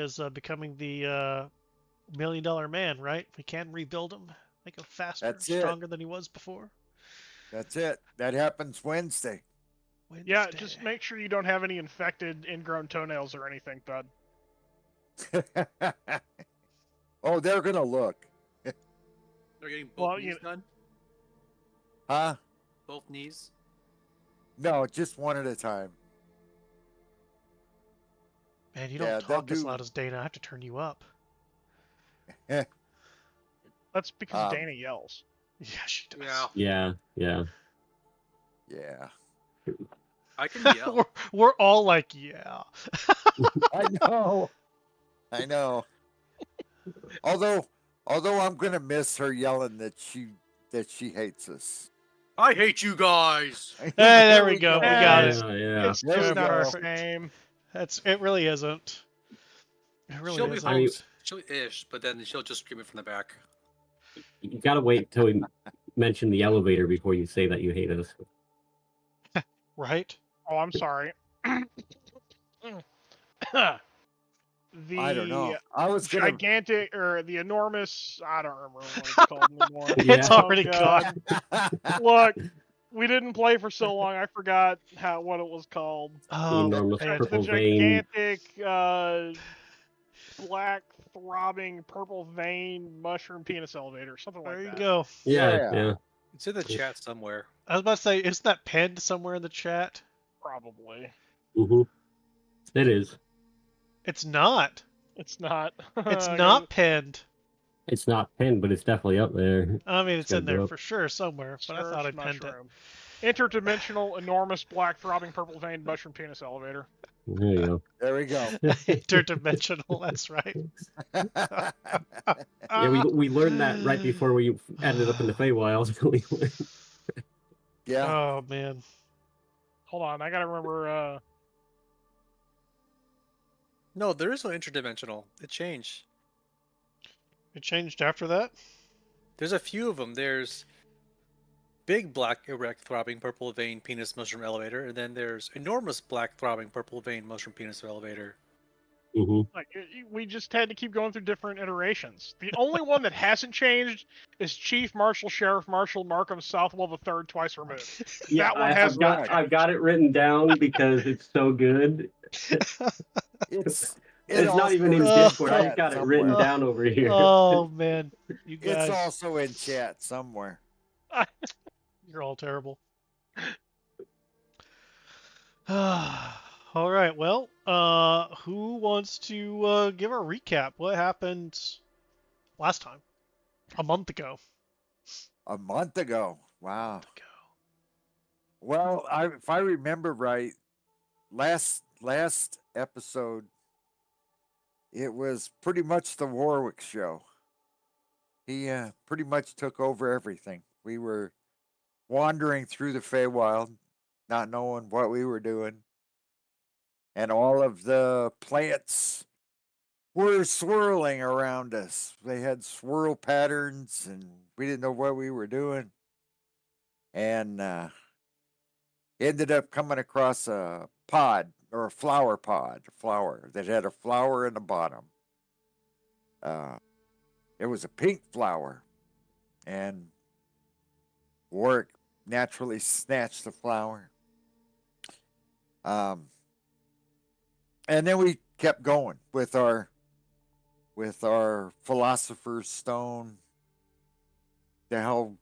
is becoming the $1 million man, right? We can rebuild him, make him faster, That's it. stronger than he was before. That's it. That happens Wednesday. Yeah, just make sure you don't have any infected ingrown toenails or anything, bud. Oh, they're gonna look. They're getting both knees done? Huh? Both knees? No, just one at a time. Man, you don't talk as loud as Dana. I have to turn you up. That's because Dana yells. Yeah, she does. Yeah. Yeah. I can yell. we're all like, yeah. I know. Although I'm gonna miss her yelling that she hates us. I hate you guys. Hey, there we go. We got it. Yeah. It's just not our name. It really isn't. It really she'll isn't. be home. She'll ish, but then she'll just scream it from the back. You gotta wait till we mention the elevator before you say that you hate us. Right? Oh, I'm sorry. The I don't know. I was gonna... gigantic or the enormous. I don't remember what it's called anymore. It's already gone. Look, we didn't play for so long. I forgot what it was called. Oh, enormous purple the vein. gigantic black throbbing purple vein mushroom penis elevator, something like that. There you go. Yeah. It's in the chat somewhere. I was about to say, isn't that pinned somewhere in the chat? Probably. It is. It's not. It's not. It's not pinned. It's not pinned, but it's definitely up there. I mean, it's in there for sure somewhere, but I thought I pinned it. Interdimensional, enormous, black, throbbing, purple vein mushroom penis elevator. There you go. There we go. Interdimensional, that's right. Yeah, we learned that right before we ended up in the Feywild. Yeah. Oh, man. Hold on, I gotta remember... No, there is no interdimensional. It changed. It changed after that? There's a few of them. There's big black erect throbbing purple vein penis mushroom elevator, and then there's enormous black throbbing purple vein mushroom penis elevator. Like we just had to keep going through different iterations. The only one that hasn't changed is Chief Marshal Sheriff Marshal Markham Southwell III twice removed. Yeah, that one has I've got it written down because it's so good. It's not even in Discord. I've got it written down over here. Oh man, you guys. It's also in chat somewhere. You're all terrible. All right. Well, who wants to give a recap? What happened last time? A month ago. A month ago. Wow. Well, if I remember right, last episode, it was pretty much the Warwick show. He pretty much took over everything. We were wandering through the Feywild, not knowing what we were doing. And all of the plants were swirling around us. They had swirl patterns, and we didn't know what we were doing. And ended up coming across a pod, or a flower pod, a flower that had a flower in the bottom. It was a pink flower, and Warwick naturally snatched the flower. And then we kept going with our philosopher's stone. The hell,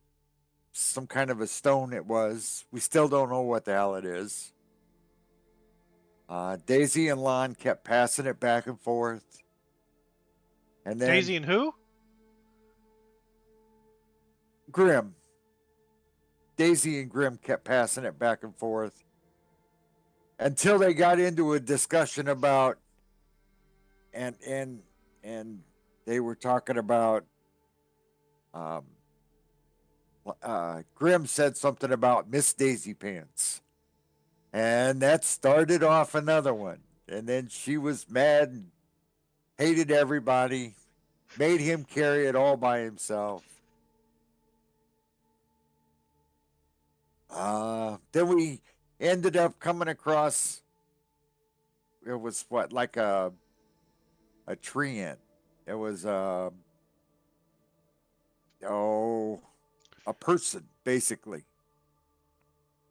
some kind of a stone it was. We still don't know what the hell it is. Daisy and Lon kept passing it back and forth. And then Daisy and who? Grim. Daisy and Grim kept passing it back and forth until they got into a discussion about, and they were talking about, Grim said something about Miss Daisy Pants, and that started off another one. And then she was mad and hated everybody, made him carry it all by himself. Then we ended up coming across, it was what, like a a tree in. It was a person basically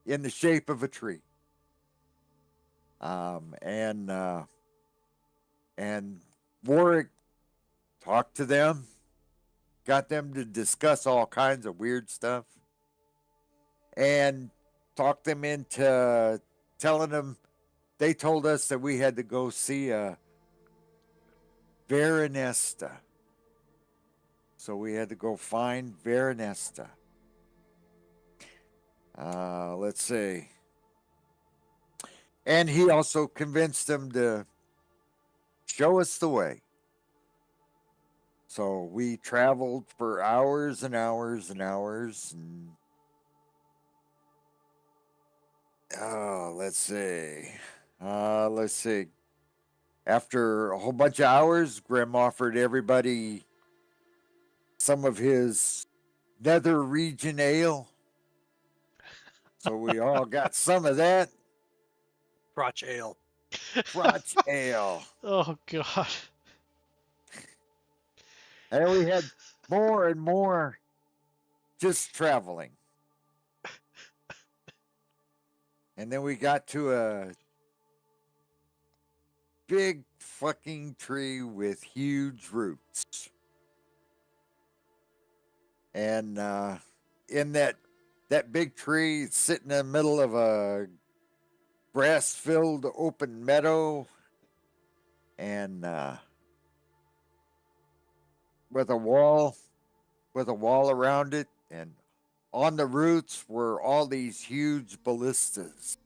in the shape of a tree. Um, and uh, and Warwick talked to them, got them to discuss all kinds of weird stuff, and talked them into telling them. They told us that we had to go see a Veronesta. So we had to go find Veronesta. Let's see. And he also convinced them to show us the way. So we traveled for hours and hours and hours. And let's see. Let's see. After a whole bunch of hours, Grim offered everybody some of his nether region ale. So we all got some of that. Crotch ale. Crotch ale. Oh God. And we had more and more just traveling. And then we got to a big fucking tree with huge roots. And in that big tree, sitting in the middle of a grass-filled open meadow, and with a wall around it, and on the roots were all these huge ballistas,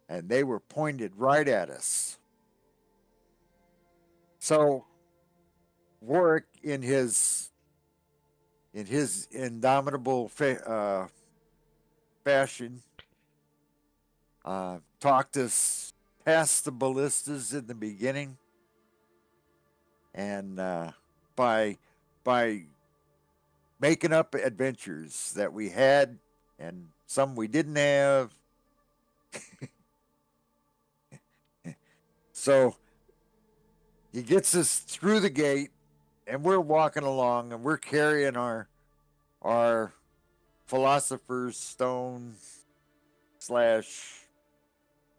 and they were pointed right at us. So Warwick, in his indomitable fashion, talked us past the ballistas in the beginning, and by making up adventures that we had and some we didn't have. So he gets us through the gate, and we're walking along, and we're carrying our philosopher's stone /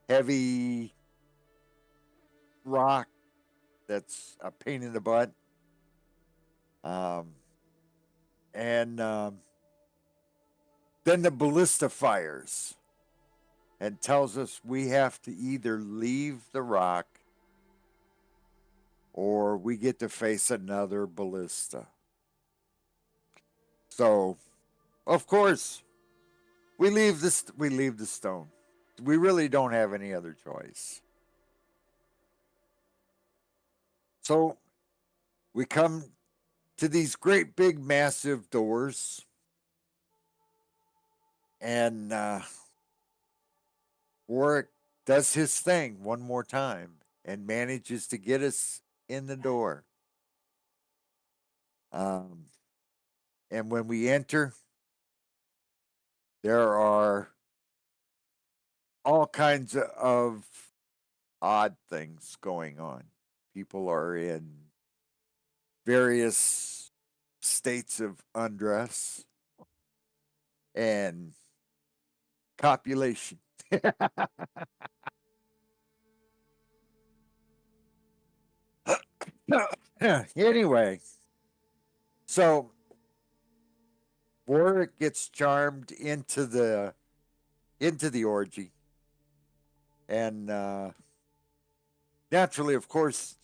heavy rock that's a pain in the butt. And then the ballista fires and tells us we have to either leave the rock or we get to face another ballista. So, of course, we leave the stone. We really don't have any other choice. So we come to these great big massive doors, and Warwick does his thing one more time and manages to get us in the door. And when we enter, there are all kinds of odd things going on. People are in various states of undress and copulation. Anyway, so Warwick gets charmed into the orgy, and naturally, of course,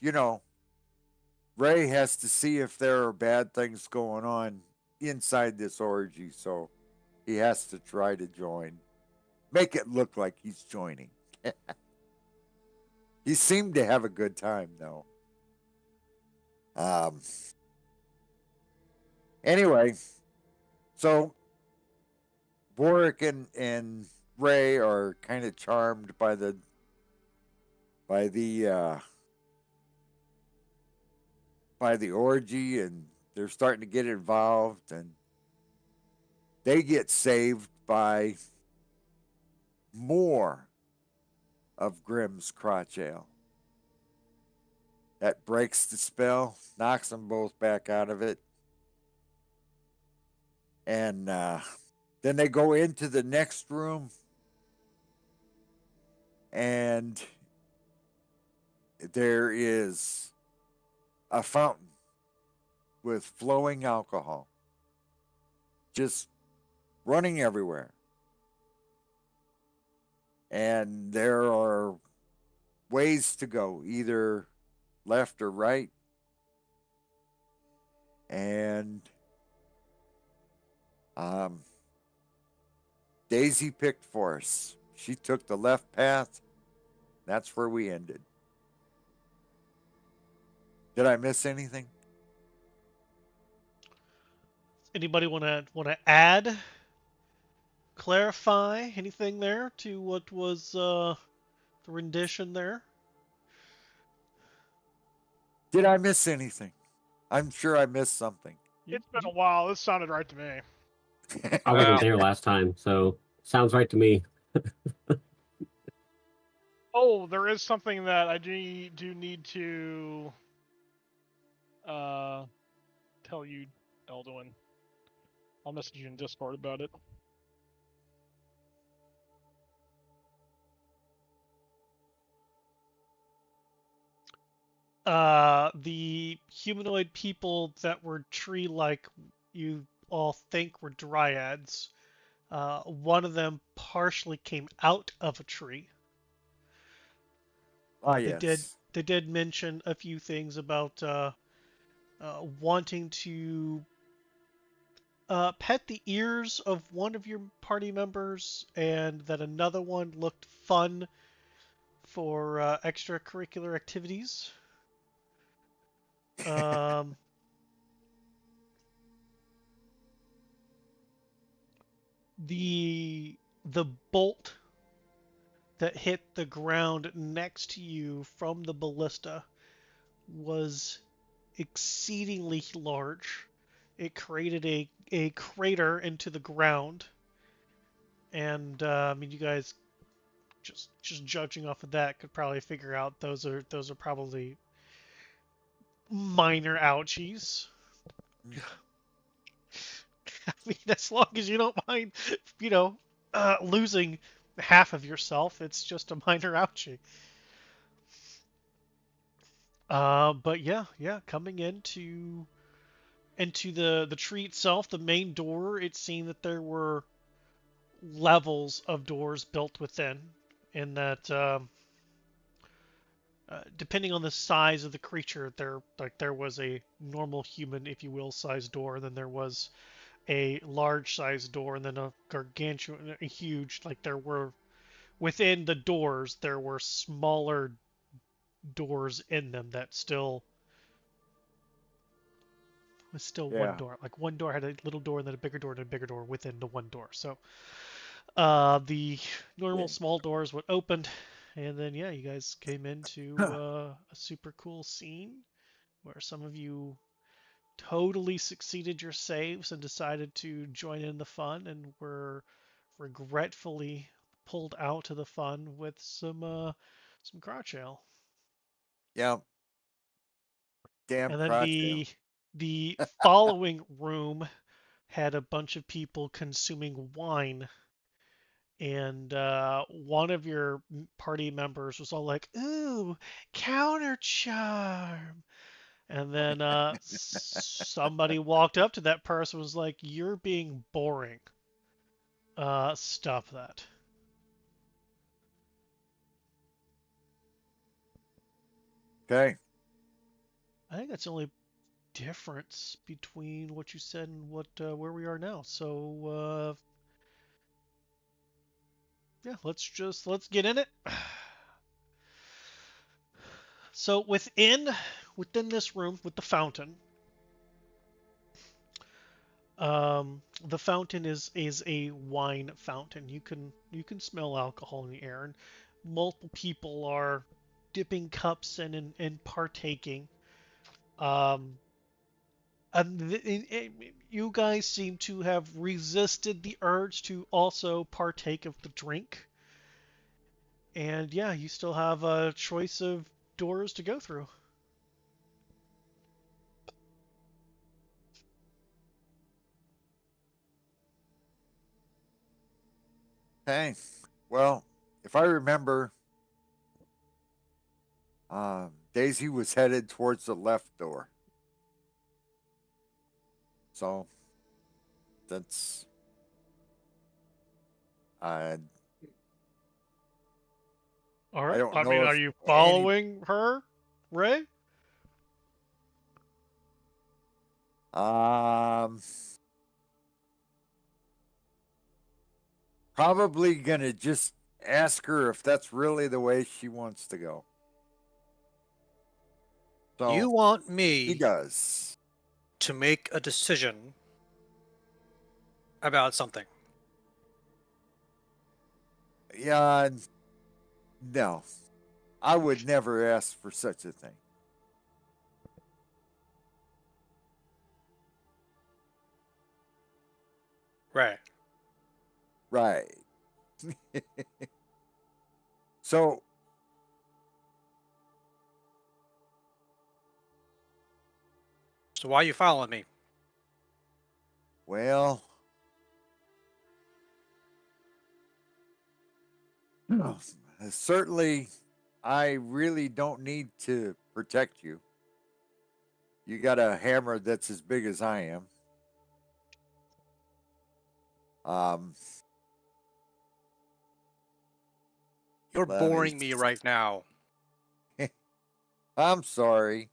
Ray has to see if there are bad things going on inside this orgy, so he has to try to join, make it look like he's joining. He seemed to have a good time, though. Anyway, so Warwick and Ray are kind of charmed by the orgy, and they're starting to get involved, and they get saved by more of Grimm's crotch ale. That breaks the spell, knocks them both back out of it. And then they go into the next room, and there is a fountain with flowing alcohol just running everywhere. And there are ways to go, either left or right. And Daisy picked for us. She took the left path. That's where we ended. Did I miss anything? Anybody want to add, clarify anything there to what was the rendition there? Did I miss anything? I'm sure I missed something. It's been a while. This sounded right to me. I wasn't there last time, so sounds right to me. Oh, there is something that I do need to tell you, Elduin. I'll message you in Discord about it. The humanoid people that were tree-like, you all think were dryads. One of them partially came out of a tree. Yes. They did mention a few things about wanting to pet the ears of one of your party members, and that another one looked fun for extracurricular activities. The bolt that hit the ground next to you from the ballista was exceedingly large. It created a crater into the ground, and I mean, you guys just judging off of that could probably figure out those are probably minor ouchies. I mean, as long as you don't mind, losing half of yourself, it's just a minor ouchie. But yeah, coming into the tree itself, the main door, it seemed that there were levels of doors built within, and that depending on the size of the creature, there was a normal human, if you will, sized door, and then there was a large sized door, and then a gargantuan, a huge, like there were within the doors there were smaller doors in them that still was still one door. Like one door had a little door and then a bigger door and a bigger door within the one door. So the normal small doors would open, and then yeah, you guys came into a super cool scene where some of you totally succeeded your saves and decided to join in the fun, and were regretfully pulled out of the fun with some crotch ale. Yeah. Damn And then crotch ale. the following room had a bunch of people consuming wine, and one of your party members was all like, "Ooh, counter charm." And then somebody walked up to that person and was like, "You're being boring. Stop that." Okay. I think that's the only difference between what you said and what where we are now. So yeah, let's get in it. So within this room with the fountain, the fountain is a wine fountain. You can smell alcohol in the air, and multiple people are dipping cups in and partaking. You guys seem to have resisted the urge to also partake of the drink. And yeah, you still have a choice of doors to go through. Okay. Well, if I remember, Daisy was headed towards the left door. So that's I All I right. don't I mean, know are if you any following her, Ray? um probably gonna just ask her if that's really the way she wants to go. You So want he me does. to make a decision about something. Yeah, no. I would never ask for such a thing. Right. Right. So, So why are you following me? well, certainly I really don't need to protect you. You got a hammer that's as big as I am. Um, You're let me. boring me right now. I'm sorry.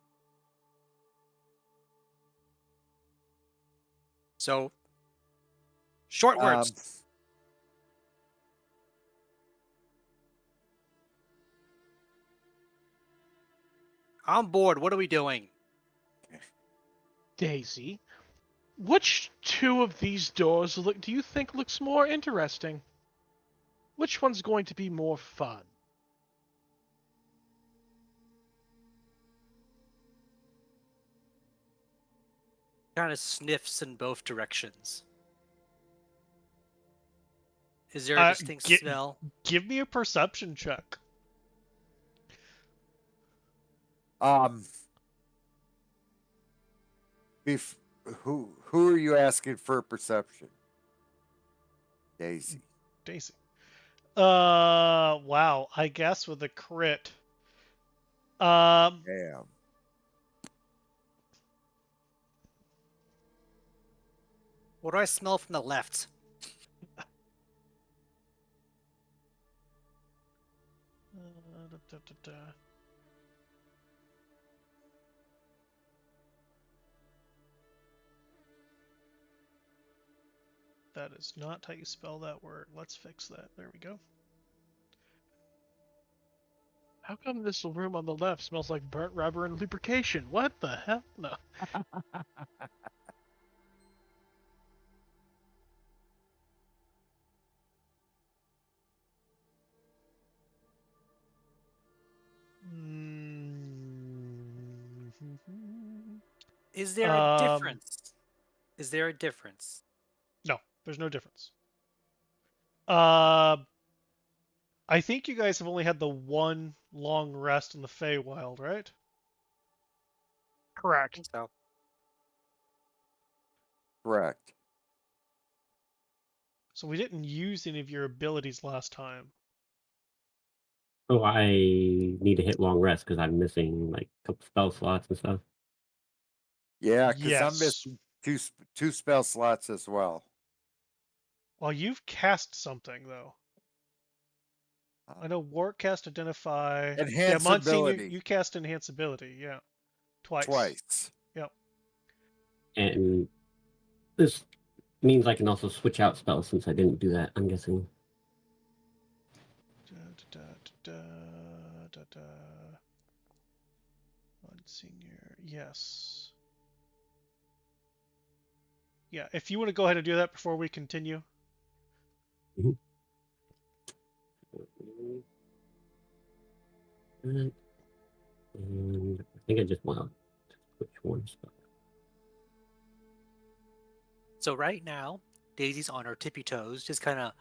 So, short Um, words. I'm bored. What are we doing? Daisy, which two of these doors do you think looks more interesting? Which one's going to be more fun? Kind of sniffs in both directions. Is there a distinct Get, smell? give me a perception check. um, bef- who are you asking for perception? Daisy. Daisy. Wow. I guess with a crit. Um, Damn. What do I smell from the left? da, da, da. That is not how you spell that word. Let's fix that. There we go. How come this room on the left smells like burnt rubber and lubrication? What the hell? No. Is there a Um, difference? Is there a difference? no, there's no difference. Uh, I think you guys have only had the one long rest in the Feywild, right? I Correct. think so. Correct. So we didn't use any of your abilities last time. Oh, I need to hit long rest because I'm missing like a couple spell slots and stuff. Yeah, because I'm Yes. missing two spell slots as well. Well, you've cast something though. I know Wark cast Identify. Yeah, Enhance Monsignor, ability you cast Enhance Ability. Yeah, twice. twice. Yep. And this means I can also switch out spells since I didn't do that, I'm guessing. Da, da, da, da, da, da. Monsignor, yes. Yeah, if you want to go ahead and do that before we continue. And I think I just want to switch one spell. So right now, Daisy's on her tippy toes, just kind of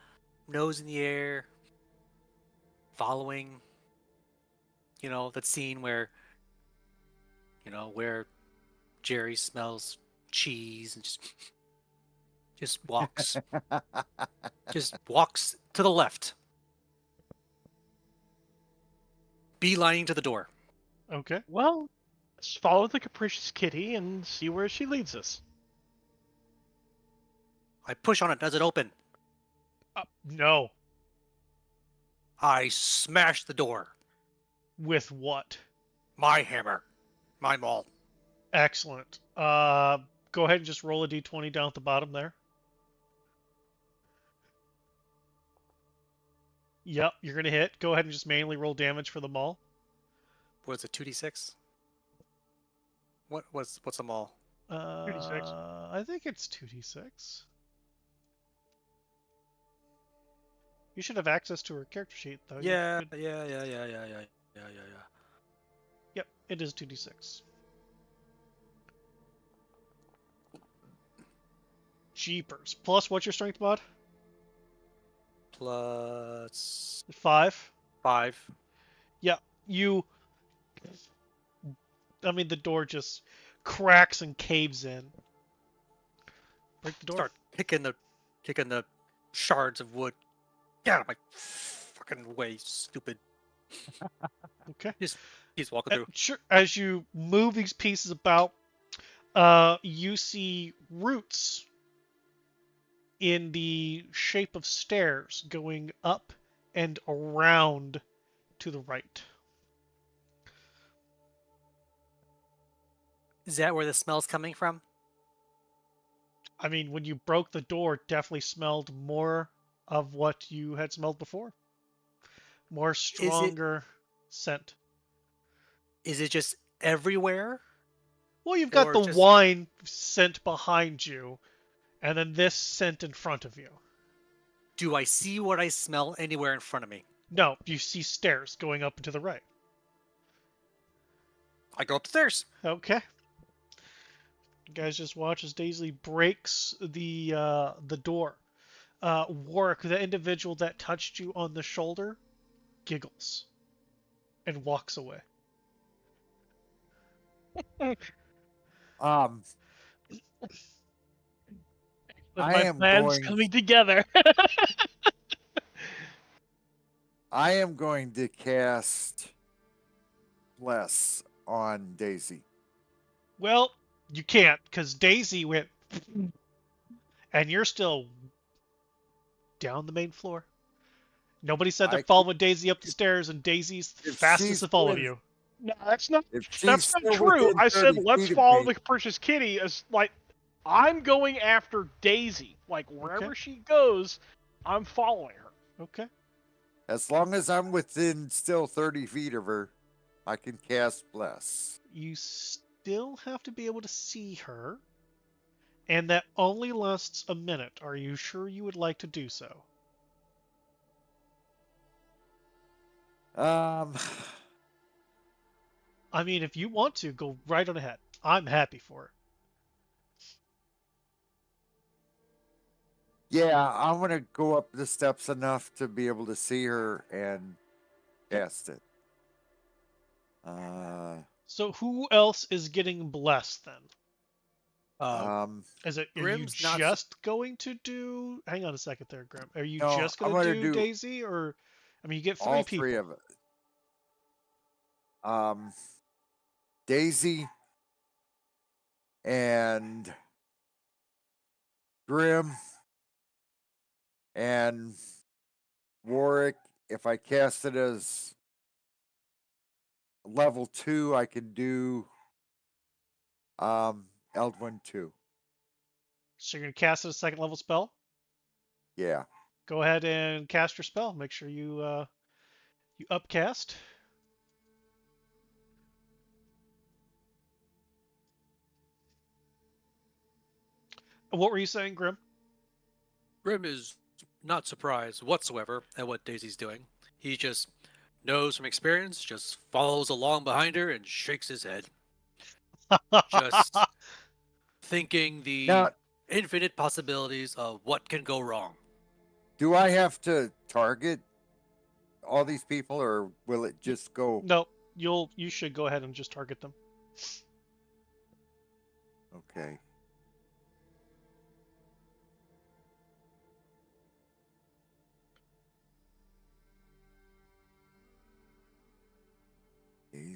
nose in the air, following, that scene where, where Jerry smells cheese and just Just walks. Just walks to the left. Beelining to the door. Okay. Well, let's follow the capricious kitty and see where she leads us. I push on it. Does it open? No. I smash the door. With what? My hammer. My maul. Excellent. Go ahead and just roll a d20 down at the bottom there. Yep, you're gonna hit. Go ahead and just manually roll damage for the maul. What's it, 2d6? What's a maul? 2d6. I think it's 2d6. You should have access to her character sheet, though. Yeah. Yep, it is 2d6. Jeepers. Plus, what's your strength mod? Plus 5. 5. Yeah, you... I mean, the door just cracks and caves in. Break the door. Start kicking the shards of wood. Get out of my fucking way, stupid. Okay. He's walking through. Sure. As you move these pieces about, you see roots in the shape of stairs going up and around to the right. Is that where the smell's coming from? I mean, when you broke the door, it definitely smelled more of what you had smelled before. More stronger scent. Is it just everywhere? Well, you've got Or the just- wine scent behind you, and then this scent in front of you. Do I see what I smell anywhere in front of me? No, you see stairs going up and to the right. I go up the stairs. Okay. You guys just watch as Daisy breaks the door. Warwick, the individual that touched you on the shoulder, giggles and walks away. Um, With I my am plans going- coming together. I am going to cast Bless on Daisy. Well, you can't, because Daisy went, and you're still down the main floor. Nobody said they're I following Daisy up the stairs, and Daisy's If fastest she's to follow with- you. No, that's not If she's that's not still true. within I said 30 let's feet of follow me- the capricious kitty as like I'm going after Daisy. Like wherever Okay. she goes, I'm following her. Okay. As long as I'm within still 30 feet of her, I can cast Bless. You still have to be able to see her, and that only lasts a minute. Are you sure you would like to do so? I mean, if you want to, go right on ahead. I'm happy for it. Yeah, I'm gonna go up the steps enough to be able to see her and cast it. So who else is getting blessed then? Is it? Are you Grimm's not- just going to do? Hang on a second there, Grim. Are you No, just I'm going to gonna do do Daisy, or I mean, you get all people. three of it. Daisy and Grim and Warwick. If I cast it as level 2, I can do Eldwin 2. So you're gonna cast it a second level spell. Yeah. Go ahead and cast your spell. Make sure you you upcast. What were you saying, Grim? Grim is not surprised whatsoever at what Daisy's doing. He just knows from experience, just follows along behind her and shakes his head, just thinking the Now, infinite possibilities of what can go wrong. do I have to target all these people, or will it just go? No, you should go ahead and just target them. Okay.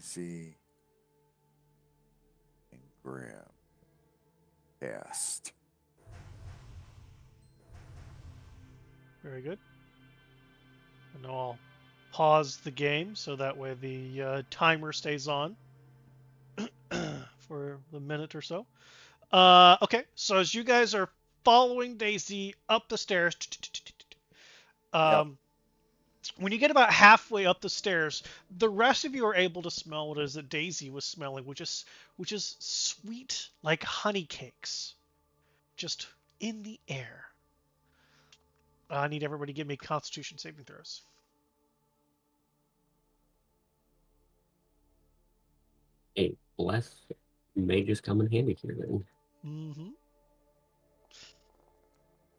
Daisy and Grim cast. Very good. And I'll pause the game so that way the timer stays on for the minute or so. Okay, so as you guys are following Daisy up the stairs, when you get about halfway up the stairs, the rest of you are able to smell what it is that Daisy was smelling, which is sweet like honey cakes, just in the air. I need everybody to give me Constitution saving throws. A bless may just come in handy here then. Mm-hmm.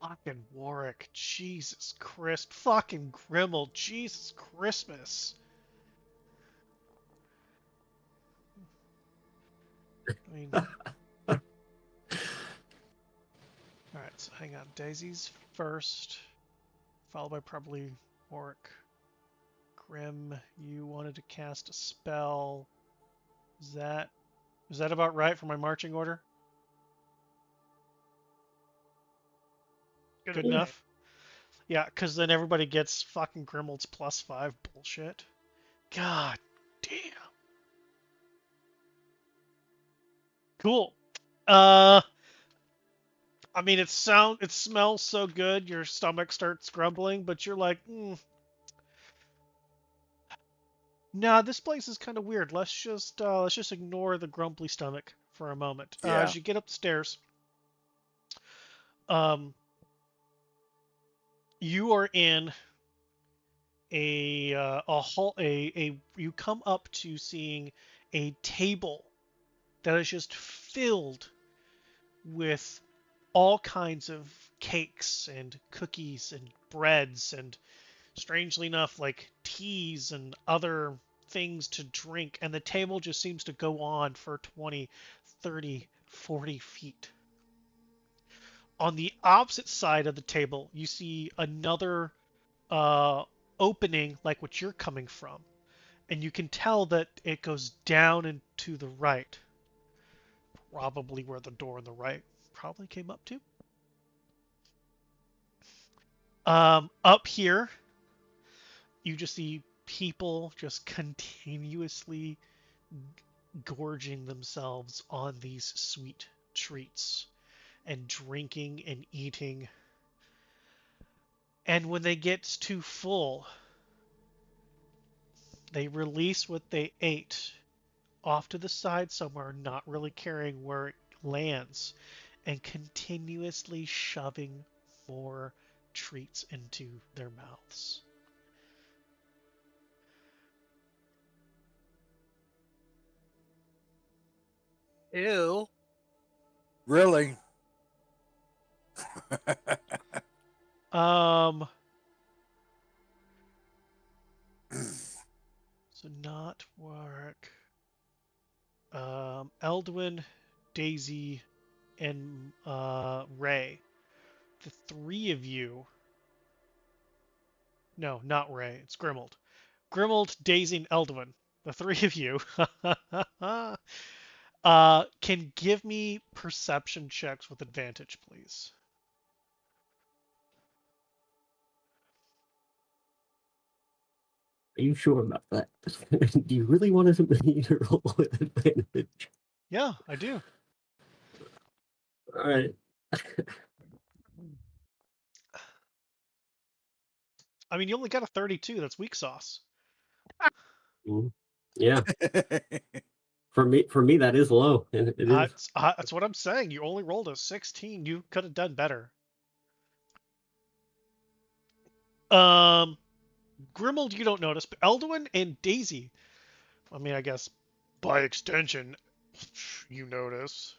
Fucking Warwick, Jesus Christ. Fucking Grimmel, Jesus Christmas. I mean... Alright, so hang on. Daisy's first, followed by probably Warwick. Grim, you wanted to cast a spell. Is that about right for my marching order? Good enough? Yeah, because then everybody gets fucking Grimmeld's +5 bullshit. God damn. Cool. I mean, it smells so good, your stomach starts grumbling, but you're like, nah, this place is kind of weird. Let's just ignore the grumbly stomach for a moment. Yeah. As you get upstairs, you are in a hall. You come up to seeing a table that is just filled with all kinds of cakes and cookies and breads and, strangely enough, like teas and other things to drink, and the table just seems to go on for 20, 30, 40 feet. On the opposite side of the table, you see another opening like what you're coming from, and you can tell that it goes down and to the right, probably where the door on the right probably came up to. Up here, you just see people just continuously gorging themselves on these sweet treats and drinking and eating. And when they get too full, they release what they ate off to the side somewhere, not really caring where it lands, and continuously shoving more treats into their mouths. Ew. Really? So not Warwick. Eldwin, Daisy, and Ray. The three of you. No, not Ray. It's Grimold. Grimold, Daisy, and Eldwin. The three of you can give me perception checks with advantage, please. Are you sure about that? Do you really want to roll with advantage? Yeah, I do. All right. I mean, you only got a 32. That's weak sauce. Yeah. For me, that is low. It is. That's what I'm saying. You only rolled a 16. You could have done better. Grimold, you don't notice, but Eldwin and Daisy, I mean, I guess by extension, you notice.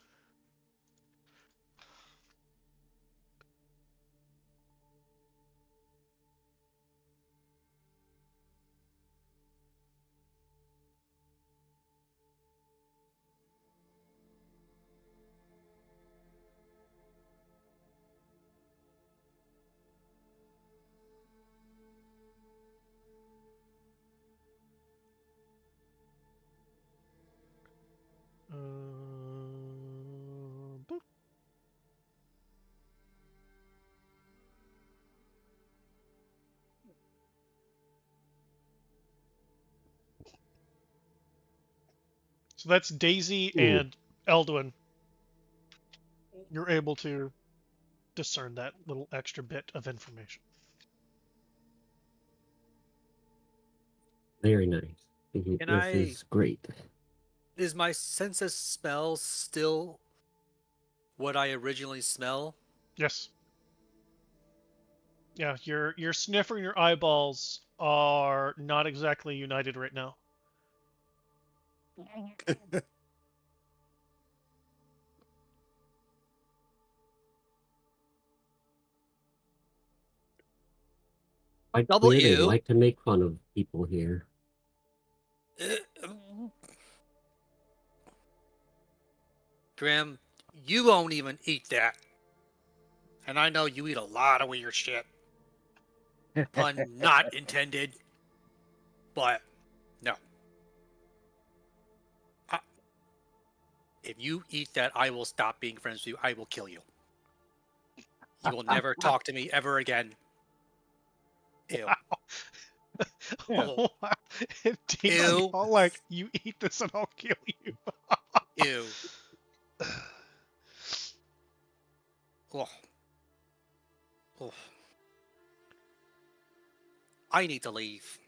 So that's Daisy Ooh. and Elduin. You're able to discern that little extra bit of information. Very nice. Can This is great. Is my sense of smell still what I originally smell? Yes. Yeah, your sniffer and your eyeballs are not exactly united right now. Quite Double clear they ew. like to make fun of people here. Grim, you won't even eat that. And I know you eat a lot of weird shit. Pun not intended. But, no. If you eat that, I will stop being friends with you. I will kill you. You will never talk to me ever again. Ew. Oh, wow. Ew. All like, you eat this and I'll kill you. Ew. Oh. Oh. I need to leave.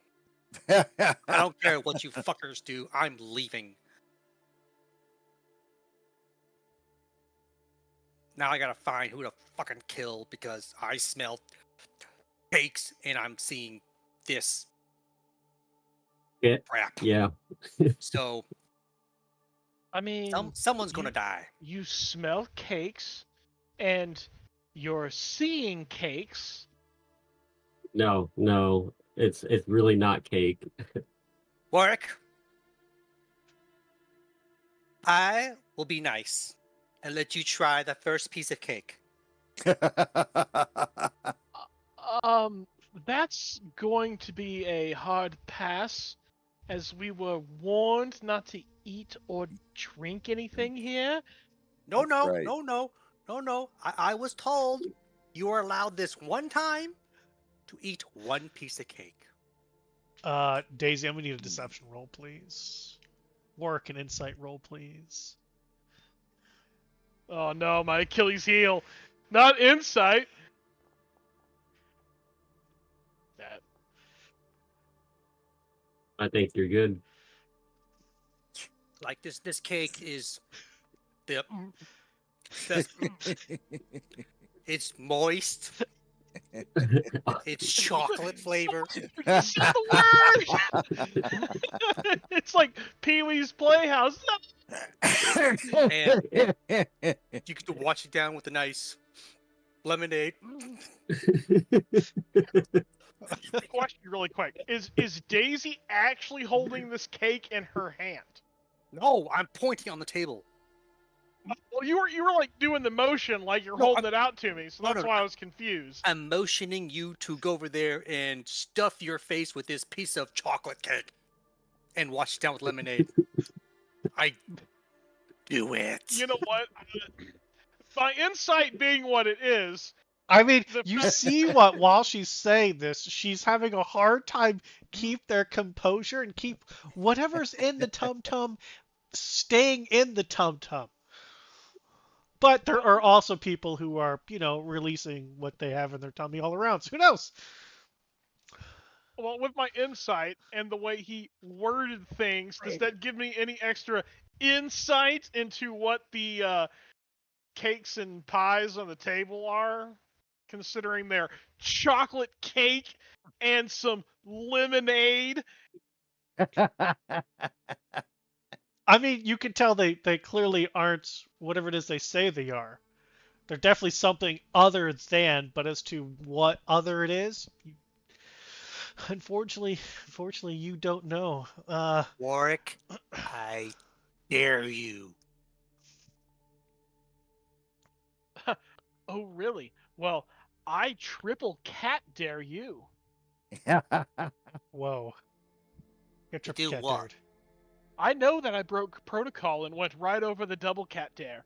I don't care what you fuckers do. I'm leaving. Now I gotta find who to fucking kill because I smell cakes and I'm seeing this Yeah. crap. Yeah. So I mean, someone's gonna die. You smell cakes, and you're seeing cakes. No, it's really not cake. Warwick, I will be nice and let you try the first piece of cake. That's going to be a hard pass, as we were warned not to eat or drink anything here. No, right. no. I was told you are allowed this one time to eat one piece of cake. Daisy, I'm gonna need a deception roll, please. Work an insight roll, please. Oh no, my Achilles heel. Not insight. That. I think you're good. Like this cake is the it's moist. It's chocolate flavor. You said the word. It's like Pee-wee's Playhouse. And you get to wash it down with a nice lemonade. Question really quick. Is Daisy actually holding this cake in her hand? No, I'm pointing on the table. Well, you were like doing the motion like you're holding it out to me, so that's why I was confused. I'm motioning you to go over there and stuff your face with this piece of chocolate cake and wash it down with lemonade. I do it. You know what? My insight being what it is. I mean, you see what while she's saying this, she's having a hard time keep their composure and keep whatever's in the tum-tum staying in the tum-tum. But there are also people who are, releasing what they have in their tummy all around. So who knows? Well, with my insight and the way he worded things, does that give me any extra insight into what the cakes and pies on the table are? Considering their chocolate cake and some lemonade. I mean, you can tell they clearly aren't whatever it is they say they are. They're definitely something other than, but as to what other it is, unfortunately, you don't know. Warwick, I dare you. Oh, really? Well, I triple cat dare you. Whoa. Get To triple do cat what? dared. I know that I broke protocol and went right over the double cat dare.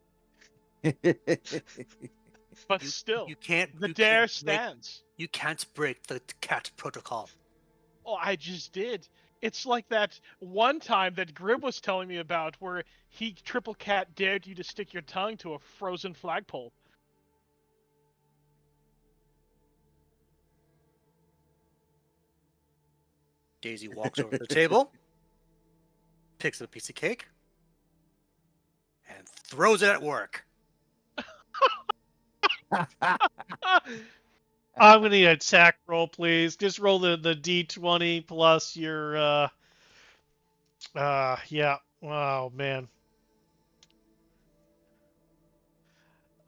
But still, you can't. the you dare can't break, stands. You can't break the cat protocol. Oh, I just did. It's like that one time that Grib was telling me about where he triple cat dared you to stick your tongue to a frozen flagpole. Daisy walks over to the table, picks up a piece of cake, and throws it at work. I'm gonna need an attack roll, please. Just roll the d20 plus your yeah. Oh man.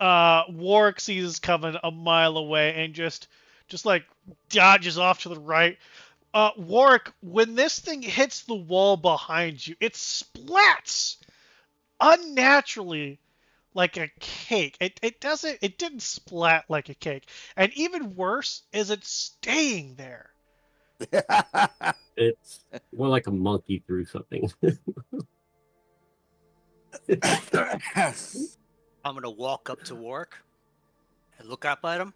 Warwick sees us coming a mile away and just like dodges off to the right. Warwick, when this thing hits the wall behind you, it splats unnaturally like a cake. It didn't splat like a cake. And even worse is it's staying there. It's more like a monkey threw something. I'm gonna walk up to Warwick and look up at him.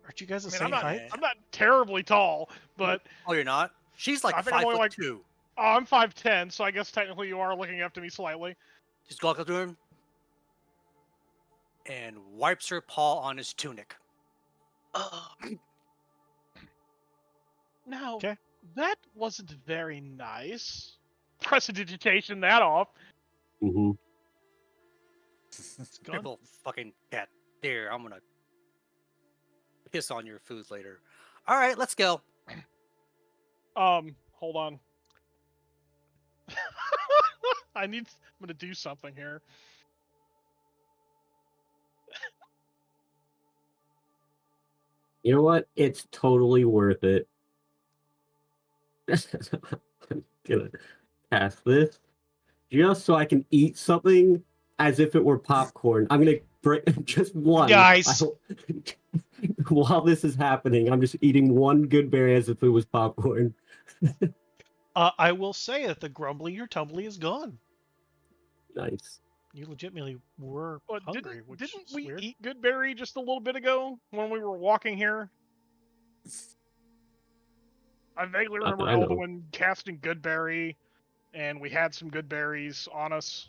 Aren't you guys the I mean, same height? I'm not terribly tall, but Oh, you're not? She's like I think I'm only 5'2". I'm 5'10", so I guess technically you are looking up to me slightly. Just walks up to him and wipes her paw on his tunic. Now, Okay. that wasn't very nice. Prestidigitation that off. Mm-hmm. It's gone. Triple fucking cat. There, I'm gonna piss on your food later. All right, let's go. Hold on. I'm gonna do something here. You know what? It's totally worth it. I'm gonna pass this just so I can eat something as if it were popcorn. I'm gonna break just one. Nice. While this is happening, I'm just eating one good berry as if it was popcorn. I will say that the grumbly or tumbly is gone. Nice. You legitimately were But hungry, which didn't is we weird. eat Goodberry just a little bit ago when we were walking here? I vaguely Not that remember I know. Elduin casting Goodberry, and we had some good berries on us.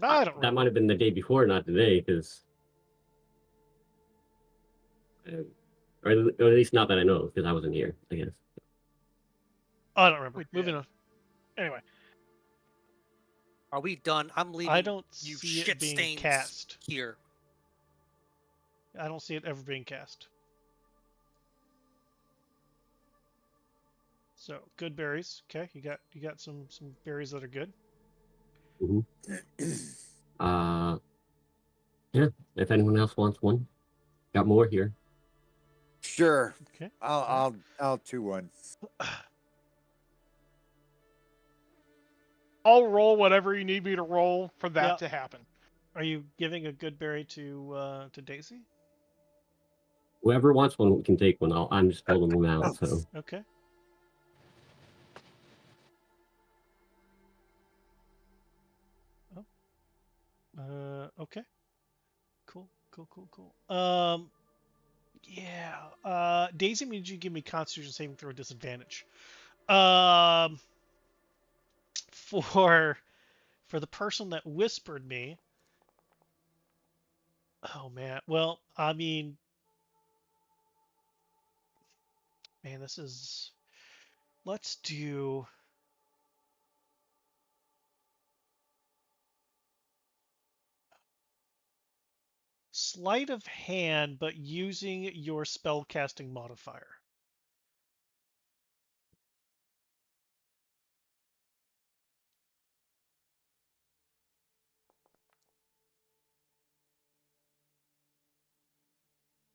I don't That remember. might have been the day before, not today, because, or at least not that I know, because I wasn't here. I guess. I don't remember. We Moving did. on. Anyway, Are we done? I'm leaving. I don't you see it shit being stains cast. here. I don't see it ever being cast. So good berries. Okay, you got some berries that are good. Yeah. If anyone else wants one, got more here. Sure. Okay. I'll 2-1. I'll roll whatever you need me to roll for that Yep. to happen. Are you giving a good berry to Daisy? Whoever wants one can take one. I'm just holding them out. So Okay. Okay. Cool. Yeah. Daisy, need you give me Constitution saving throw disadvantage. For the person that whispered me. Oh man. Well, I mean, man, this is. Let's do. Sleight of hand, but using your spellcasting modifier.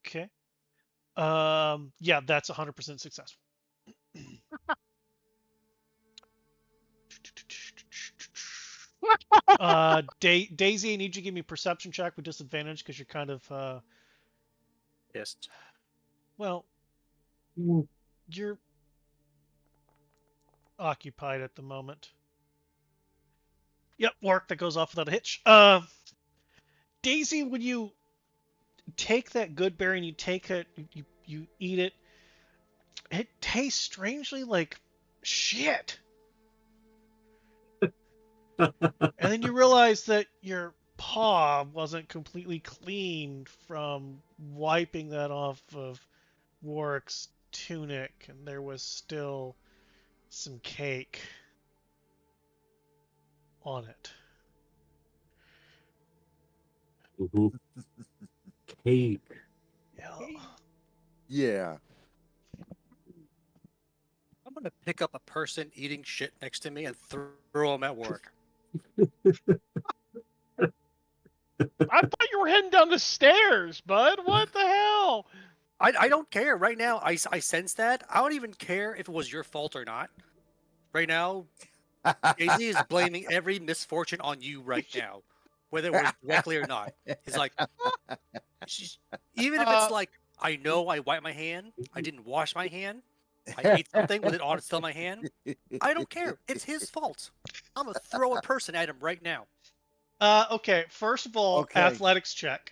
Okay. Yeah, that's 100% successful. Daisy, I need you to give me a perception check with disadvantage because you're kind of Yes. well, you're occupied at the moment. Yep, work that goes off without a hitch. Daisy, when you take that good berry and you take it, you eat it, it tastes strangely like shit. And then you realize that your paw wasn't completely clean from wiping that off of Warwick's tunic, and there was still some cake on it. Mhm. Cake. Yeah. Yeah. I'm gonna pick up a person eating shit next to me and throw them at work. I thought you were heading down the stairs, bud. What the hell? I don't care. Right now, I sense that. I don't even care if it was your fault or not. Right now, Daisy is blaming every misfortune on you right now, whether it was directly or not. He's like, she's, even if it's like, I know I wiped my hand, I didn't wash my hand, I ate something with it on still in my hand. I don't care. It's his fault. I'm gonna throw a person at him right now. Okay, first of all, Okay. athletics check.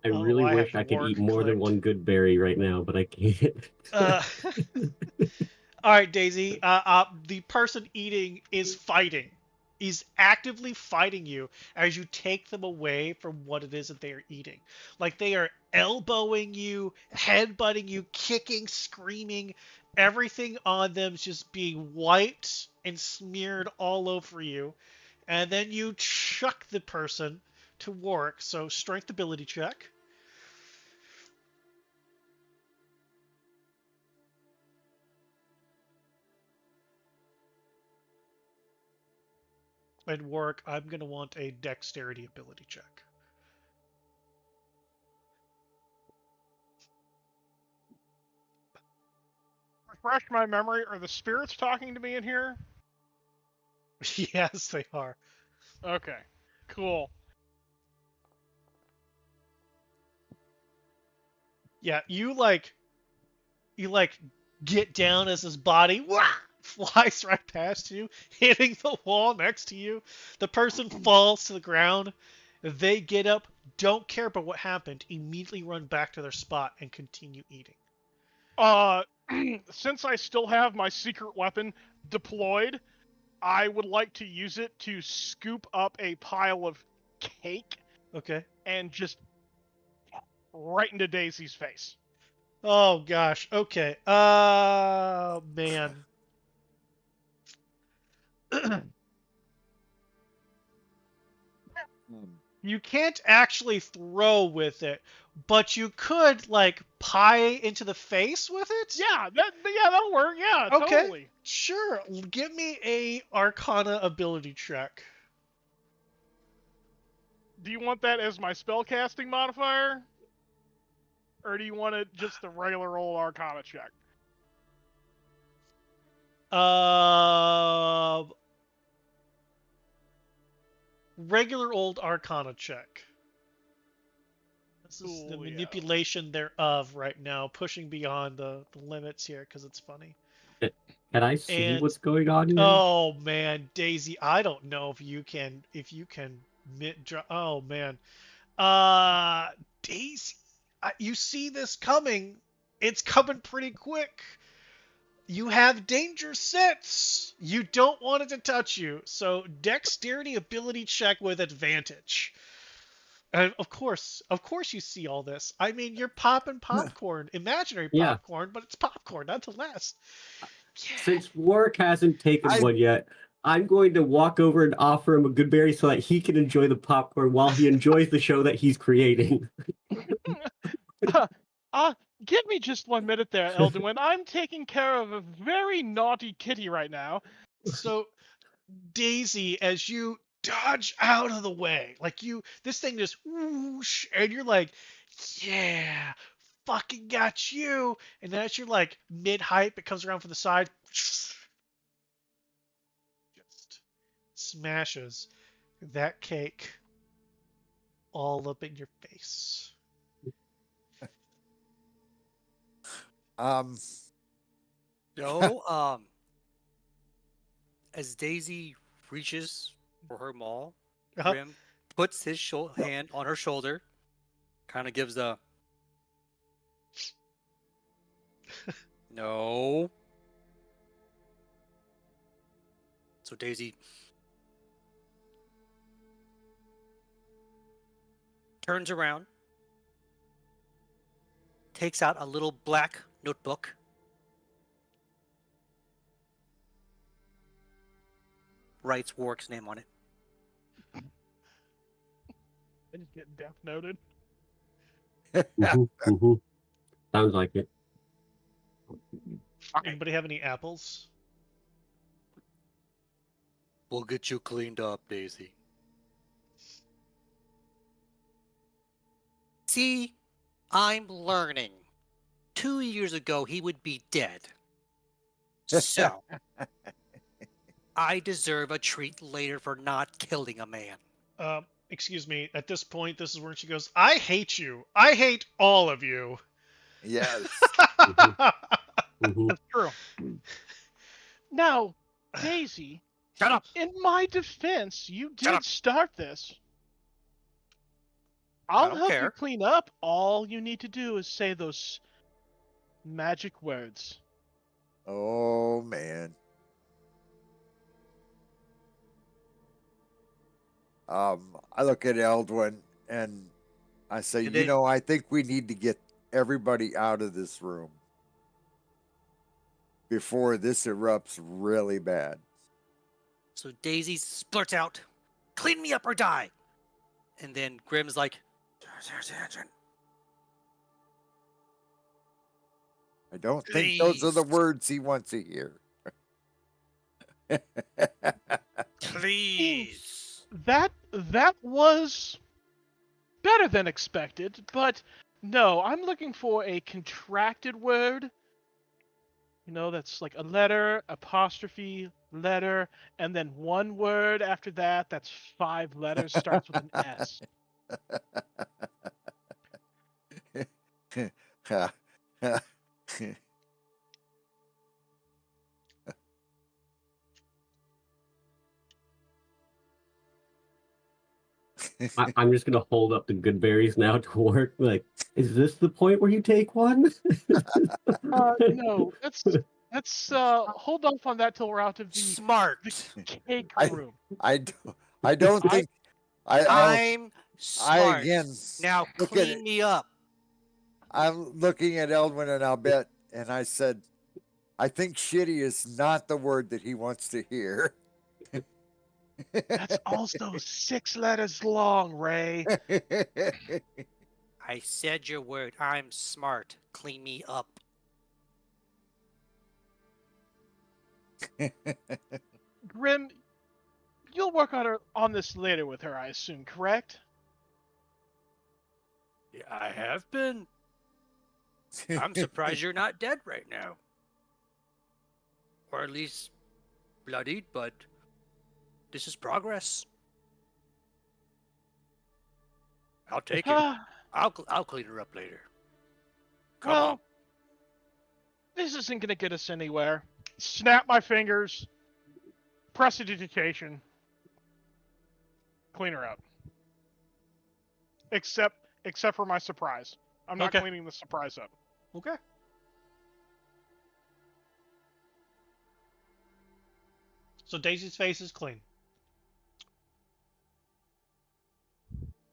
I I don't know really why I wish have I could eat work more than clicked. one good berry right now, but I can't. Uh, all right, Daisy. The person eating is fighting. Is actively fighting you as you take them away from what it is that they are eating. Like they are elbowing you, headbutting you, kicking, screaming. Everything on them is just being wiped and smeared all over you. And then you chuck the person to work. So strength ability check. At work, I'm going to want a dexterity ability check. Refresh my memory. Are the spirits talking to me in here? Yes, they are. Okay, cool. Yeah, you get down as his body flies right past you, hitting the wall next to you. The person falls to the ground. They get up, don't care about what happened, immediately run back to their spot and continue eating. Since I still have my secret weapon deployed, I would like to use it to scoop up a pile of cake Okay. and just right into Daisy's face. Oh gosh. Okay. Man. You can't actually throw with it, but you could like pie into the face with it. Yeah, that'll work. Yeah, Okay. totally. Sure. Give me a Arcana ability check. Do you want that as my spellcasting modifier? Or do you want it just the regular old Arcana check? Regular old Arcana check. This is the Coolio. manipulation thereof right now, pushing beyond the limits here because it's funny. Can I see And what's going on here? oh man, Daisy, I don't know if you can oh man. Daisy, you see this coming. It's coming pretty quick. You have danger sense. You don't want it to touch you. So dexterity ability check with advantage. And of course you see all this. I mean, you're popping popcorn, imaginary Yeah. popcorn, but it's popcorn nonetheless. Yeah. Since Warwick hasn't taken I- one yet, I'm going to walk over and offer him a good berry so that he can enjoy the popcorn while he enjoys the show that he's creating. Give me just 1 minute there, Elduin. I'm taking care of a very naughty kitty right now. So Daisy, as you dodge out of the way, like this thing just whoosh, and you're like, yeah, fucking got you. And then as you're like mid-height, it comes around from the side, just smashes that cake all up in your face. No, as Daisy reaches for her maul, Uh-huh. Grim puts his hand on her shoulder, kind of gives the no. So Daisy turns around, takes out a little black notebook, writes Warwick's name on it. I just get death noted. Sounds like it. Anybody have any apples? We'll get you cleaned up, Daisy. See, I'm learning. 2 years ago, he would be dead. So, I deserve a treat later for not killing a man. Excuse me. At this point, this is where she goes, I hate you. I hate all of you. Yes. That's true. Now, Daisy, Shut up! in my defense, you Shut did up. start this. I I'll don't help you care. clean up. All you need to do is say those magic words. Oh man. I look at Eldwin and I say, Did they- I think we need to get everybody out of this room before this erupts really bad. So Daisy splurts out, clean me up or die. And then Grimm's like, I don't think those are the Please. words he wants to hear. please. That was better than expected, but no, I'm looking for a contracted word. That's like a letter, apostrophe, letter, and then one word after that. That's 5 letters, starts with an S. I'm just gonna hold up the good berries now to work. Like, is this the point where you take one? No, let's hold off on that till we're out of the Smart. cake I- room. I don't think I'm smart. again Now look at clean it. me up. I'm looking at Eldwin and I'll bet, and I said, I think shitty is not the word that he wants to hear. That's also 6 letters long, Ray. I said your word. I'm smart. Clean me up. Grim, you'll work on this later with her, I assume, correct? Yeah, I have been. I'm surprised you're not dead right now. Or at least bloodied, but this is progress. I'll take it. I'll clean her up later. Come Well, on. this isn't gonna get us anywhere. Snap my fingers. Prestidigitation. Clean her up. Except for my surprise. I'm not Okay. cleaning the surprise up. Okay. So Daisy's face is clean.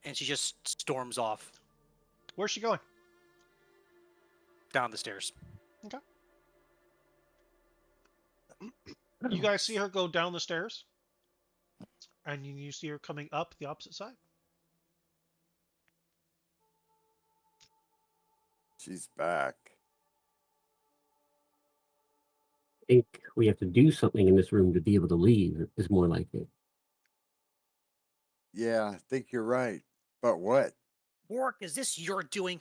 And she just storms off Where's she going? down the stairs. You guys see her go down the stairs, and you see her coming up the opposite side. She's back. I think we have to do something in this room to be able to leave, is more like it. Yeah, I think you're right. But what? Warwick, is this your doing?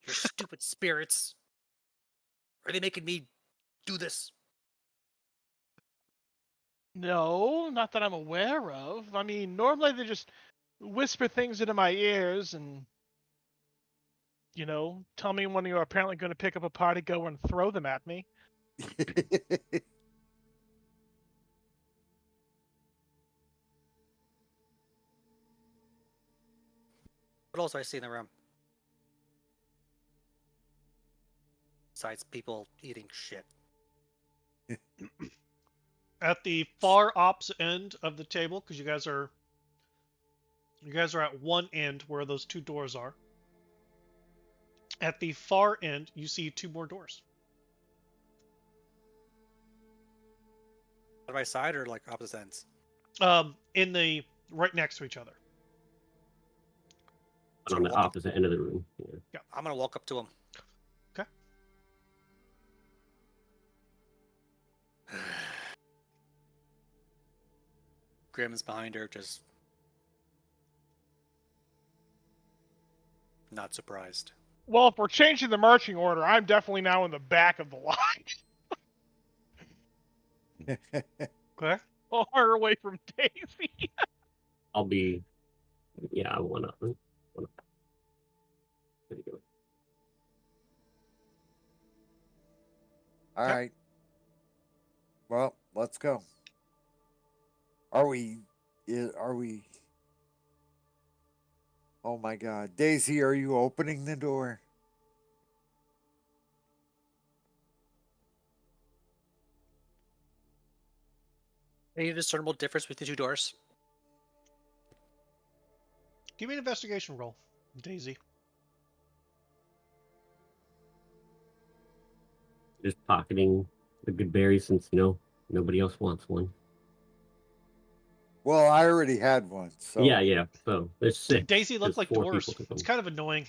Your stupid spirits? Are they making me do this? No, not that I'm aware of. I mean, normally they just whisper things into my ears and, tell me when you're apparently going to pick up a party goer and throw them at me. What else do I see in the room? Besides people eating shit. At the far opposite end of the table, because you guys are at one end where those two doors are. At the far end, you see two more doors. Side by side or like opposite ends? In the right next to each other. On the opposite end of the room. Yeah. I'm gonna walk up to him. Okay. Grimm's behind her, just not surprised. Well, if we're changing the marching order, I'm definitely now in the back of the line. Okay. Far away from Daisy. I'll be. Yeah, I wanna. There you go. All right. Well, let's go. Are we? Are we? Oh my God, Daisy, are you opening the door? Any discernible difference between the two doors? Give me an investigation roll, Daisy. Just pocketing a good berry since nobody else wants one. Well, I already had one. So Yeah. So there's 6. Daisy looks like 4 doors. people took them. It's kind of annoying.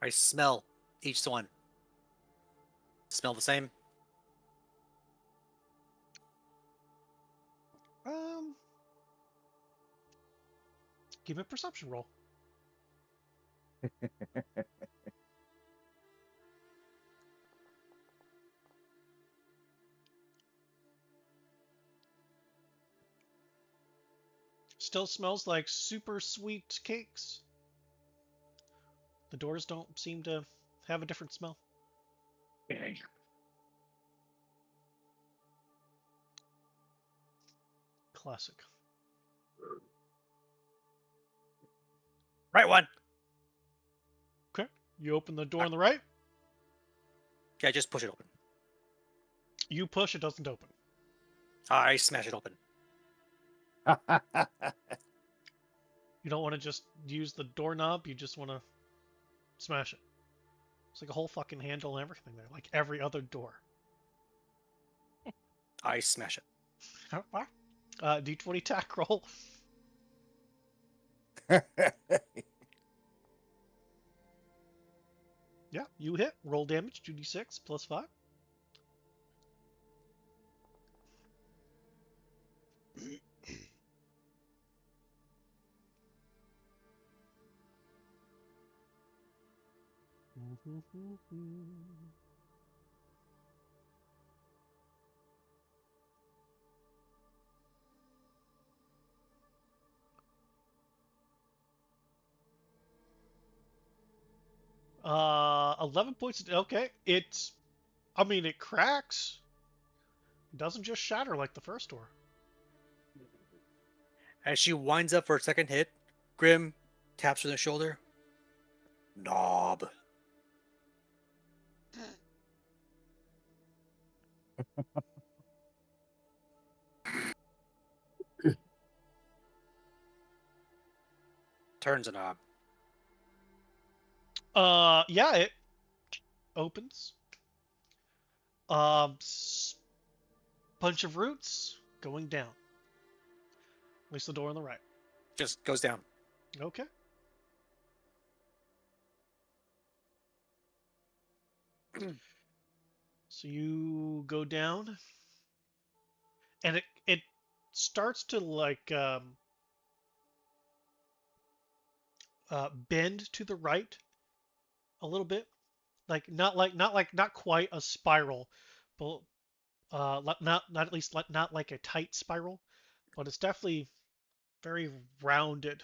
I smell each one. Smell the same? Give me a perception roll. Still smells like super sweet cakes. The doors don't seem to have a different smell. Classic. Right one. Okay. You open the door on the right. Yeah, just push it open. You push, it doesn't open. I smash it open. You don't want to just use the doorknob, you just want to smash it. It's like a whole fucking handle and everything there, like every other door. I smash it. D20 attack roll. Yeah, you hit. Roll damage, 2d6 plus 5. Uh, 11 points. Okay, I mean, it cracks. It doesn't just shatter like the first door. As she winds up for a second hit, Grim taps her on the shoulder. Knob. Turns a knob. Yeah, it opens. Bunch of roots going down. At least the door on the right. Just goes down. Okay. So you go down, and it starts to like bend to the right a little bit, not quite a spiral, but not at least not like a tight spiral, but it's definitely very rounded.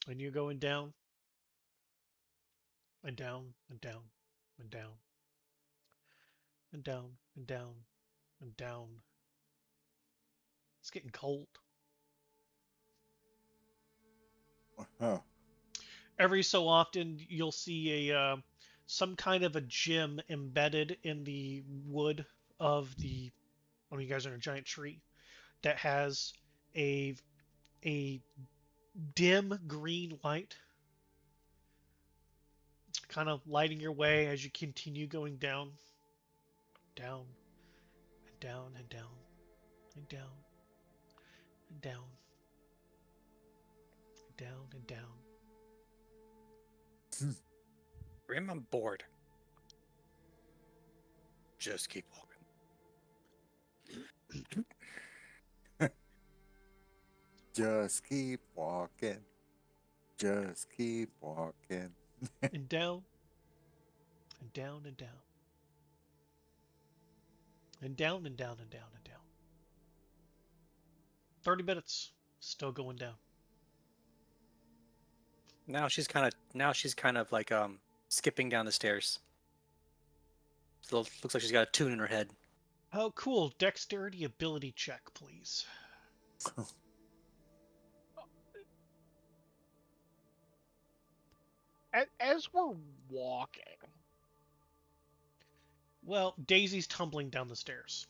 And you're going down and down and down and down and down and down and down. It's getting cold. Huh. Every so often, you'll see a some kind of a gem embedded in the wood of the. When you guys are in a giant tree that has a a dim green light, kind of lighting your way as you continue going down, down, and down, and down, and down, and down, and down, and down. Grim, I'm bored. Just keep walking. Just keep walking. Just keep walking. And down, and down, and down, and down, and down, and down, and down. 30 minutes, still going down. Now she's kind of like skipping down the stairs. So it looks like she's got a tune in her head. Oh, cool. Dexterity ability check, please. As we're walking, Well, Daisy's tumbling down the stairs.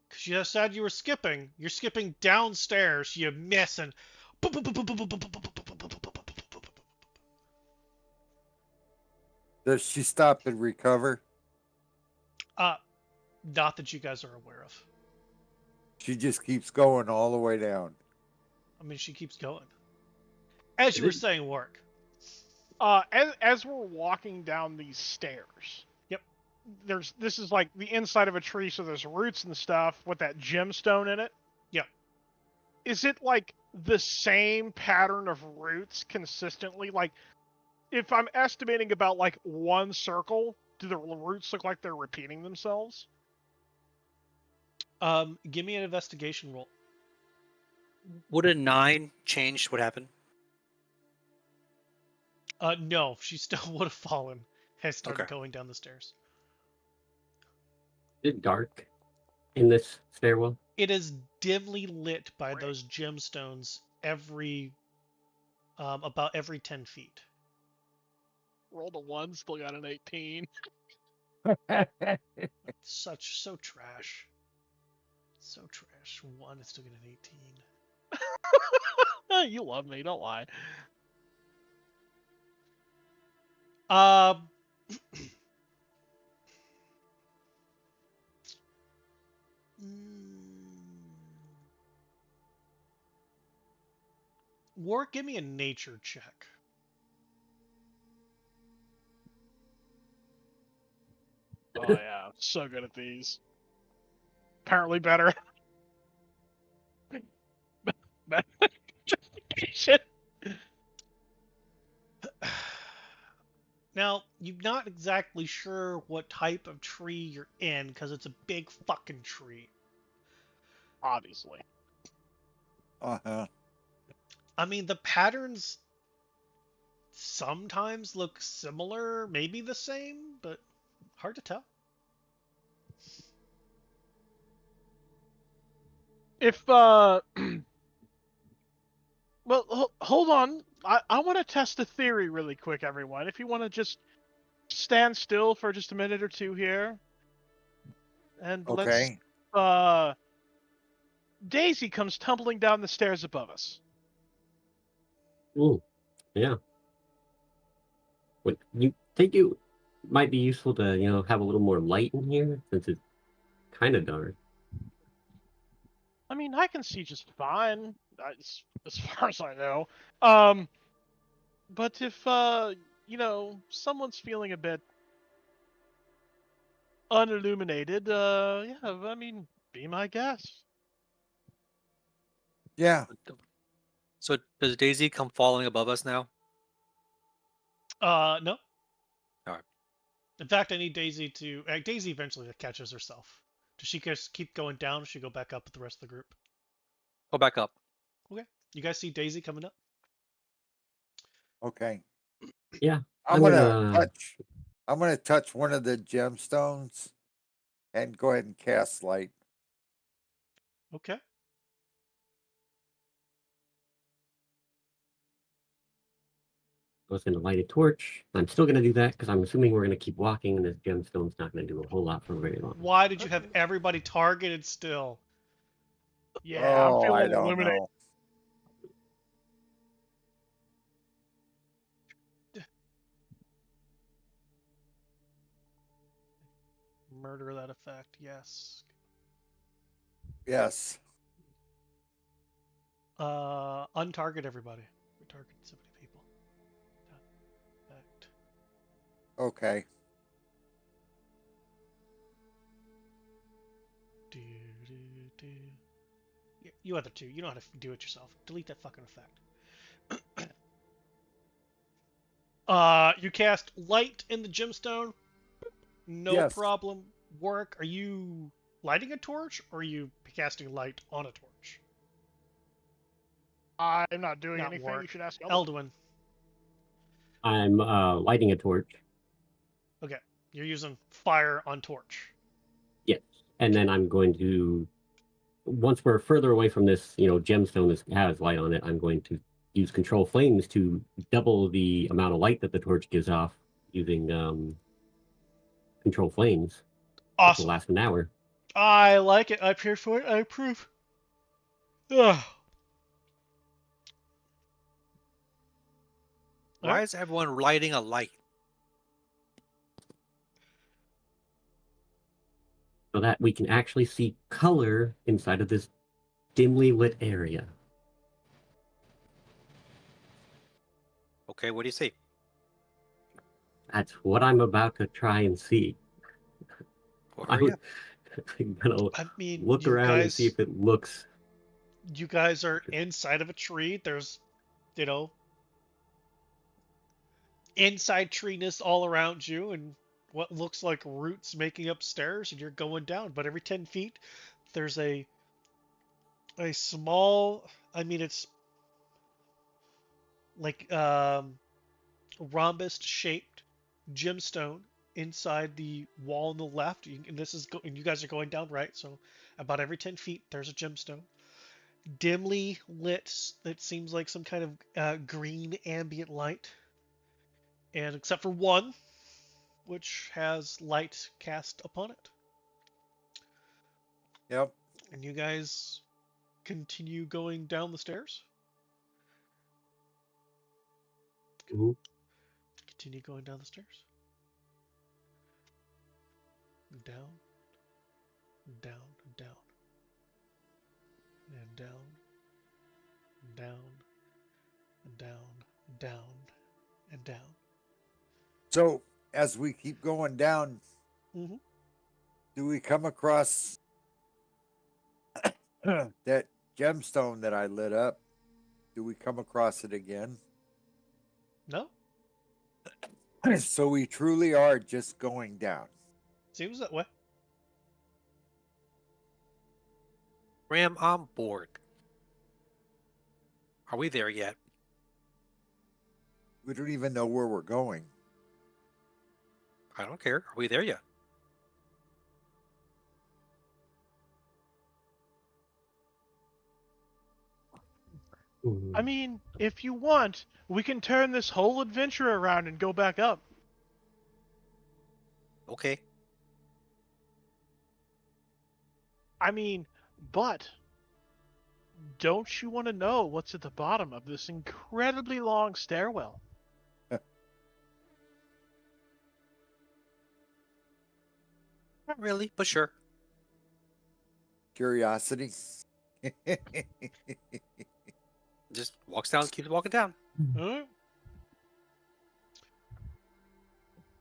Because you said you were skipping. You're skipping downstairs. You miss and. Does she stop and recover? Not that you guys are aware of. She just keeps going all the way down. I mean, she keeps going. As you were saying, work. as we're walking down these stairs. Yep. This is like the inside of a tree, so there's roots and stuff with that gemstone in it. Yep. Is it like the same pattern of roots consistently? Like, if I'm estimating about like one circle, do the roots look like they're repeating themselves? Give me an investigation roll. Would a 9 change what happened? No, she still would have fallen. Has started Okay. going down the stairs. Is it dark in this stairwell? It is dimly lit by those gemstones about every 10 feet. Rolled a 1, still got an 18. So trash. So trash. 1 is still getting an 18. You love me, don't lie. War, give me a nature check. Oh yeah, so good at these. Apparently better. Justification. Now, you're not exactly sure what type of tree you're in because it's a big fucking tree. Obviously. Uh-huh. I mean, the patterns sometimes look similar, maybe the same, but hard to tell. If well, hold on. I want to test a theory really quick, everyone. If you want to just stand still for just a minute or two here, and Okay. let's. Daisy comes tumbling down the stairs above us. Ooh, yeah. Would you think it might be useful to, have a little more light in here since it's kind of dark? I mean, I can see just fine, as far as I know. But if someone's feeling a bit unilluminated, yeah, I mean, be my guest. Yeah. So does Daisy come falling above us now? No. Alright. In fact, I need Daisy to. Daisy eventually catches herself. Does she just keep going down, or does she go back up with the rest of the group? Go back up. Okay. You guys see Daisy coming up? Okay. Yeah. I'm gonna touch one of the gemstones and go ahead and cast light. Okay. was going to light a torch. I'm still going to do that because I'm assuming we're going to keep walking, and this gemstone's not going to do a whole lot for very long. Why did you have everybody targeted still? Yeah, I'm Oh, I feeling don't eliminated. know. Murder that effect, yes. Yes. Untarget everybody. We targeted so many people. That effect. Okay. Do, do, do. You other two, you know how to do it yourself. Delete that fucking effect. You cast light in the gemstone. No Yes. problem. Work. Are you lighting a torch or are you casting light on a torch? I'm not doing Not anything. work. You should ask Eldwin. Eldwin. I'm lighting a torch. Okay. You're using fire on torch. Yes. And then I'm going to, once we're further away from this, gemstone that has light on it, I'm going to use control flames to double the amount of light that the torch gives off using control flames. Which will Awesome. last an hour. I like it. I'm here for it. I approve. Ugh. Why is everyone lighting a light? So that we can actually see color inside of this dimly lit area. Okay, what do you see? That's what I'm about to try and see. Well, I hurry would, up. I'm gonna I mean, look around and see if it looks. you guys are inside of a tree. There's, you know, inside treeness all around you, and what looks like roots making up stairs, and you're going down. But every 10 feet, there's a small. I mean, it's like rhombus shaped gemstone inside the wall on the left. And this is and you guys are going down right, so about every 10 feet there's a gemstone, dimly lit. It seems like some kind of green ambient light, and except for one, which has light cast upon it. Yep. And you guys continue going down the stairs. Mhm. Continue going down the stairs. Down, down, down, and down, down, and down, down, and down. So as we keep going down, Mm-hmm. do we come across that gemstone that I lit up? Do we come across it again? No, So we truly are just going down. seems that way. Ram, I'm bored. Are we there yet? We don't even know where we're going. I don't care. Are we there yet? I mean, if you want, we can turn this whole adventure around and go back up. Okay. I mean, but don't you want to know what's at the bottom of this incredibly long stairwell? Not really, but sure. Curiosity. Just walks down, keeps walking down. All right.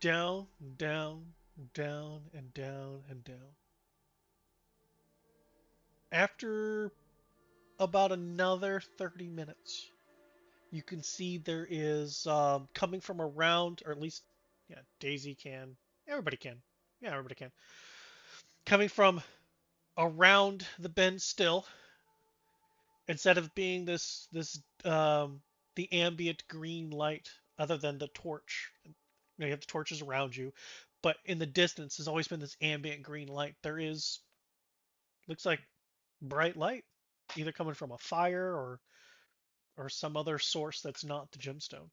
Down, down, down, and down, and down. After about another 30 minutes, you can see there is coming from around, or at least, yeah, Daisy can. Everybody can. Yeah, everybody can. Coming from around the bend still, instead of being the ambient green light, other than the torch. You have the torches around you, but in the distance has always been this ambient green light. There is, looks like, bright light, either coming from a fire or some other source that's not the gemstone.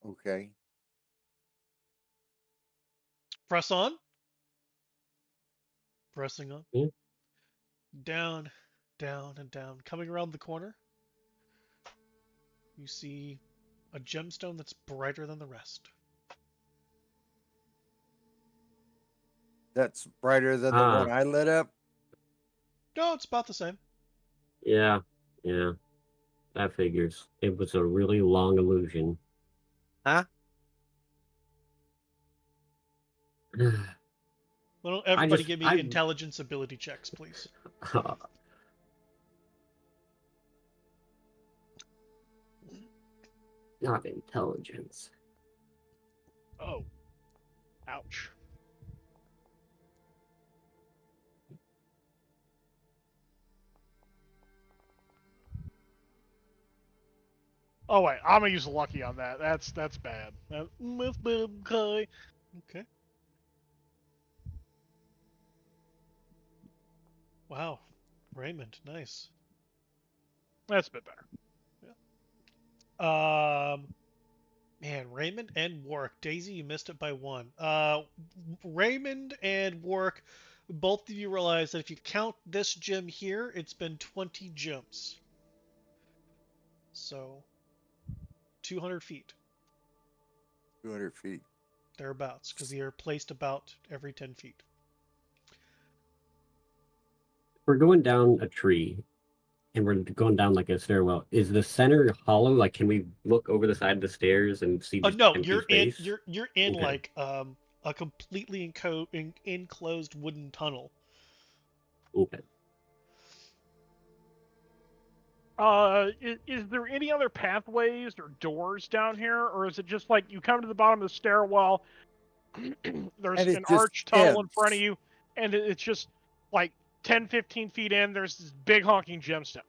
Okay. Press on. Pressing on. Yeah. Down, down, and down. Coming around the corner, you see a gemstone that's brighter than the rest. That's brighter than the one I lit up. No, it's about the same. Yeah. That figures. It was a really long illusion. Huh? Why don't everybody just- give me I- intelligence ability checks, please? Not intelligence. Oh. Ouch. Oh wait, I'm gonna use lucky on that. That's bad. Okay. Okay. Wow. Raymond, nice. That's a bit better. Man, Raymond and Warwick. Daisy, you missed it by one. Raymond and Warwick, both of you realize that if you count this gym here, it's been 20 gyms. So, 200 feet, 200 feet. thereabouts, because they are placed about every 10 feet. We're going down a tree, and we're going down like a stairwell. Is the center hollow? Like, can we look over the side of the stairs and see just No, empty you're space? you're in Okay. like a completely enclosed wooden tunnel. Okay. Is there any other pathways or doors down here, or is it just like you come to the bottom of the stairwell, there's And it an just arch tunnel in front of ends. you, and it's just like 10, 15 feet in, there's this big honking gemstone.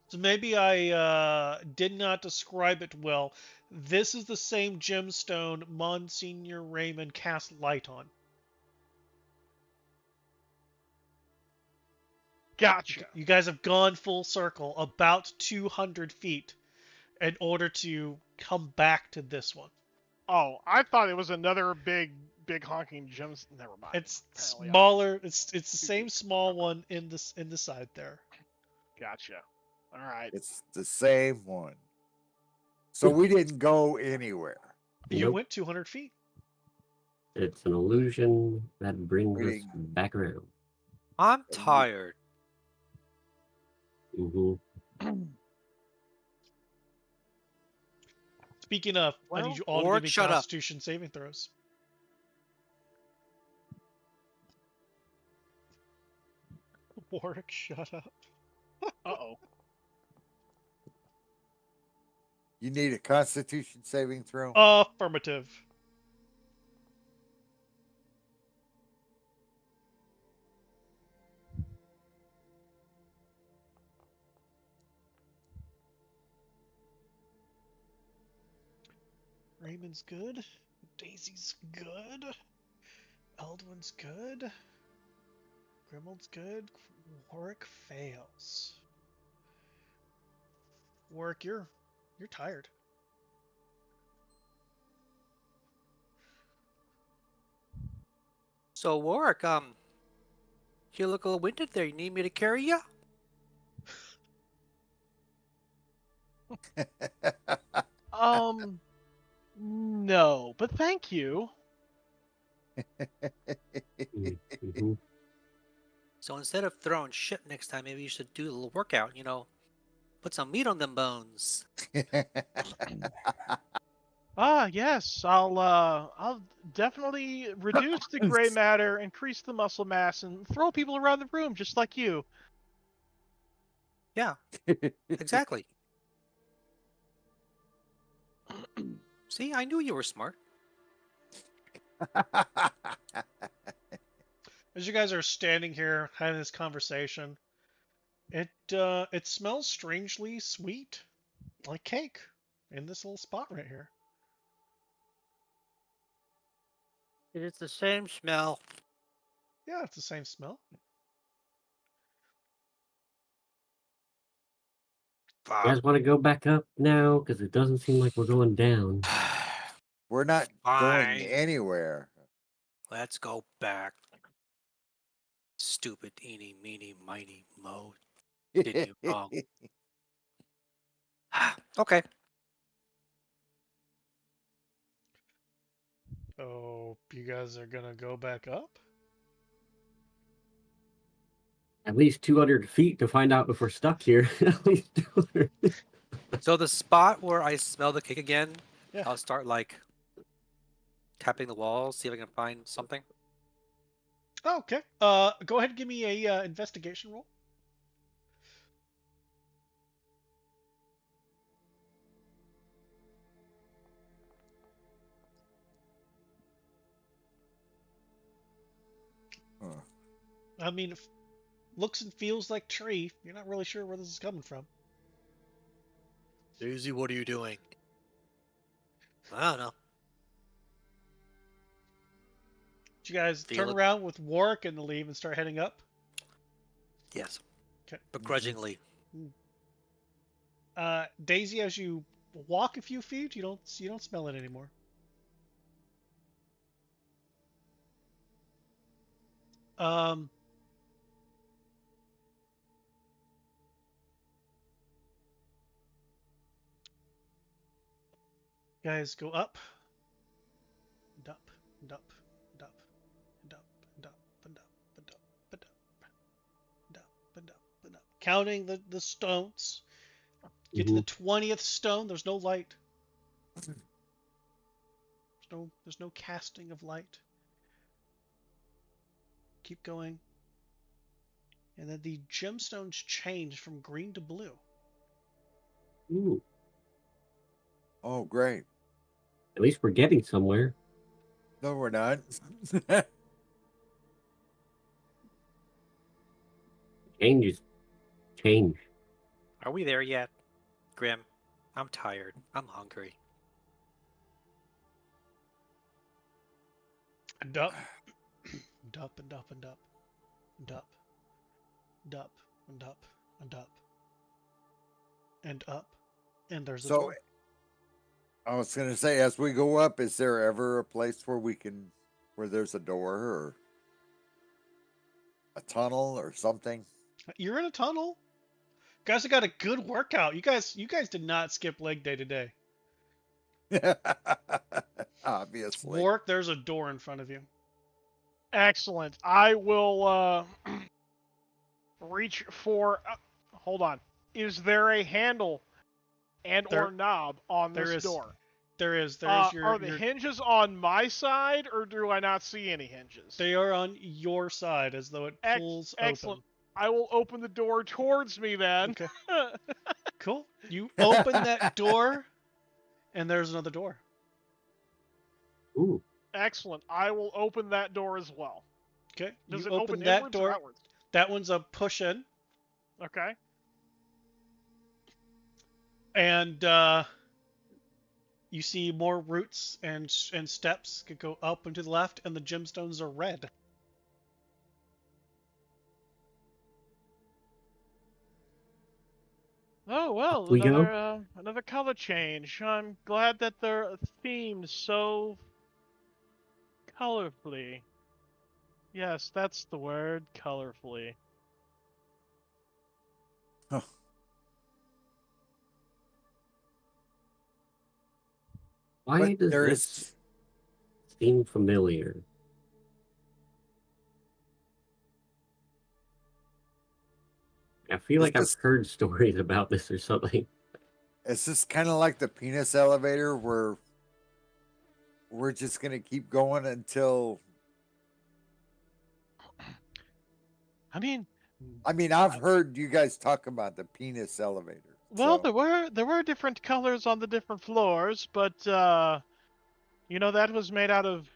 So maybe I did not describe it well. This is the same gemstone Monsignor Raymond cast light on. Gotcha. You guys have gone full circle about 200 feet in order to come back to this one. Oh, I thought it was another big honking gemstone. Never mind. It's Apparently smaller. It's the same small one in the side there. Gotcha. All right. It's the same one. So we didn't go anywhere. You Nope. went 200 feet. It's an illusion that brings We us back around. I'm tired. Mm-hmm. Speaking of, I Well, need you all to or give me shut up. Constitution saving throws. Warwick, shut up. Uh-oh. You need a Constitution saving throw. Affirmative. Raymond's good. Daisy's good. Eldwin's good. Grimald's good. Warwick fails. Warwick, you're tired. So Warwick, you look a little winded there. You need me to carry you? No, but thank you. Mm-hmm. So instead of throwing shit next time, maybe you should do a little workout. Put some meat on them bones. Yes, I'll definitely reduce the gray matter, increase the muscle mass, and throw people around the room just like you. Yeah, exactly. See, I knew you were smart. As you guys are standing here having this conversation, it smells strangely sweet, like cake, in this little spot right here. It is the same smell. Yeah, it's the same smell. You guys want to go back up now? Because it doesn't seem like we're going down. We're not going Fine. anywhere. Let's go back. Stupid eeny, meeny, miny, mo. Did you wrong? Okay. Oh, you guys are gonna go back up? At least 200 feet to find out if we're stuck here. At least 200. So the spot where I smell the cake again, Yeah. I'll start like tapping the walls, see if I can find something. Oh, okay. Go ahead and give me a investigation roll. Huh. I mean, if looks and feels like tree. You're not really sure where this is coming from. Daisy, what are you doing? I don't know. Did you guys Feel turn it. around with Warwick and leave and start heading up? Yes. Okay. Begrudgingly. Daisy, as you walk a few feet, you don't smell it anymore. Um, guys, go up, and up, and up, and up, and up, and up, and up, and up, and up, and up, and up, and up. Counting the stones. Get to the 20th stone. There's no light. There's no casting of light. Keep going. And then the gemstones change from green to blue. Ooh, Oh, great. at least we're getting somewhere. No, we're not. Change is change. Are we there yet? Grim, I'm tired. I'm hungry. And up. And up and up and up. And up. And up and up and up. And up. And there's a So, door. I was going to say, as we go up, is there ever a place where there's a door or a tunnel or something? You're in a tunnel. Guys have got a good workout. You guys did not skip leg day today. Obviously. Warwick, there's a door in front of you. Excellent. I will reach for. Hold on. Is there a handle and There- or knob on there this is- door? There is Are the hinges on my side, or do I not see any hinges? They are on your side, as though it pulls Excellent. open. I will open the door towards me then. Okay. Cool. You open that door, and there's another door. Ooh, Excellent. I will open that door as well. Okay. Does you it open that inwards door. or outwards? That one's a push in, Okay. and you see more roots and steps could go up and to the left, and the gemstones are red. Oh well, Up we go. another color change. I'm glad that they're themed so colorfully. Yes, that's the word, colorfully. Huh. Why But does there this is seem familiar? I feel like I've this heard stories about this or something. is this kind of like the penis elevator where we're just gonna keep going until I mean, I've heard you guys talk about the penis elevator. well, so- there were different colors on the different floors, but you know, that was made out of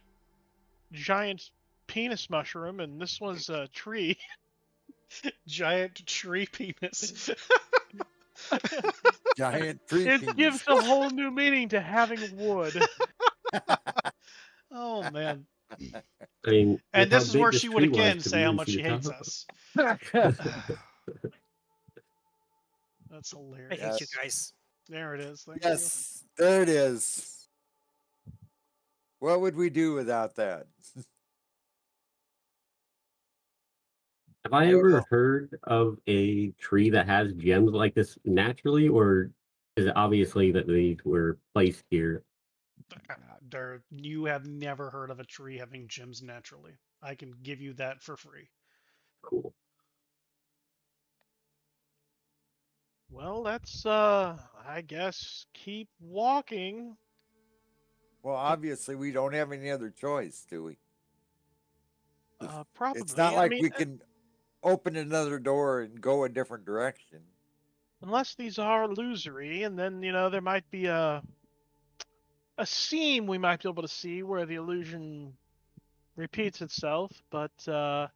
giant penis mushroom, and this was a tree. Giant tree penis. giant tree It penis. gives a whole new meaning to having wood. Oh man. I mean, And with how this is big where this she would tree was again to say be how able much to she see the hates top. us. That's I hilarious. hate you Yes. guys. There it is. Thank you. Yes, there it is. What would we do without that? Have I I don't ever know. heard of a tree that has gems like this naturally, or is it obviously that these were placed here? You have never heard of a tree having gems naturally. I can give you that for free. Cool. Well, let's I guess keep walking. Well, obviously, we don't have any other choice, do we? Probably. It's not I like mean, we can open another door and go a different direction. unless these are illusory, and then there might be a seam we might be able to see where the illusion repeats itself. But I'll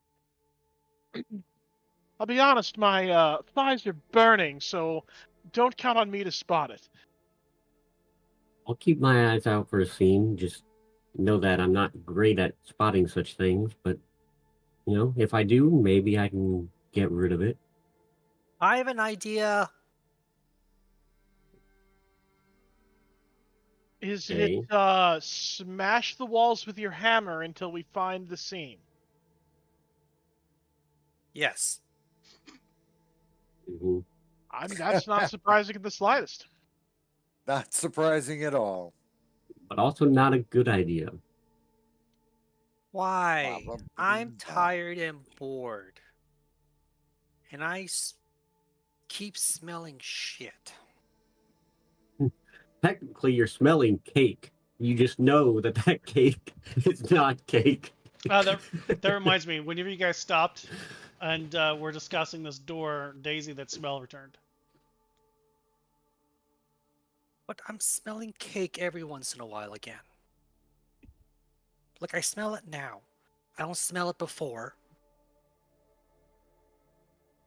be honest, my thighs are burning, so don't count on me to spot it. I'll keep my eyes out for a scene. Just know that I'm not great at spotting such things, but if I do, maybe I can get rid of it. I have an idea. Is Okay. it smash the walls with your hammer until we find the seam? Yes. hmm That's not surprising in the slightest. Not surprising at all. But also not a good idea. Why? I'm Probably not. tired and bored. And keep smelling shit. Technically, you're smelling cake. You just know that cake is not cake. That reminds me. Whenever you guys stopped and we're discussing this door, Daisy, that smell returned. But I'm smelling cake every once in a while again. Like I smell it now. I don't smell it before.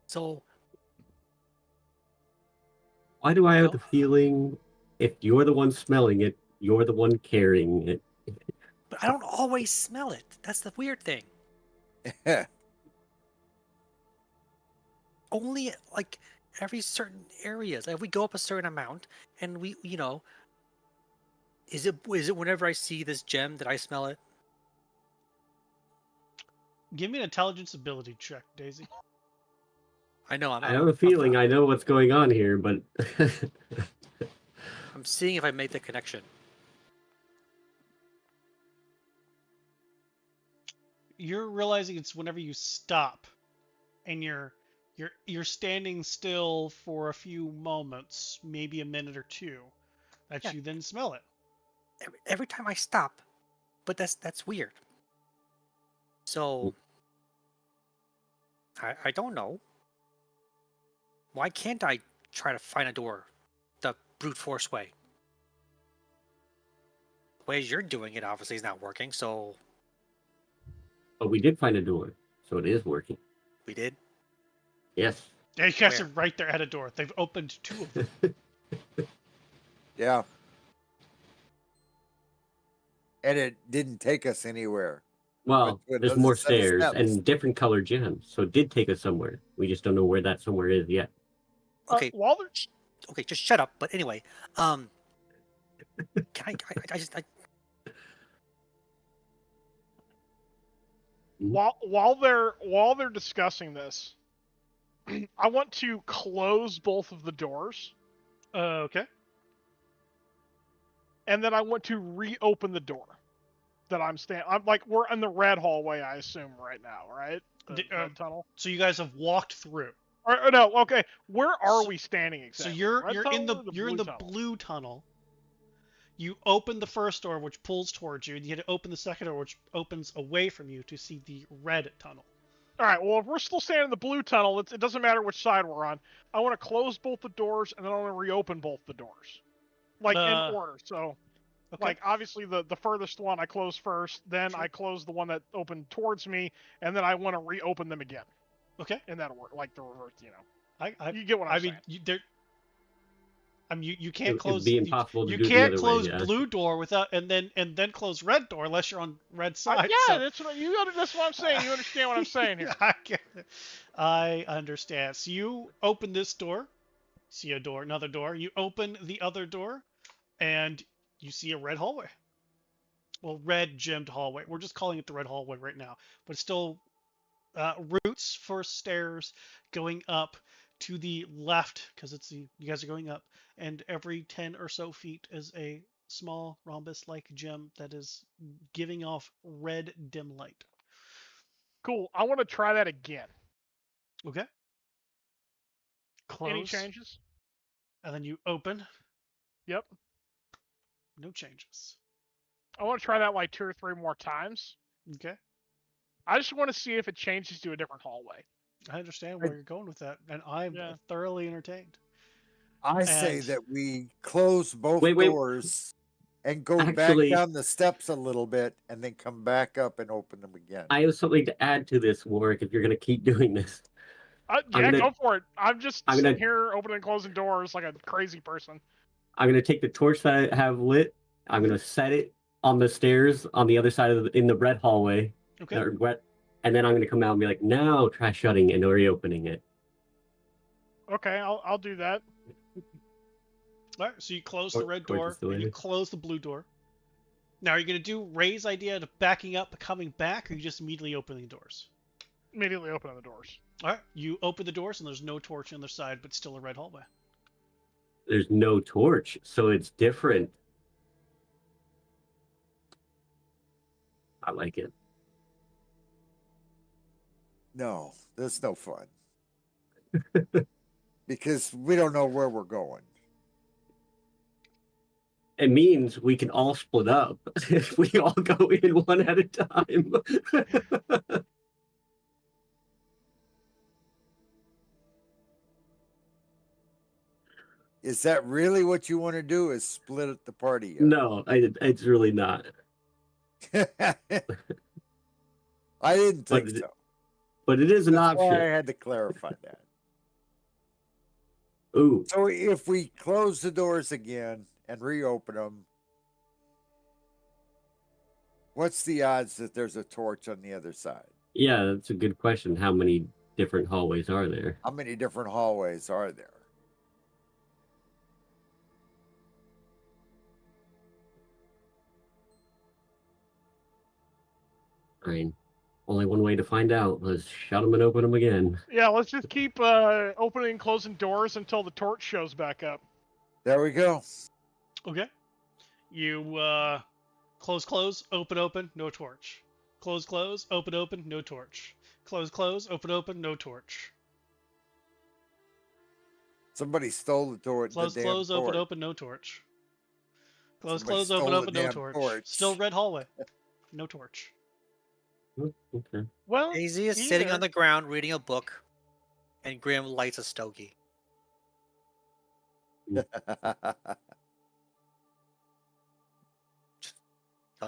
So Why do I have the feeling if you're the one smelling it, you're the one carrying it? but I don't always smell it. That's the weird thing. Only like every certain areas. Like if we go up a certain amount and we is it whenever I see this gem that I smell it? Give me an intelligence ability check, Daisy. I know I have a feeling I know what's going on here, but I'm seeing if I make the connection. You're realizing it's whenever you stop and you're standing still for a few moments, maybe a minute or two, that Yeah. you then smell it. Every time I stop, but that's weird. So I don't know. Why can't I try to find a door the brute force way? The way you're doing it obviously is not working, so but we did find a door, so it is working. we did. Yes. Yeah, you guys Where? are right there at a door. They've opened two of them. Yeah. And it didn't take us anywhere. Well, But to there's another more set of stairs steps. and different colored gems, so it did take us somewhere. We just don't know where that somewhere is yet. Okay, While they're okay, just shut up. But anyway, can I just while they're discussing this, I want to close both of the doors, Okay. and then I want to reopen the door that I'm we're in the red hallway, I assume right now, right? The red tunnel. So you guys have walked through. Or no, okay. Where are we standing exactly? So you're Red you're tunnel in the or you're in blue the tunnel? blue tunnel. You open the first door, which pulls towards you, and you had to open the second door, which opens away from you to see the red tunnel. All right. Well, if we're still standing in the blue tunnel, it doesn't matter which side we're on. I want to close both the doors, and then I want to reopen both the doors, like in order. So, Okay. like obviously the furthest one I close first, then I close the one that opened towards me, and then I want to reopen them again. Okay. In that order, like the reverse, You get what I'm saying. You can't close. It'd be impossible to you do it the can't other close way. Yeah. blue door without and then close red door unless you're on red side. Yeah, so. that's what I'm saying. You understand what I'm saying here? I understand. So you open this door, See a door, another door. You open the other door, and you see a red hallway. Well, red gemmed hallway. We're just calling it the red hallway right now, but it's still routes for stairs going up to the left because you guys are going up, and every 10 or so feet is a small rhombus-like gem that is giving off red dim light. Cool. I want to try that again. Okay. Close. Any changes? And then you open. Yep. No changes. I want to try that like 2 or 3 more times. Okay. I just want to see if it changes to a different hallway. I understand where you're going with that, and I'm thoroughly entertained. I say that we close both doors and go back down the steps a little bit and then come back up and open them again. I have something to add to this, Warwick, if you're going to keep doing this. Go for it. I'm just sitting here opening and closing doors like a crazy person. I'm going to take the torch that I have lit. I'm going to set it on the stairs on the other side of in the red hallway. Okay. And then I'm going to come out and be like, now try shutting and reopening it. Okay, I'll do that. All right, so you close the red door and you close the blue door. Now, are you going to do Ray's idea of backing up and coming back, or are you just immediately opening the doors? Immediately opening the doors. All right, you open the doors and there's no torch on the side, but still a red hallway. There's no torch, so it's different. I like it. No, that's no fun. Because we don't know where we're going. It means we can all split up if we all go in one at a time. Is that really what you want to do? Is split the party up? No, it's really not. I didn't think so. But it is an option. That's why I had to clarify that. Ooh. So if we close the doors again and reopen them, what's the odds that there's a torch on the other side? Yeah, that's a good question. How many different hallways are there? How many different hallways are there? I mean, only one way to find out. Let's shut them and open them again. Yeah, let's just keep opening and closing doors until the torch shows back up. There we go. Okay. You close, open, no torch. Close, open, no torch. Close, open, no torch. Somebody stole the torch. Close, open, no torch. Close, open, no torch. Still red hallway. No torch. Okay. Well, Daisy is sitting on the ground reading a book, and Grim lights a stogie. Telling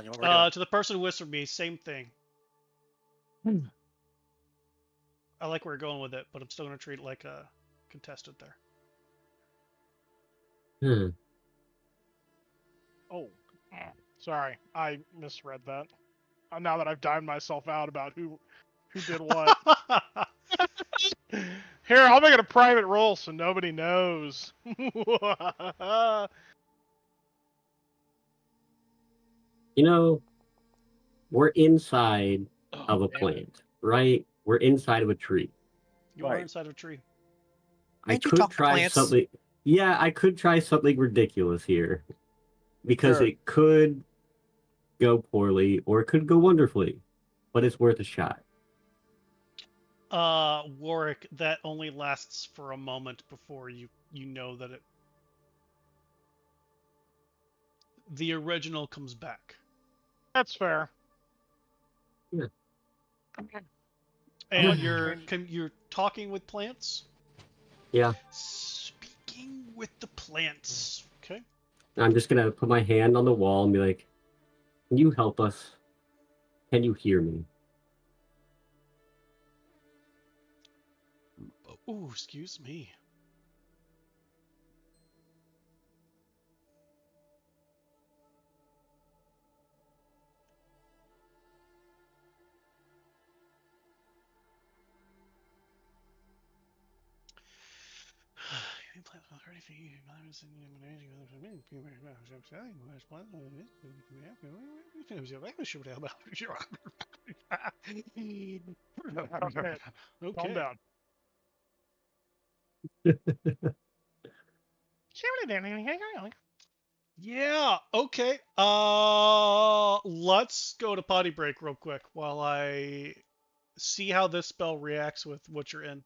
you what we're doing. To the person who whispered me, same thing. I like where you're going with it, but I'm still going to treat it like a contestant there. Oh, sorry, I misread that. Now that I've dined myself out about who did what. Here, I'll make it a private roll so nobody knows. You know, we're inside of a plant, right? We're inside of a tree. You are inside of a tree. I could try something. Yeah, I could try something ridiculous here. Because it could go poorly or it could go wonderfully. But it's worth a shot. Warwick, that only lasts for a moment before you know that the original comes back. That's fair. Yeah. And you're talking with plants? Yeah. Speaking with the plants. Okay. I'm just going to put my hand on the wall and be like, can you help us? Can you hear me? Oh, excuse me. Calm Okay. down. Yeah, okay. Let's go to potty break real quick while I see how this spell reacts with what you're in.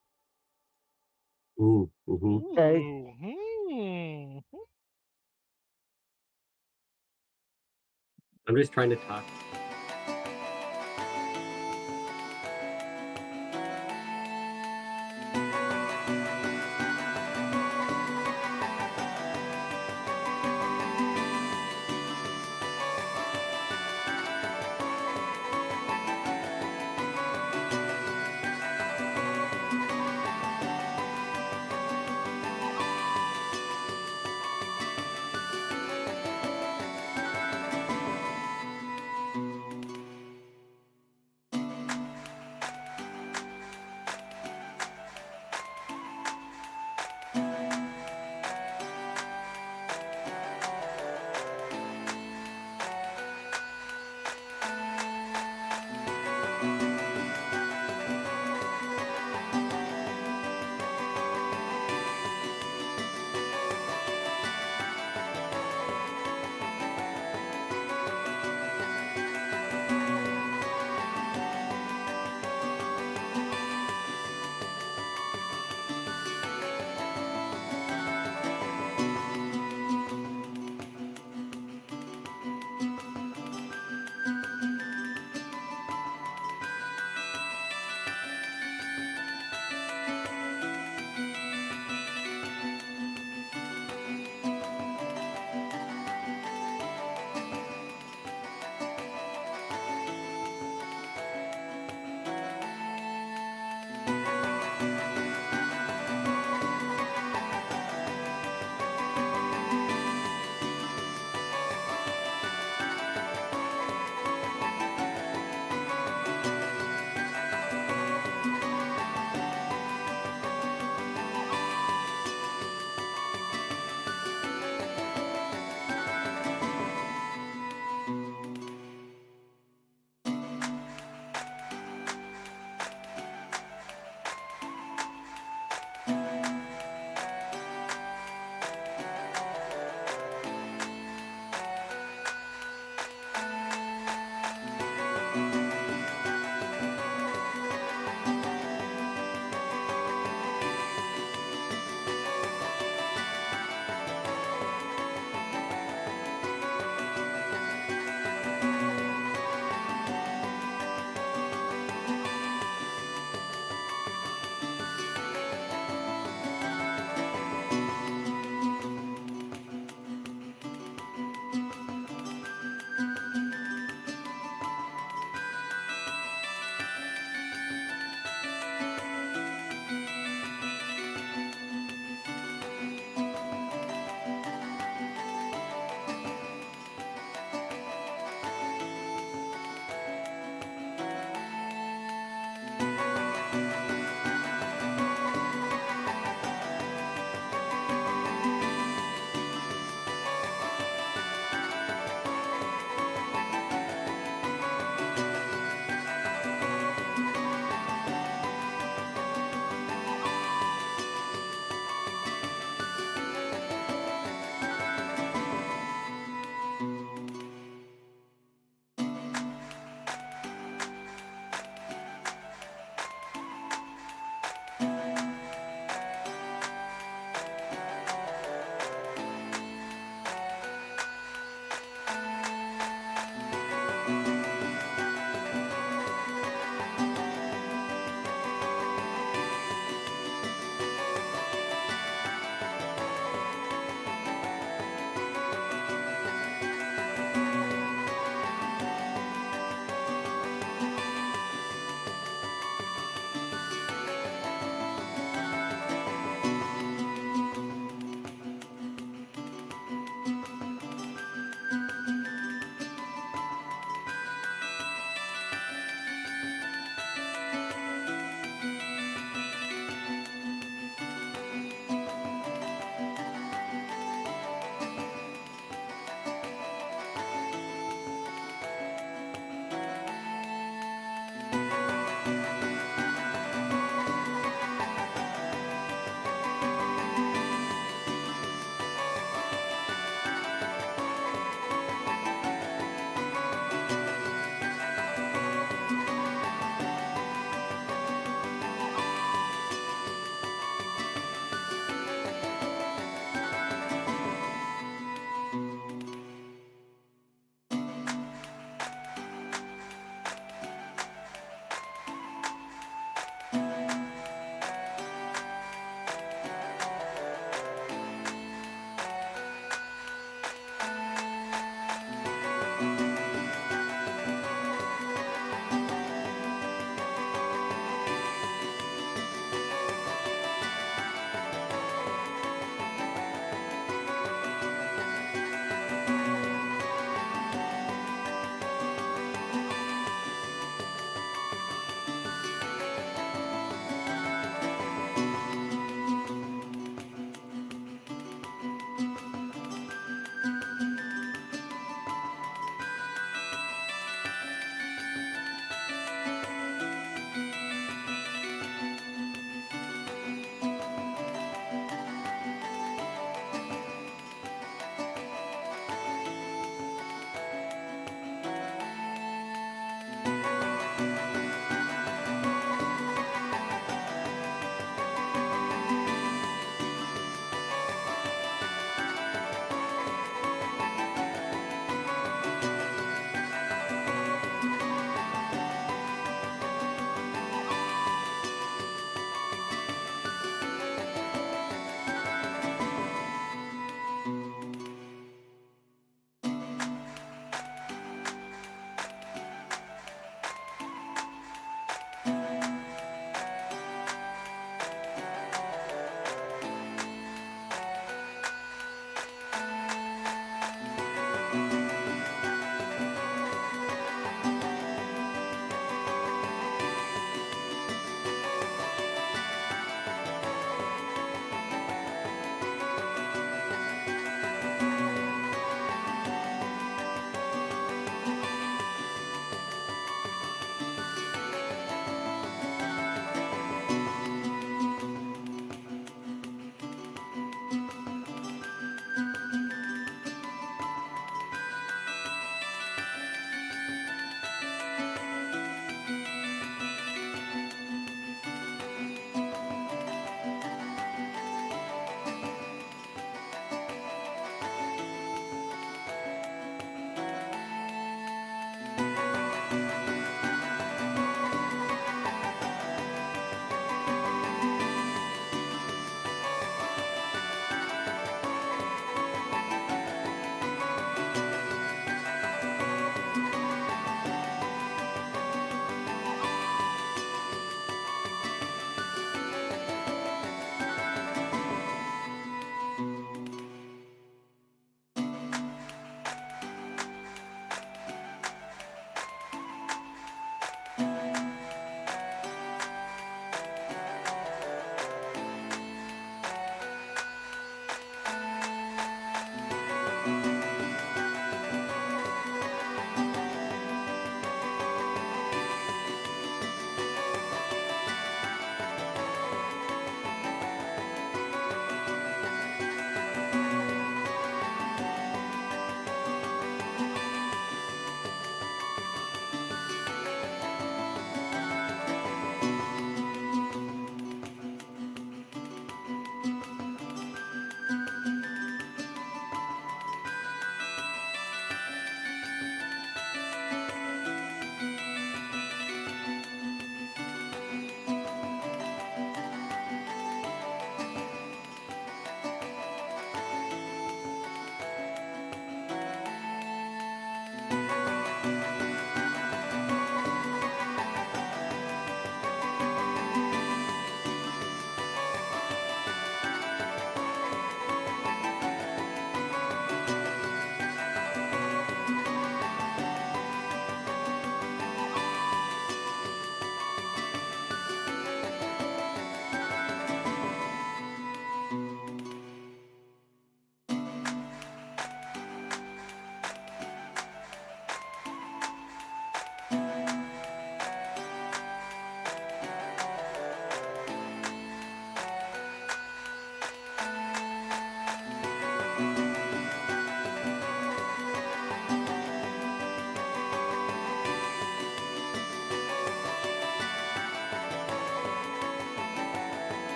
Ooh. Mm-hmm. Okay. Ooh, I'm just trying to talk.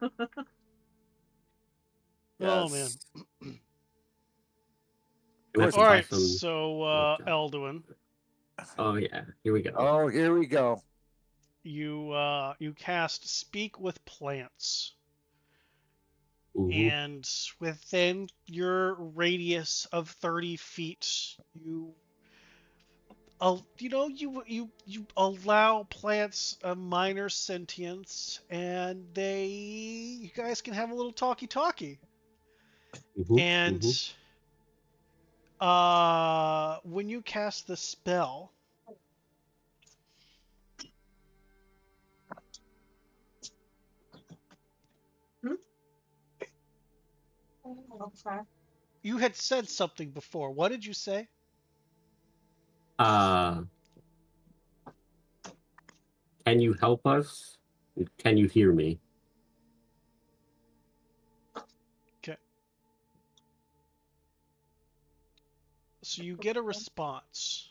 Oh man. Yes. That's All right, awesome. so Okay. Elduin, Oh yeah, here we go. Oh, here we go. you cast Speak with Plants, Mhm. and within your radius of 30 feet, you allow plants a minor sentience, and you guys can have a little talkie. Mhm. And Mhm. when you cast the spell, you had said something before. What did you say? Uh, can you help us? Can you hear me? Okay. So you get a response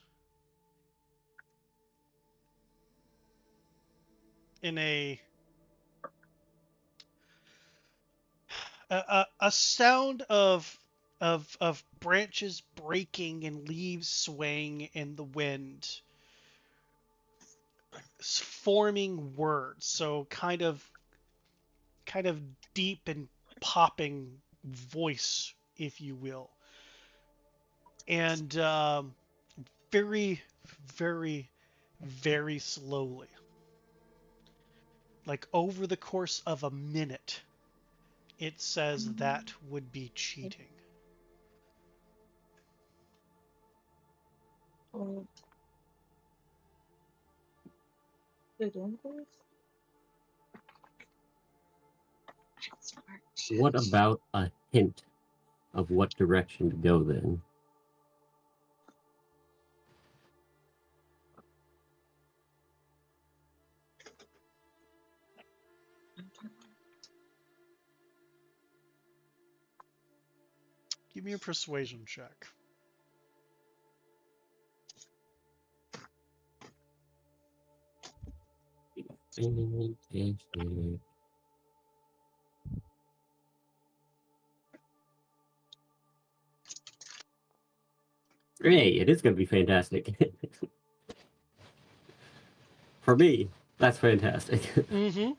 in a sound of branches breaking and leaves swaying in the wind, forming words. So kind of deep and popping voice, if you will, and very, very, very slowly, like over the course of a minute, it says that would be cheating. What about a hint of what direction to go then? Give me a persuasion check. Hey, it is going to be fantastic. For me, that's fantastic. Mm-hmm.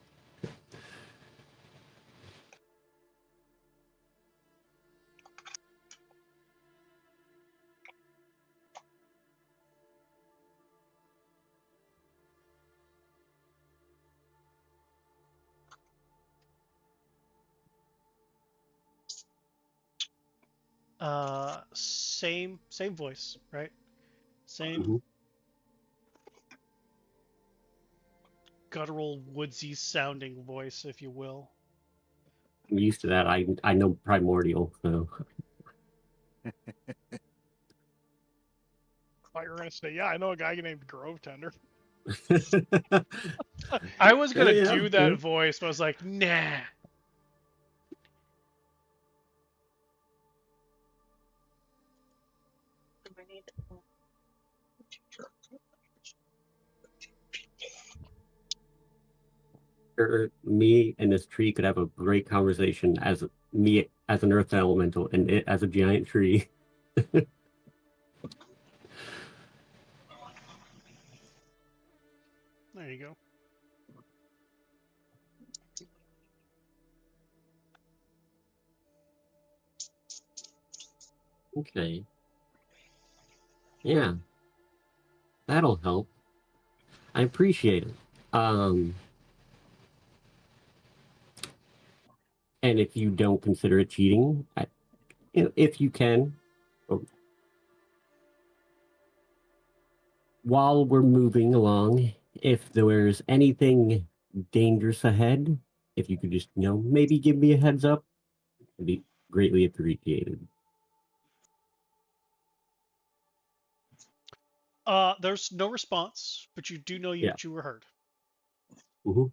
Same voice, right? Same Mhm. guttural, woodsy sounding voice, if you will. I'm used to that. I know primordial, so. Thought you were gonna say, yeah, I know a guy named Grove Tender. I was gonna Yeah, do yeah. that voice, but I was like, nah. Me and this tree could have a great conversation as me as an earth elemental and it as a giant tree. There you go. Okay. Yeah, that'll help. I appreciate it. And if you don't consider it cheating, if you can, while we're moving along, if there's anything dangerous ahead, if you could just, maybe give me a heads up, it'd be greatly appreciated. There's no response, but you do know Yeah. that you were heard. Mm-hmm.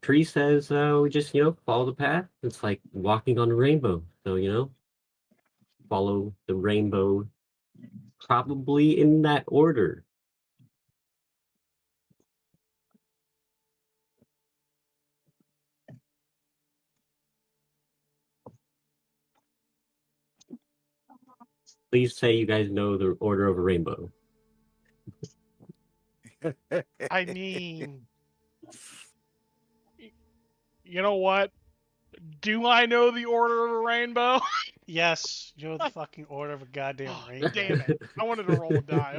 Tree says, we just, follow the path. It's like walking on a rainbow. So, follow the rainbow, probably in that order. Please say you guys know the Order of a Rainbow. I mean, you know what? Do I know the Order of a Rainbow? Yes, you're the fucking order of a goddamn Oh, rainbow. damn it. I wanted to roll a die.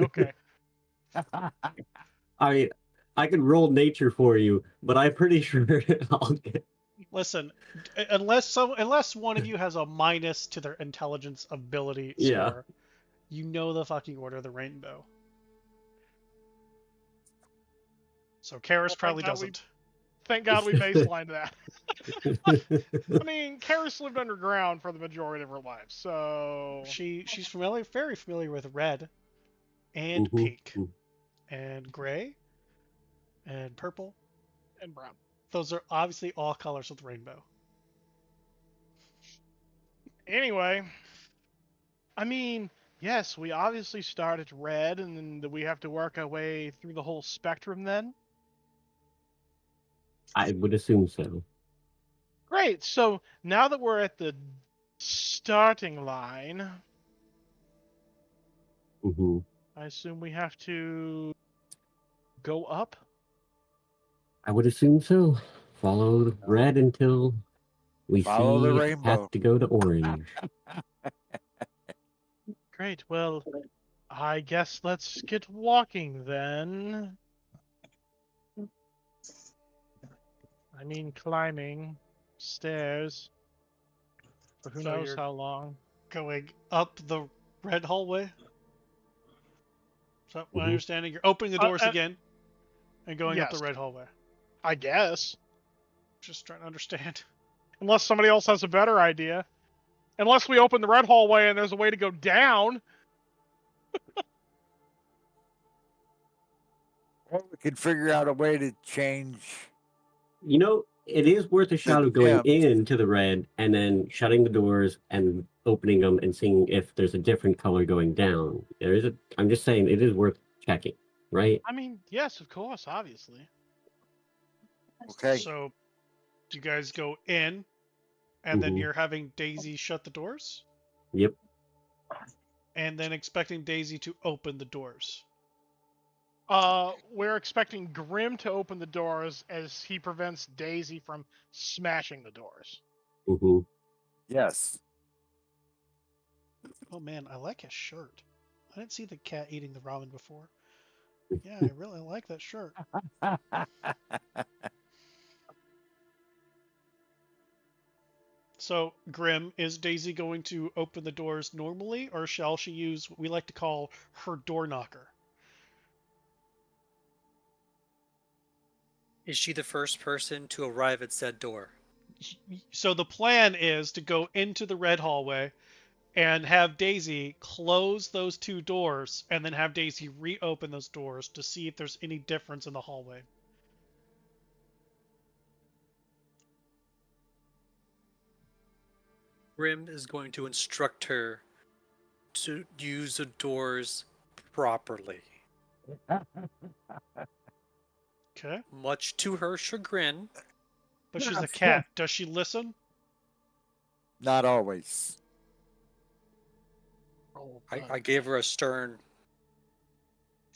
Okay. I could roll nature for you, but I'm pretty sure I'll get. Listen, unless one of you has a minus to their intelligence ability Yeah. score, you know the fucking order of the rainbow. So Karis Well, probably thank God doesn't. Thank God we baselined that. I mean, Karis lived underground for the majority of her life, so She's very familiar with red and Mhm. pink and gray and purple. and brown. Those are obviously all colors of the rainbow. Anyway, I mean, yes, we obviously start at red, and then do we have to work our way through the whole spectrum then? I would assume so. Great. So now that we're at the starting line, Hmm I assume we have to go up. I would assume so. Follow the red until we Follow see the a rainbow. path to go to orange. Great. Well, I guess let's get walking then. I mean, climbing stairs for who So knows you're how long. going up the red hallway. So what I Mhm. understand, you're opening the doors again and going up the Yes, red hallway. I guess. Just trying to understand. Unless somebody else has a better idea. Unless we open the red hallway and there's a way to go down. Or we could figure out a way to change. You know, it is worth a shot of going gems. into the red and then shutting the doors and opening them and seeing if there's a different color going down. There is a. I'm just saying it is worth checking, right? I mean, yes, of course, obviously. Okay. So do you guys go in and then Mhm. you're having Daisy shut the doors Yep. and then expecting Daisy to open the doors. We're expecting Grim to open the doors as he prevents Daisy from smashing the doors. hmm Yes. Oh man, I like his shirt. I didn't see the cat eating the ramen before. Yeah, I really like that shirt. So, Grim, is Daisy going to open the doors normally, or shall she use what we like to call her door knocker? Is she the first person to arrive at said door? So the plan is to go into the red hallway and have Daisy close those two doors and then have Daisy reopen those doors to see if there's any difference in the hallway. Grim is going to instruct her to use the doors properly. Okay. Much to her chagrin, But she's a cat. Does she listen? Not always. I gave her a stern.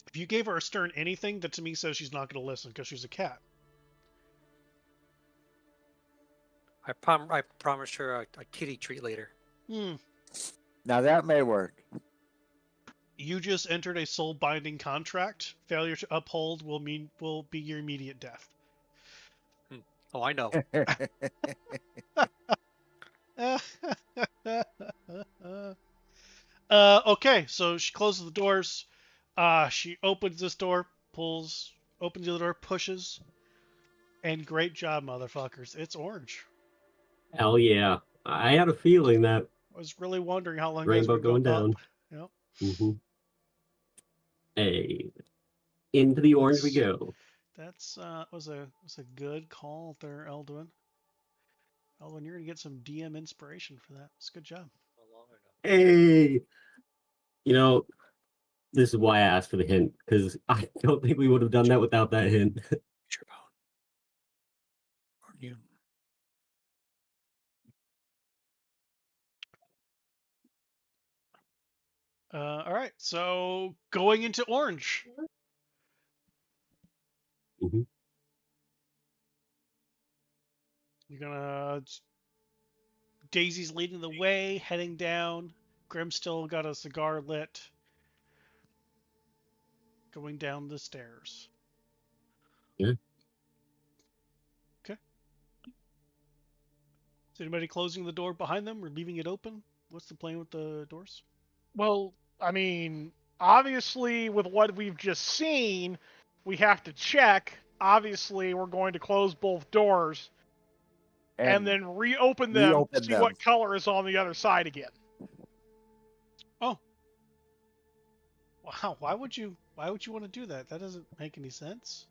If you gave her a stern anything, that to me says she's not going to listen because she's a cat. I promised her a kitty treat later. Now that may work. You just entered a soul binding contract. Failure to uphold will be your immediate death. Oh, I know. Okay, so she closes the doors. She opens this door, opens the other door, pushes, and great job, motherfuckers. It's orange. Hell yeah! I had a feeling that I was really wondering how long you guys rainbow were going going up. down. Yep. hmm Hey, into the orange we go. That's was a good call there, Elduin. Elduin, you're gonna get some DM inspiration for that. It's a good job. Hey, you know, this is why I asked for the hint because I don't think we would have done that without that hint. Aren't you? All right, so going into orange. Hmm. You're gonna. Daisy's leading the way, heading down. Grim still got a cigar lit. Going down the stairs. Yeah. Okay. Is anybody closing the door behind them or leaving it open? What's the plan with the doors? Well, I mean, obviously, with what we've just seen, we have to check. Obviously, we're going to close both doors and then reopen them to reopen see them. what color is on the other side again. Oh. Wow, why would you want to do that? That doesn't make any sense.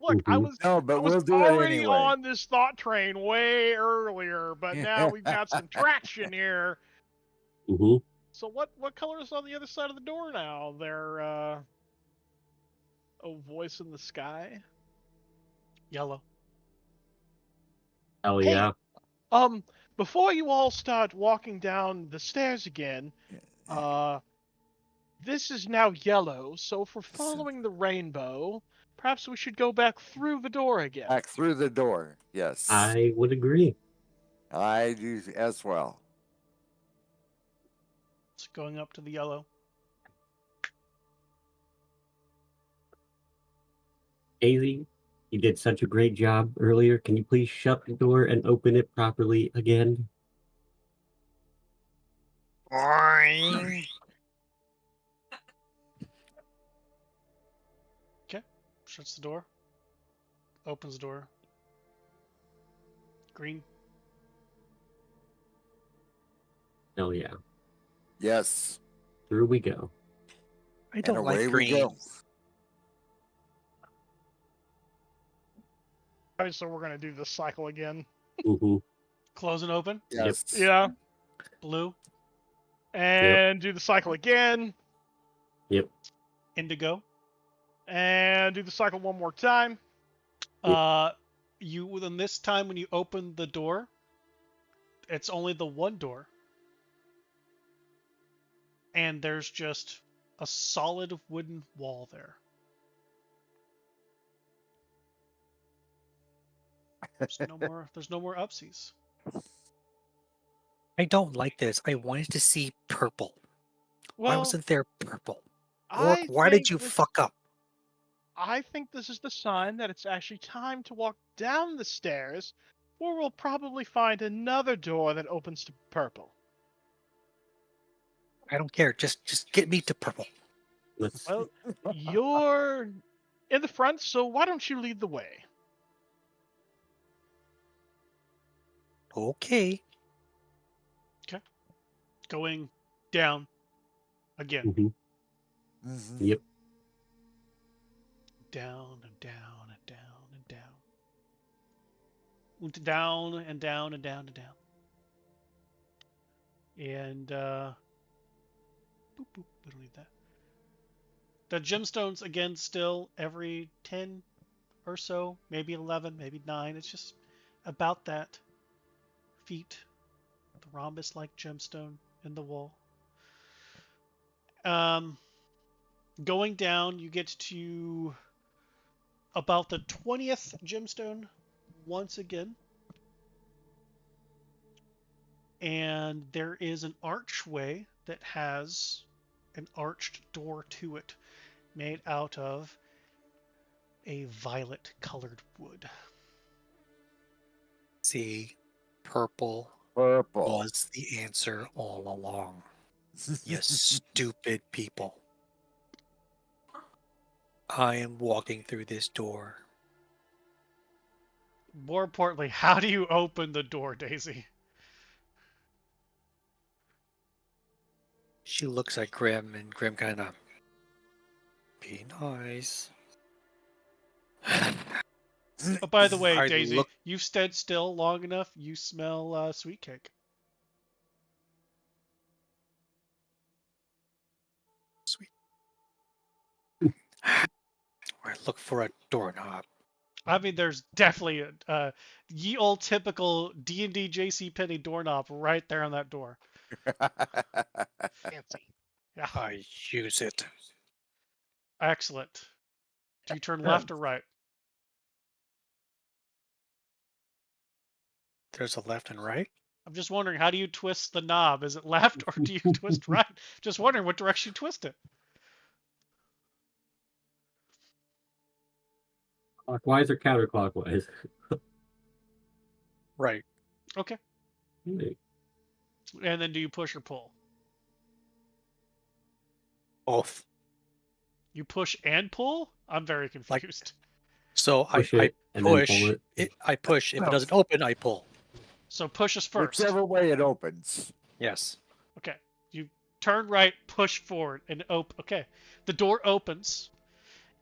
Look, I Mhm. was No, I but was we'll do it already anyway. on this thought train way earlier, but now we've got some traction here. Hmm. So what color is on the other side of the door now? There a voice in the sky. Yellow. Hell Hey, yeah. before you all start walking down the stairs again, uh this is now yellow, so if we're following the rainbow, perhaps we should go back through the door again. Back through the door. Yes. I would agree. I do as well. It's going up to the yellow. Daisy, you did such a great job earlier. Can you please shut the door and open it properly again? Okay. Shuts the door. Opens the door. Green. Hell yeah. Yes. Through we go. I And don't away like we green. go. Obviously, we're gonna do this cycle again. Hmm. Close and open. Yes. Yeah, Blue. and do the cycle again, Yep. Indigo. and do the cycle one more time. You within this time when you open the door, it's only the one door. And there's just a solid wooden wall there. There's no more upsies. I don't like this. I wanted to see purple. Why Well, wasn't there purple? Orc, I why did think you this, fuck up? I think this is the sign that it's actually time to walk down the stairs, or we'll probably find another door that opens to purple. I don't care. Just get me to purple. Let's. Well, you're in the front, so why don't you lead the way? Okay. Going down again. Mhm. Mhm. Yep. Down and down and down and down. Down and down and down and down. And boop boop, we don't need that. The gemstones again still every 10 or so, maybe 11, maybe 9. It's just about that feet. The rhombus like gemstone in the wall. Going down, you get to about the 20th gemstone once again. And there is an archway that has an arched door to it made out of a violet colored wood. See, purple Purple. was the answer all along. You stupid people. I am walking through this door. More importantly, how do you open the door, Daisy? She looks at Grim, and Grim kind of, be nice. Oh, by the way, I Daisy, look- you've stood still long enough. You smell sweet cake. Sweet. I look for a doorknob. I mean, there's definitely a ye old typical D&D JC Penney doorknob right there on that door. Fancy. Yeah. I use it. Excellent. Do you turn left or right? There's a left and right. I'm just wondering, how do you twist the knob? Is it left or do you twist right? Just wondering what direction you twist it. Clockwise or counterclockwise? Right. Okay. And then do you push or pull? Both. You push and pull? I'm very Like- confused. So Push I it and then push. pull it. I push. If it Well- doesn't open, I pull. So push us first. Whichever way it opens. Yes. Okay. You turn right, push forward, and open. Okay. The door opens,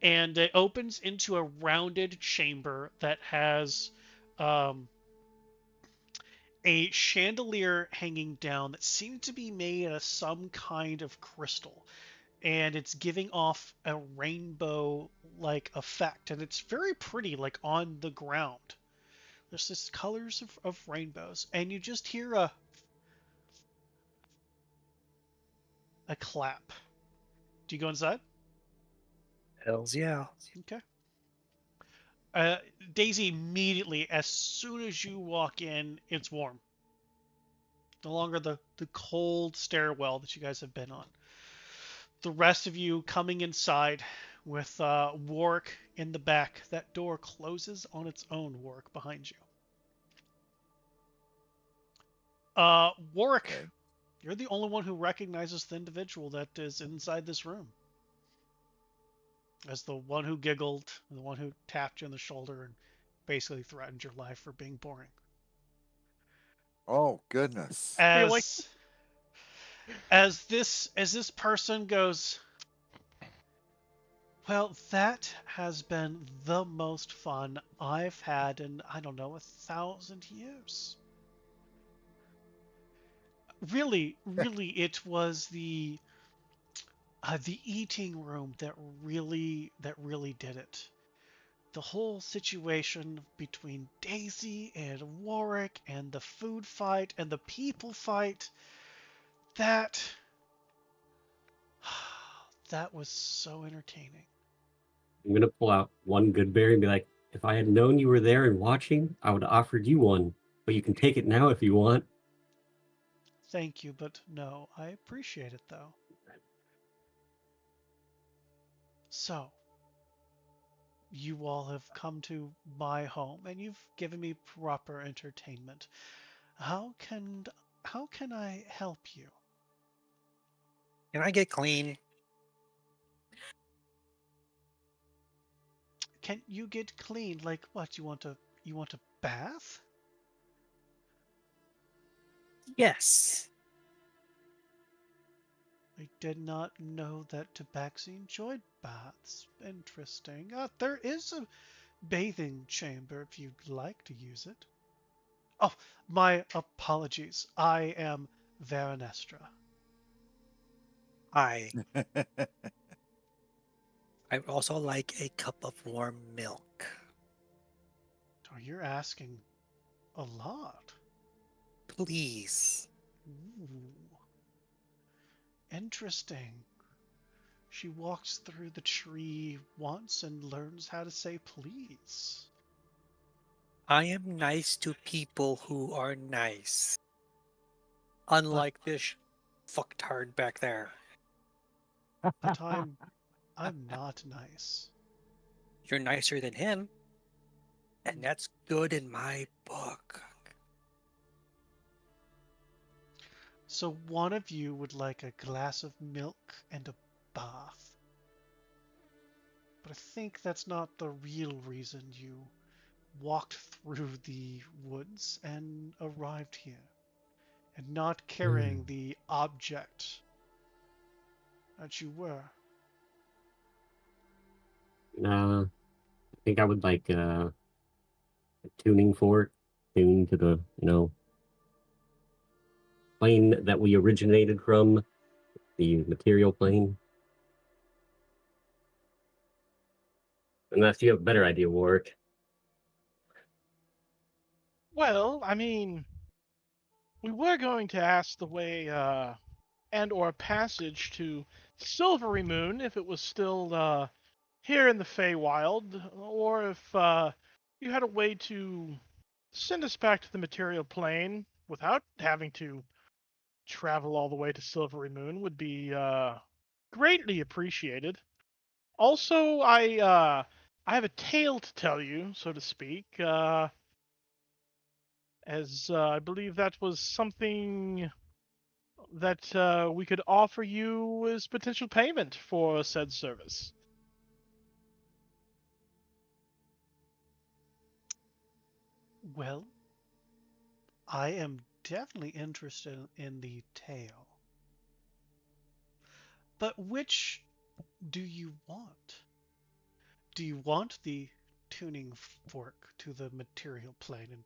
and it opens into a rounded chamber that has a chandelier hanging down that seemed to be made of some kind of crystal. And it's giving off a rainbow like effect. And it's very pretty, like on the ground. There's this colors of rainbows. And you just hear a clap. Do you go inside? Hells yeah. Okay. Daisy, immediately, as soon as you walk in, it's warm. No longer the cold stairwell that you guys have been on. The rest of you coming inside with Warwick in the back. That door closes on its own, Warwick, behind you. Warwick, Okay. you're the only one who recognizes the individual that is inside this room. As the one who giggled, and the one who tapped you on the shoulder and basically threatened your life for being boring. Oh goodness. Really? As this person goes, well, that has been the most fun I've had in, I don't know, 1,000 years. Really, it was the eating room that really did it. The whole situation between Daisy and Warwick and the food fight and the people fight, that was so entertaining. I'm gonna pull out one good berry and be like, if I had known you were there and watching, I would have offered you one. But you can take it now if you want. Thank you, but no, I appreciate it though. So, you all have come to my home and you've given me proper entertainment. How can I help you? Can I get clean? Can you get clean? Like what? You want a bath? Yes. I did not know that Tabaxi enjoyed baths. Interesting. There is a bathing chamber if you'd like to use it. Oh, my apologies. I am Veranestra. I would also like a cup of warm milk. Oh, you're asking a lot. Please. Ooh. Interesting. She walks through the tree once and learns how to say please. I am nice to people who are nice. Unlike this fucktard back there. But I'm not nice. You're nicer than him. And that's good in my book. So one of you would like a glass of milk and a bath. But I think that's not the real reason you walked through the woods and arrived here. And not carrying the object that you were. I think I would like a tuning fork, tuned to the, plane that we originated from, the material plane. Unless you have a better idea, Warwick. Well, I mean, we were going to ask the way and or a passage to Silvery Moon if it was still here in the Feywild, or if you had a way to send us back to the material plane without having to travel all the way to Silvery Moon, would be greatly appreciated. Also, I have a tale to tell you, so to speak, as I believe that was something that we could offer you as potential payment for said service. Well, I am definitely interested in the tale. But which do you want? Do you want the tuning fork to the material plane?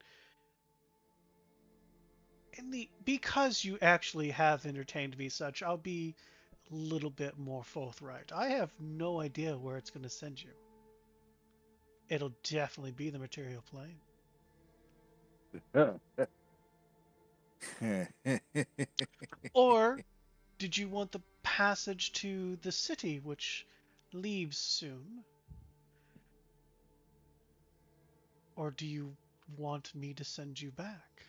And because you actually have entertained me such, I'll be a little bit more forthright. I have no idea where it's going to send you. It'll definitely be the material plane. Or did you want the passage to the city, which leaves soon? Or do you want me to send you back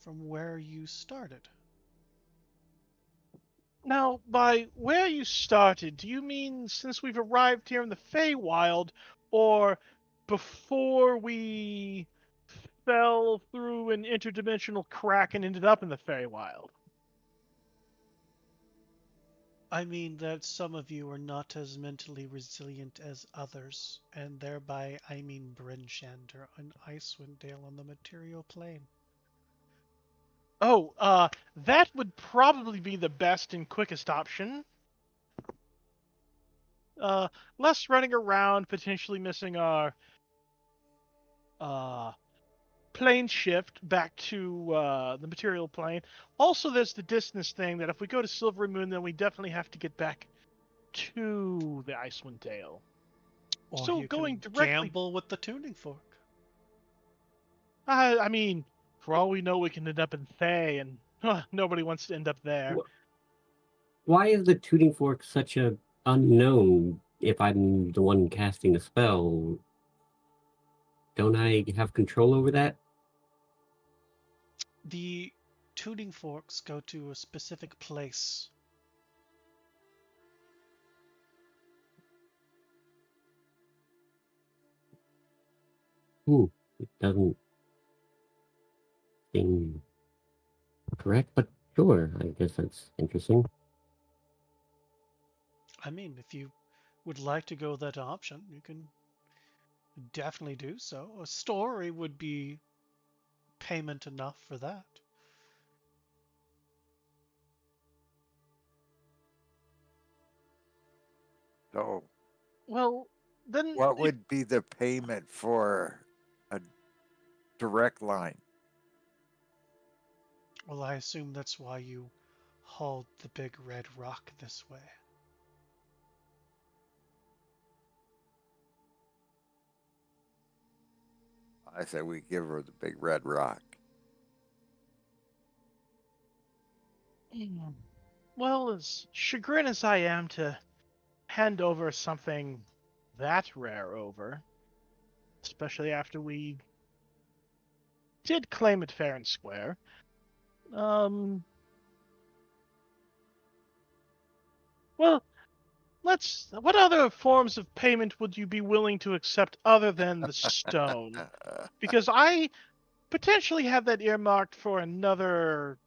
from where you started? Now, by where you started, do you mean since we've arrived here in the Feywild, or before we fell through an interdimensional crack and ended up in the Feywild? I mean that some of you are not as mentally resilient as others, and thereby I mean Bryn Shander and Icewind Dale on the material plane. Oh, that would probably be the best and quickest option. Uh, Less running around, potentially missing our uh plane shift back to the material plane. Also, there's the distance thing that if we go to Silvery Moon, then we definitely have to get back to the Icewind Dale. Or So you going can directly, gamble with the tuning fork. I mean, for all we know, we can end up in Thay, and nobody wants to end up there. Why is the tuning fork such a unknown if I'm the one casting the spell? Don't I have control over that? The tuning forks go to a specific place. It doesn't seem correct, but sure, I guess that's interesting. I mean, if you would like to go that option, you can definitely do so. A story would be payment enough for that. So, Well, then, what would be the payment for a direct line? Well, I assume that's why you hauled the big red rock this way. I say we give her the big red rock. well, as chagrined as I am to hand over something that rare over, especially after we did claim it fair and square. Um, well, what other forms of payment would you be willing to accept other than the stone? Because I potentially have that earmarked for another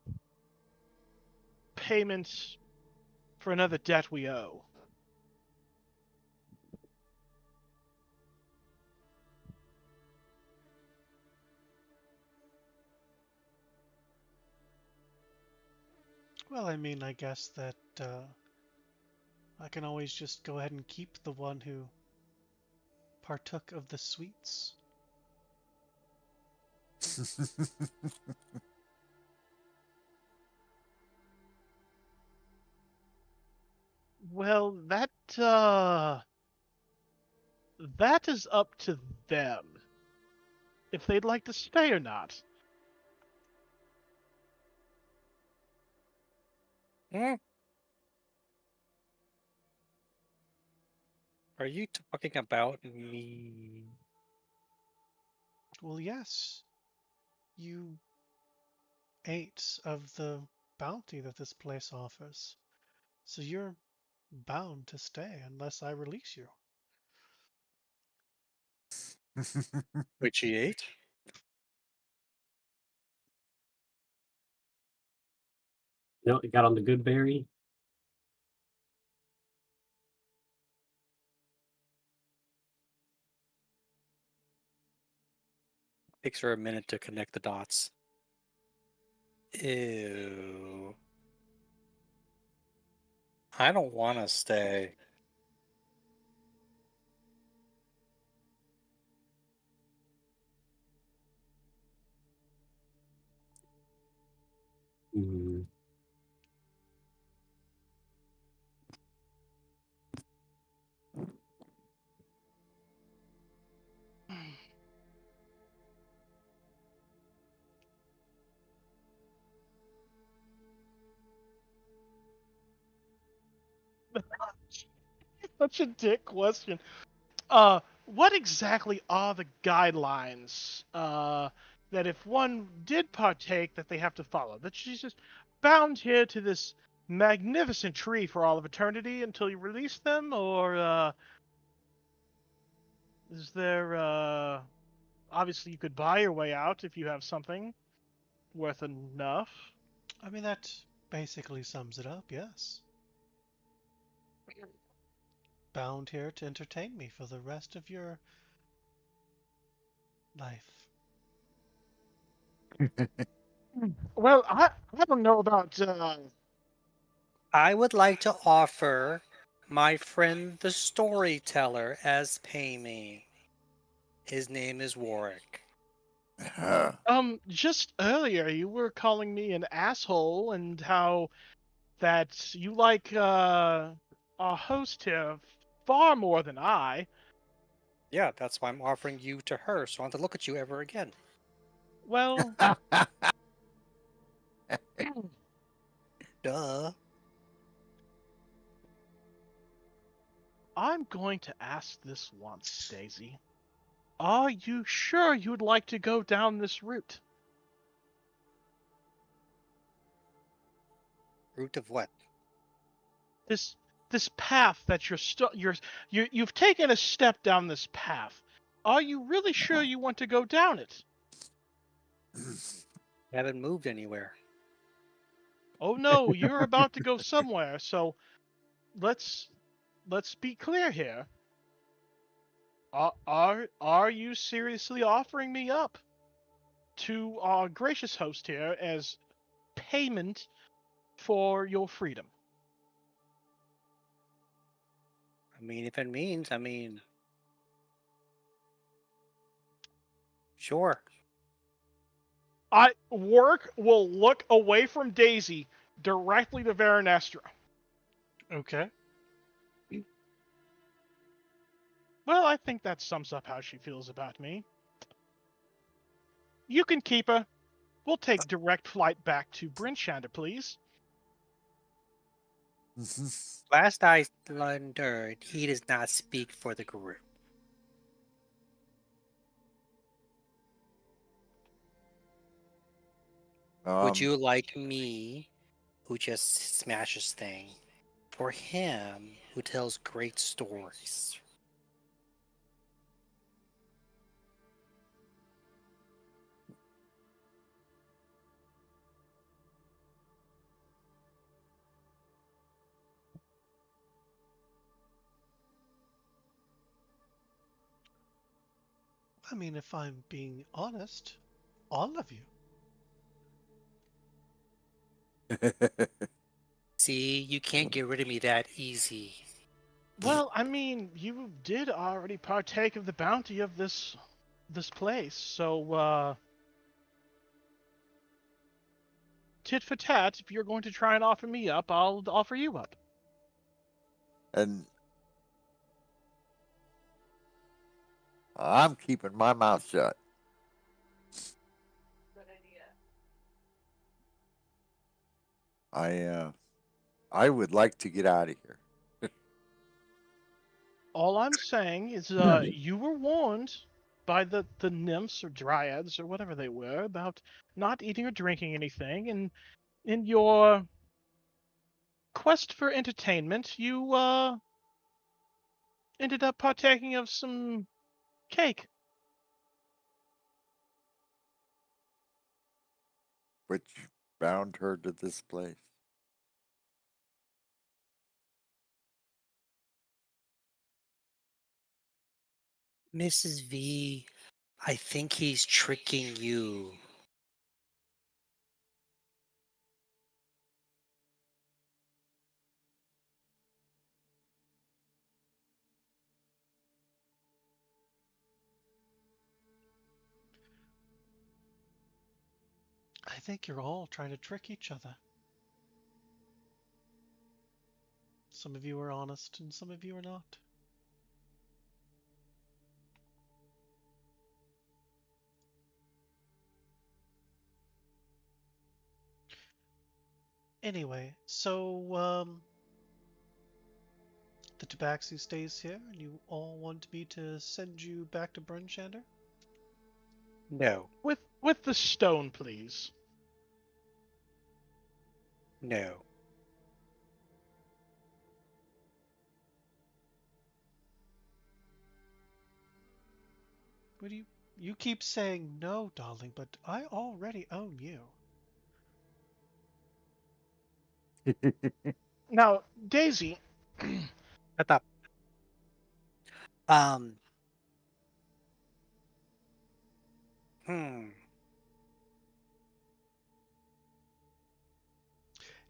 payment for another debt we owe. Well, I mean, I guess that I can always just go ahead and keep the one who partook of the sweets. Well, that is up to them if they'd like to stay or not. Hmm? Are you talking about me? Well, yes. You ate of the bounty that this place offers. So you're bound to stay unless I release you. Which he ate? No, it got on the good berry. Takes her a minute to connect the dots. Ew. I don't want to stay. Mm. Such a dick question. What exactly are the guidelines that if one did partake that they have to follow? That she's just bound here to this magnificent tree for all of eternity until you release them, or is there obviously you could buy your way out if you have something worth enough. I mean, that basically sums it up, yes. Bound here to entertain me for the rest of your life. Well, I don't know about I would like to offer my friend the storyteller as pay me. His name is Warwick. just earlier you were calling me an asshole and how that you like our host here far more than I. Yeah, that's why I'm offering you to her, so I don't have to look at you ever again. Well, Duh. I'm going to ask this once, Daisy. Are you sure you would like to go down this route? Root of what? This this path that you've taken a step down this path. Are you really sure you want to go down it? Haven't moved anywhere. Oh no, you're about to go somewhere, so let's be clear here. Are you seriously offering me up to our gracious host here as payment for your freedom? I mean, if it means, sure. Work will look away from Daisy directly to Veranestra. Okay. Well, I think that sums up how she feels about me. You can keep her. We'll take direct flight back to Brinchander, please. Last I learned, he does not speak for the group. Would you like me, who just smashes things, for him, who tells great stories? I mean, if I'm being honest, all of you. See, you can't get rid of me that easy. Well, I mean, you did already partake of the bounty of this place, so tit for tat. If you're going to try and offer me up, I'll offer you up. And I'm keeping my mouth shut. I I would like to get out of here. All I'm saying is, you were warned by the nymphs or dryads or whatever they were about not eating or drinking anything, and in your quest for entertainment, you ended up partaking of some cake. Which bound her to this place. Mrs. V, I think he's tricking you. I think you're all trying to trick each other. Some of you are honest and some of you are not. Anyway, so the Tabaxi stays here, and you all want me to send you back to Brunshander? No, With the stone, please. no. What do you keep saying no, darling, but I already own you. Now, Daisy, Shut up. Um. Hmm.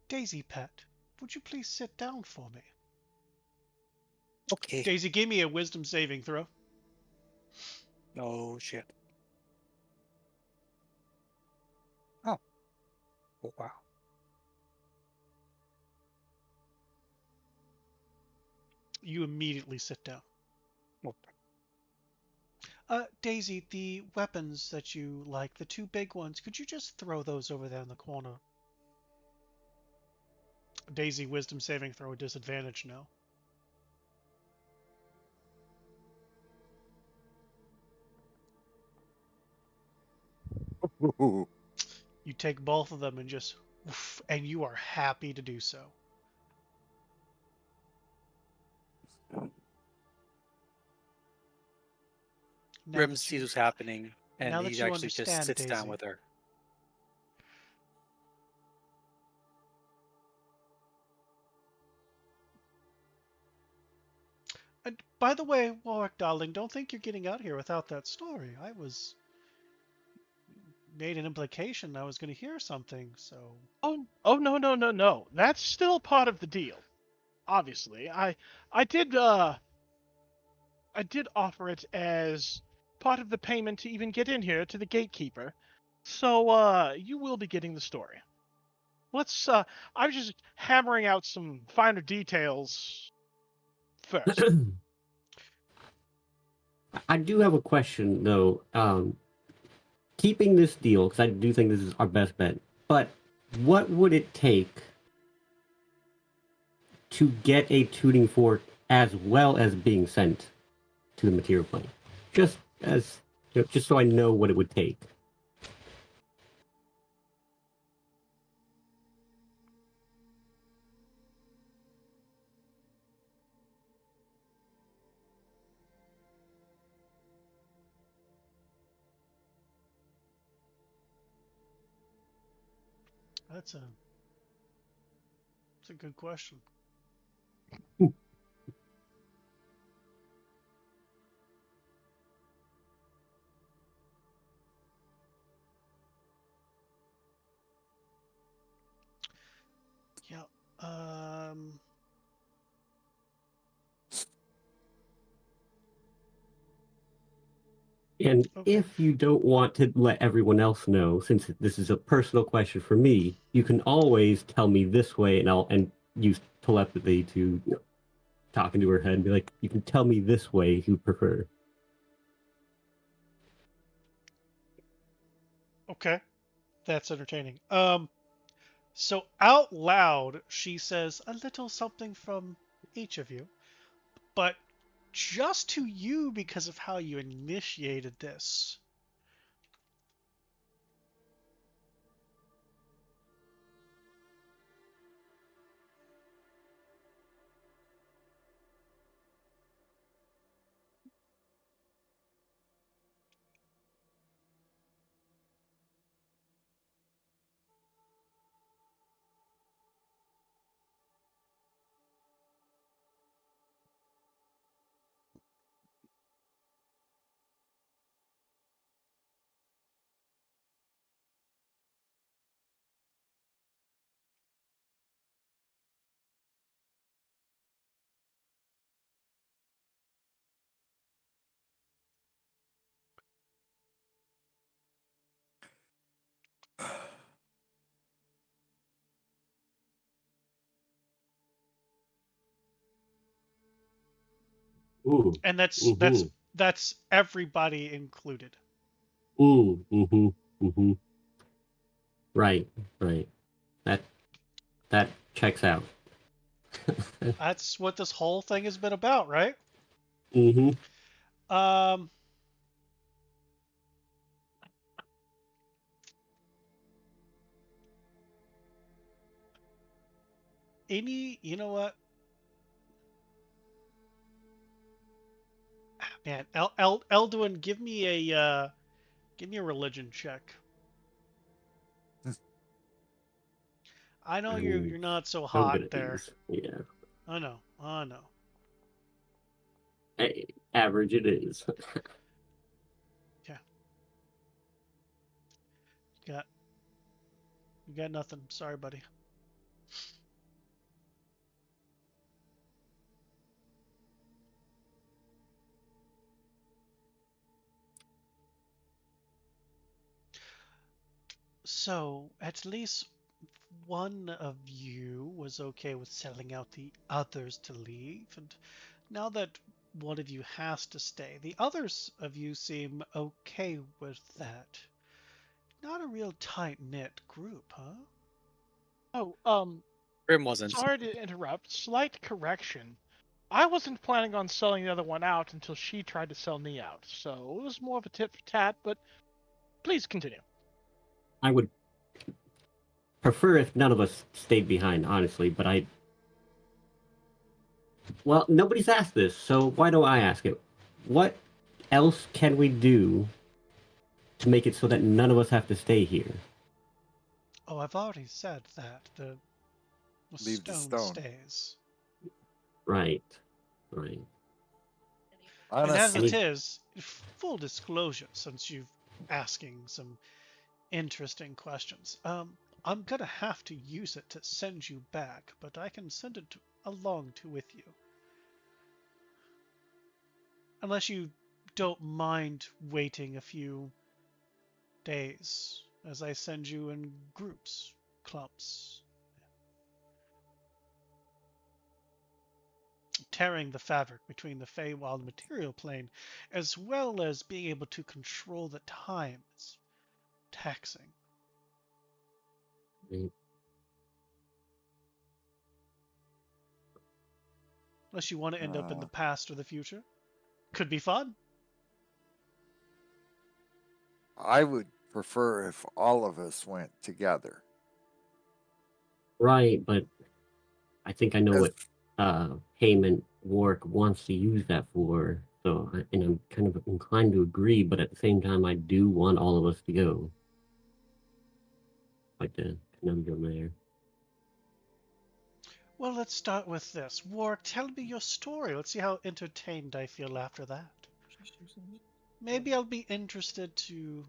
Daisy pet, would you please sit down for me? Okay. Daisy, give me a wisdom saving throw. Oh shit. Oh. Oh wow. You immediately sit down. Oh. Daisy, the weapons that you like, the two big ones, could you just throw those over there in the corner? Daisy, wisdom saving throw, disadvantage now. You take both of them and just, oof, and you are happy to do so. Now Grim that sees you, what's happening, and now he that you actually just understand, sits down Daisy. with her. And by the way, Warwick, darling, don't think you're getting out here without that story. I was made an implication I was going to hear something, so. oh no. That's still part of the deal. Obviously, I did offer it as part of the payment to even get in here to the gatekeeper. So you will be getting the story. Let's I was just hammering out some finer details first. I do have a question though. Keeping this deal, because I do think this is our best bet, but what would it take to get a tuning fork as well as being sent to the material plane? Just as, just so I know what it would take. That's a good question. Yeah. And Okay. if you don't want to let everyone else know, since this is a personal question for me, you can always tell me this way, and I'll use telepathy to talk into her head and be like, you can tell me this way if you prefer. Okay. That's entertaining. So out loud, she says a little something from each of you, but just to you because of how you initiated this. Ooh. And Mm-hmm. that's everybody included. Mm-hmm. Mm-hmm. Right. Right. That that checks out. That's what this whole thing has been about, right? Mm-hmm. Um, you know what? Man, Elduin, give me a religion check. I know I'm you're not so so hot good at there. these. Yeah. I know. I know. Hey, average it is. Yeah. You got you got nothing. Sorry, buddy. So, at least one of you was okay with selling out the others to leave, and now that one of you has to stay, the others of you seem okay with that. Not a real tight-knit group, huh? Oh, Grim wasn't. sorry to interrupt. Slight correction. I wasn't planning on selling the other one out until she tried to sell me out, so it was more of a tit for tat, but please continue. I would prefer if none of us stayed behind, honestly, but well, nobody's asked this, so why don't I ask it? What else can we do to make it so that none of us have to stay here? Oh, I've already said that. The Leave the stone stone. stays. Right. Right. And as it Honestly, is, full disclosure, since you've asking some interesting questions, I'm gonna have to use it to send you back, but I can send it along to with you. Unless you don't mind waiting a few days as I send you in groups, clumps, tearing the fabric between the Feywild material plane, as well as being able to control the time. It's taxing. Right. Unless you want to end up in uh, the past or the future. Could be fun. I would prefer if all of us went together. Right, but I think I know As what Heyman Warwick wants to use that for. So, and I'm kind of inclined to agree, but at the same time, I do want all of us to go. Like the conundrum there. Well, let's start with this. War, tell me your story. Let's see how entertained I feel after that. Maybe I'll be interested to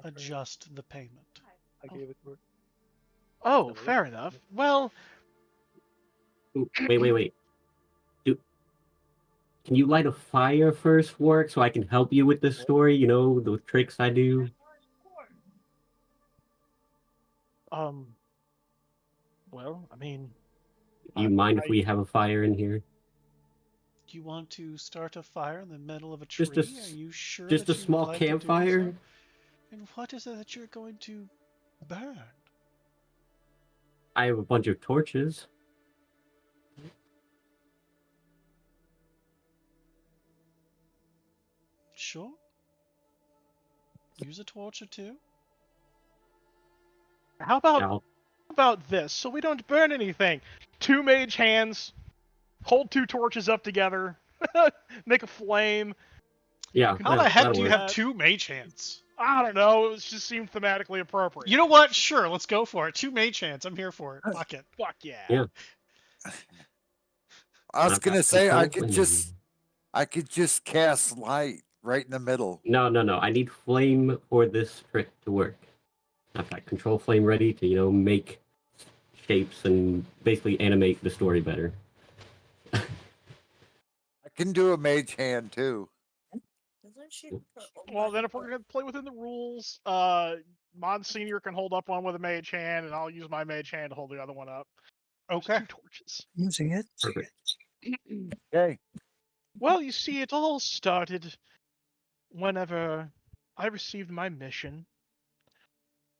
adjust the payment. Oh, fair enough. Well, Ooh, wait. Do, can you light a fire first, Warwick, so I can help you with this story? You know, the tricks I do? um, I mean, Do you mind if we have a fire in here? Do you want to start a fire in the middle of a Just a, tree? Are you sure just a that you would small like to do so? campfire? And what is it that you're going to burn? I have a bunch of torches. Sure. Use a torch or two. How about Now, this? So we don't burn anything. 2 mage hands, hold 2 torches up together, make a flame. yeah, How the heck that'll do you work. have 2 mage hands? I don't know. It just seemed thematically appropriate. You know what? Sure, let's go for it. 2 mage hands. I'm here for it. Fuck it. Fuck yeah. Yeah. I was I've got gonna say I control could just cast light right in the middle. No. I need flame for this trick to work. I've got control flame ready to, make shapes and basically animate the story better. I can do a mage hand too. Well, then if we're gonna play within the rules, Monsignor can hold up one with a mage hand, and I'll use my mage hand to hold the other one up. There's Okay. 2 torches. Using it. Perfect. Okay. Well, you see, it all started whenever I received my mission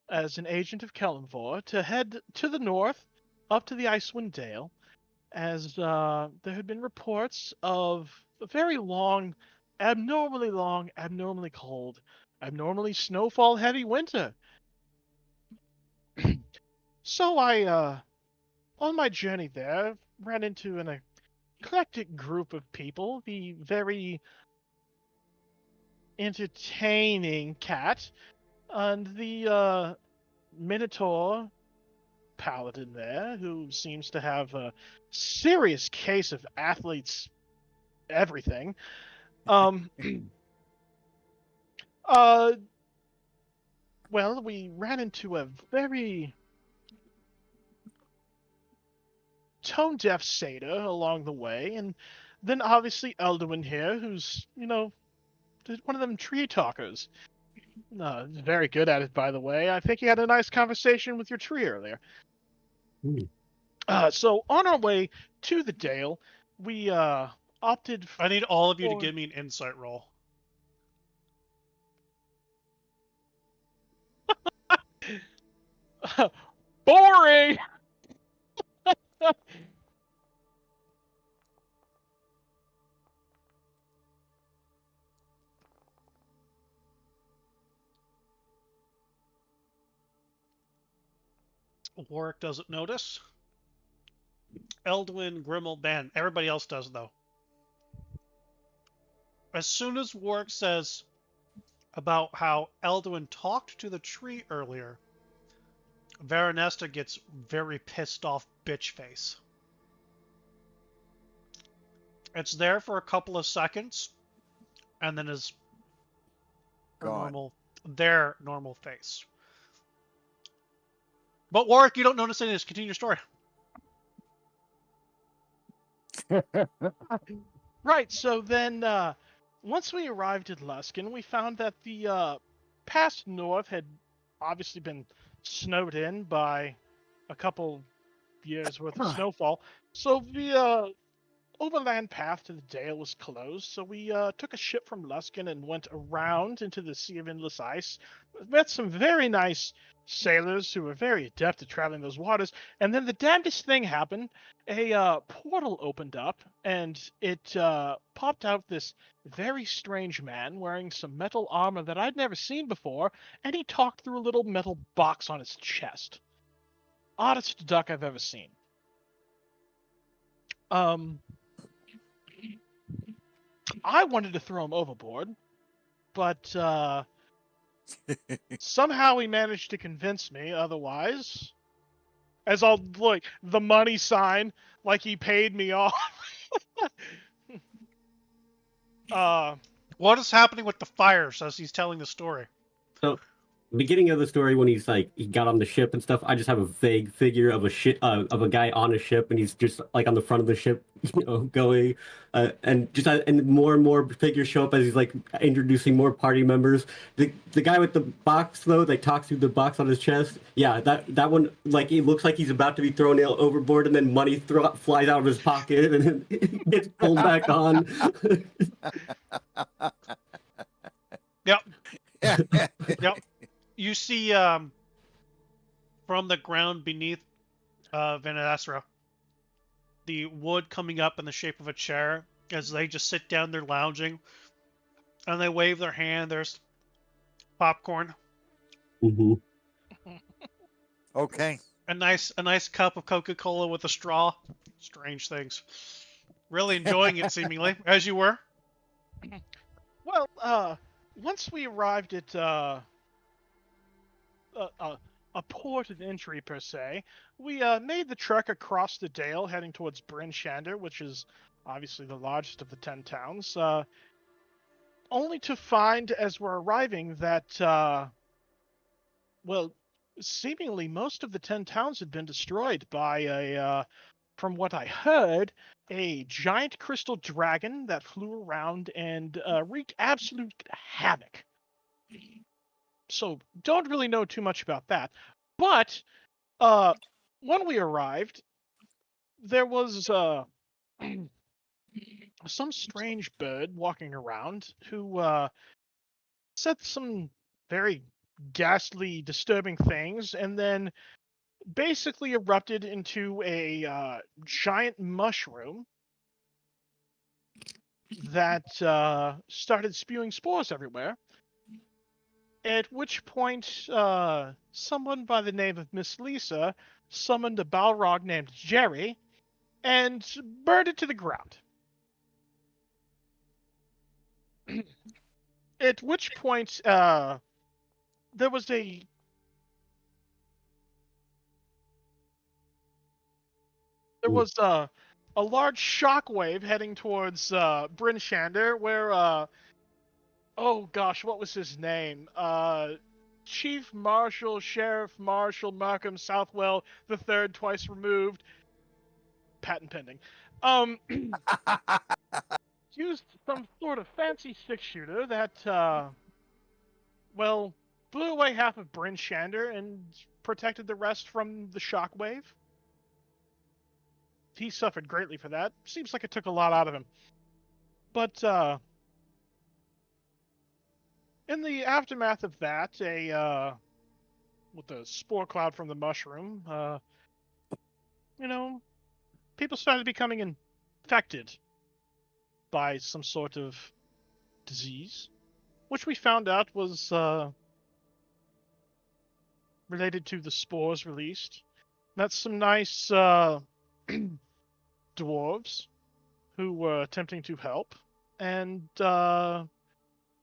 as an agent of Kellenvor to head to the north, up to the Icewind Dale, as there had been reports of a very long, abnormally cold, abnormally snowfall-heavy winter. So I, on my journey there, ran into an eclectic group of people, the very entertaining cat, and the Minotaur paladin there, who seems to have a serious case of athletes everything. Well, we ran into a very tone-deaf satyr along the way, and then obviously Elduin here, who's, one of them tree talkers. Very good at it, by the way. I think you had a nice conversation with your tree earlier. So on our way to the Dale, we opted for... I need all of you to give me an insight roll. Boring! Warwick doesn't notice. Eldwin, Grimmel, Ben. Everybody else does, though. As soon as Warwick says about how Eldwin talked to the tree earlier, Veronesta gets very pissed off bitch face. It's there for a couple of seconds, and then is their normal face. But Warwick, you don't notice any of this. Continue your story. Right, so then once we arrived at Luskin, we found that the past north had obviously been snowed in by a couple years worth of snowfall. So the overland path to the Dale was closed, so we took a ship from Luskin and went around into the Sea of Endless Ice. Met some very nice sailors who were very adept at traveling those waters, and then the damnedest thing happened. A portal opened up, and it popped out this very strange man wearing some metal armor that I'd never seen before, and he talked through a little metal box on his chest. Oddest duck I've ever seen. I wanted to throw him overboard, but somehow he managed to convince me otherwise. As I'll look, the money sign, like he paid me off. What is happening with the fires as he's telling the story? So, beginning of the story, when he's like he got on the ship and stuff, I just have a vague figure of a guy on a ship, and he's just like on the front of the ship, going, and more and more figures show up as he's like introducing more party members. The guy with the box though, that talks through the box on his chest, yeah, that one, like it looks like he's about to be thrown overboard, and then money flies out of his pocket, and then gets pulled back on. Yep. Yep. You see from the ground beneath Vanessa. The wood coming up in the shape of a chair as they just sit down there lounging, and they wave their hand. There's popcorn, Mm-hmm. Okay. a nice cup of Coca-Cola with a straw. Strange things. Really enjoying it, seemingly, as you were. Well, once we arrived at a port of entry per se, we made the trek across the Dale, heading towards Bryn Shander, which is obviously the largest of the 10 towns. Only to find, as we're arriving, that well, seemingly most of the 10 towns had been destroyed by from what I heard, a giant crystal dragon that flew around and wreaked absolute havoc. So don't really know too much about that. But when we arrived, there was some strange bird walking around who said some very ghastly, disturbing things, and then basically erupted into a giant mushroom that started spewing spores everywhere. At which point, someone by the name of Miss Lisa summoned a Balrog named Jerry and burned it to the ground. At which point, there was a a large shockwave heading towards Bryn Shander, where oh gosh, what was his name? Chief Marshal Sheriff Marshal Markham Southwell the Third, twice removed, patent pending. Used some sort of fancy six-shooter that well, blew away half of Bryn Shander and protected the rest from the shockwave. He suffered greatly for that. Seems like it took a lot out of him. But in the aftermath of that, with the spore cloud from the mushroom, you know, people started becoming infected by some sort of disease, which we found out was related to the spores released. Met some nice dwarves who were attempting to help, and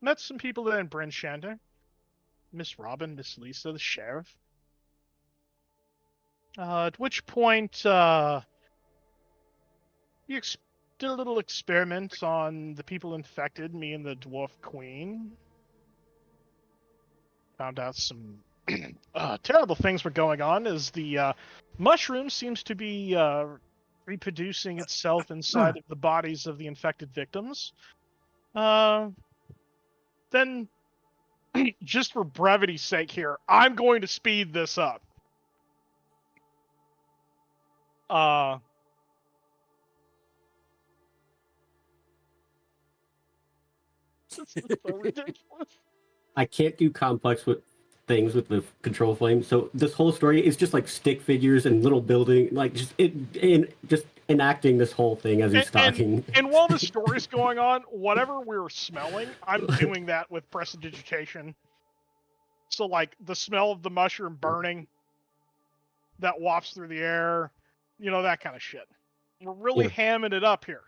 met some people there in Bryn Shander. Miss Robin, Miss Lisa, the sheriff. At which point, we did a little experiment on the people infected, me and the dwarf queen. Found out some terrible things were going on as the mushroom seems to be reproducing itself inside of the bodies of the infected victims. Then, just for brevity's sake here, I'm going to speed this up. This is so ridiculous. I can't do complex things with the control flame, so this whole story is just like stick figures and little building, like just enacting this whole thing as he's talking. And while the story's going on, whatever we're smelling, I'm doing that with prestidigitation. So like the smell of the mushroom burning that wafts through the air, that kind of shit. We're really hamming it up here.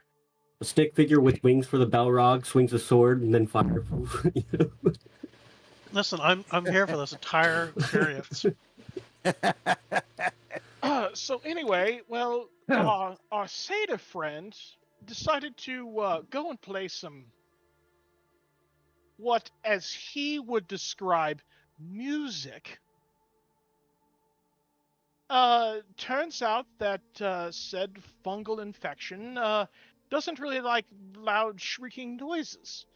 A stick figure with wings for the Balrog swings a sword and then fire. Listen, I'm here for this entire experience. So anyway, well, our Seder friend decided to go and play some, what as he would describe, music. Turns out that said fungal infection doesn't really like loud shrieking noises.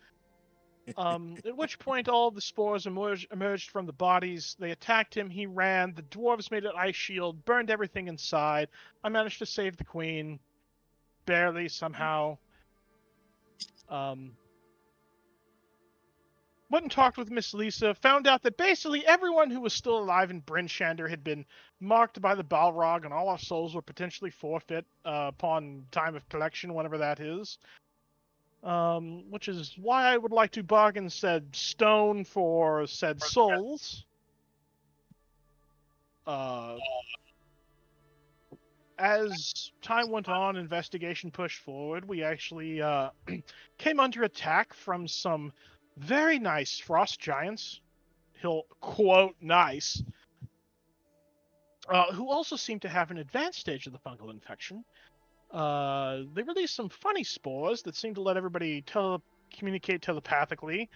At which point all the spores emerged from the bodies. They attacked him. He ran. The dwarves made an ice shield, burned everything inside. I managed to save the queen, barely somehow. When went and talked with Miss Lisa, found out that basically everyone who was still alive in Bryn Shander had been marked by the Balrog, and all our souls were potentially forfeit upon time of collection, whenever that is. Which is why I would like to bargain said stone for said souls. As time went on, investigation pushed forward, we actually came under attack from some very nice frost giants. He'll quote nice. Who also seem to have an advanced stage of the fungal infection. They released some funny spores that seem to let everybody communicate telepathically.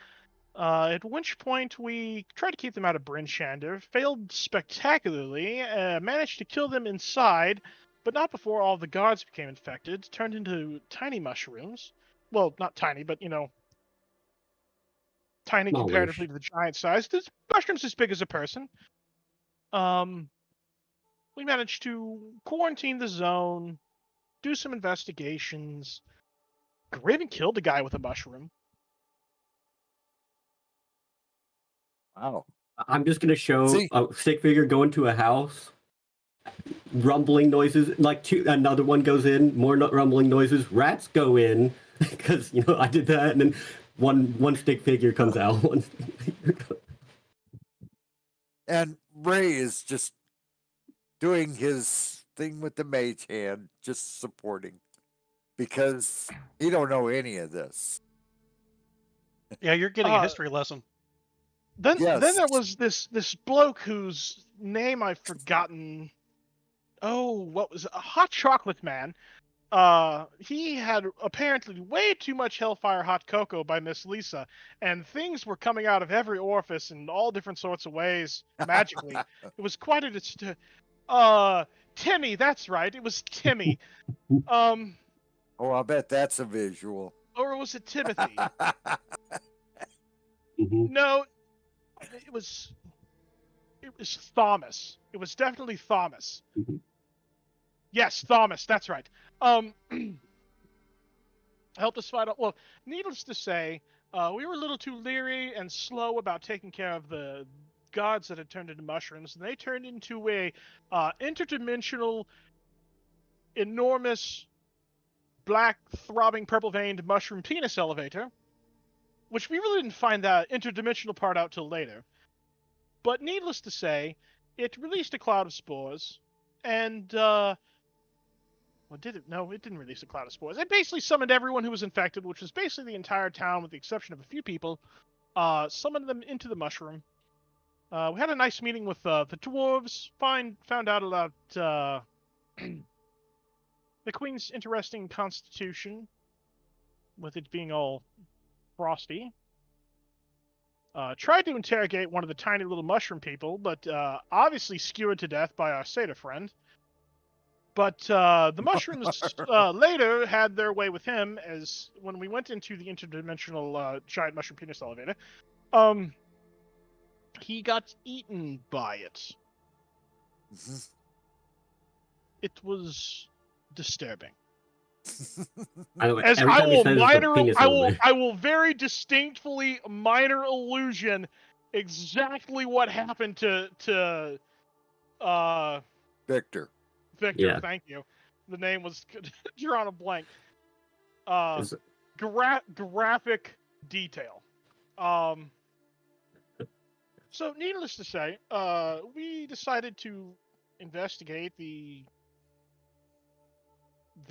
At which point we tried to keep them out of Bryn Shander, failed spectacularly, managed to kill them inside, but not before all the guards became infected, turned into tiny mushrooms. Well, not tiny, but, tiny Smallish. comparatively to the giant size. There's mushrooms as big as a person. We managed to quarantine the zone, do some investigations. We even killed a guy with a mushroom. Wow. I'm just gonna show See? a stick figure go into a house, rumbling noises. Like another one goes in, more rumbling noises. Rats go in because I did that, and then one stick figure comes out. And Ray is just doing his thing with the mage hand, just supporting, because he don't know any of this. Yeah, you're getting a history lesson. Then Yes. there was this bloke whose name I've forgotten. Oh, what was it? A Hot Chocolate Man. He had apparently way too much Hellfire Hot Cocoa by Miss Lisa, and things were coming out of every orifice in all different sorts of ways magically. It was quite Timmy, that's right. It was Timmy. Oh, I'll bet that's a visual. Or was it Timothy? Mhm. No, it was Thomas. It was definitely Thomas. Mhm. Yes, Thomas, that's right. Helped us fight. Well, needless to say, we were a little too leery and slow about taking care of the gods that had turned into mushrooms, and they turned into a interdimensional, enormous, black, throbbing, purple-veined mushroom penis elevator, which we really didn't find that interdimensional part out till later. But needless to say, it released a cloud of spores, and well, did it? No, it didn't release a cloud of spores. It basically summoned everyone who was infected, which was basically the entire town with the exception of a few people, summoned them into the mushroom. We had a nice meeting with the dwarves, found out about the queen's interesting constitution, with it being all frosty. Tried to interrogate one of the tiny little mushroom people, but obviously skewered to death by our satyr friend. But the mushrooms later had their way with him, as when we went into the interdimensional giant mushroom penis elevator, he got eaten by it. Mhm. It was disturbing. By the way, As every I time he will says the penis elevator. I will very distinctly minor illusion exactly what happened to Victor. Victor. Yeah. Thank you. The name was drawn a blank. Is- Graphic detail. So needless to say, we decided to investigate the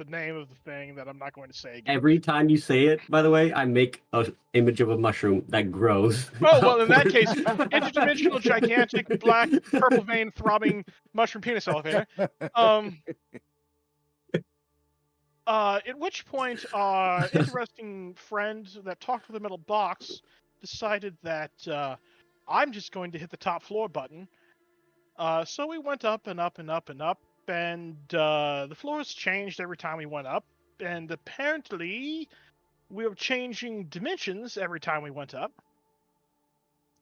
name of the thing that I'm not going to say again. Every time you say it, by the way, I make an image of a mushroom that grows. Oh, well, in that upward. case, interdimensional, gigantic, black, purple vein, throbbing mushroom penis elevator. At which point, our interesting friend that talked with a metal box decided that I'm just going to hit the top floor button. So we went up and up and up and up, and the floors changed every time we went up, and apparently we were changing dimensions every time we went up.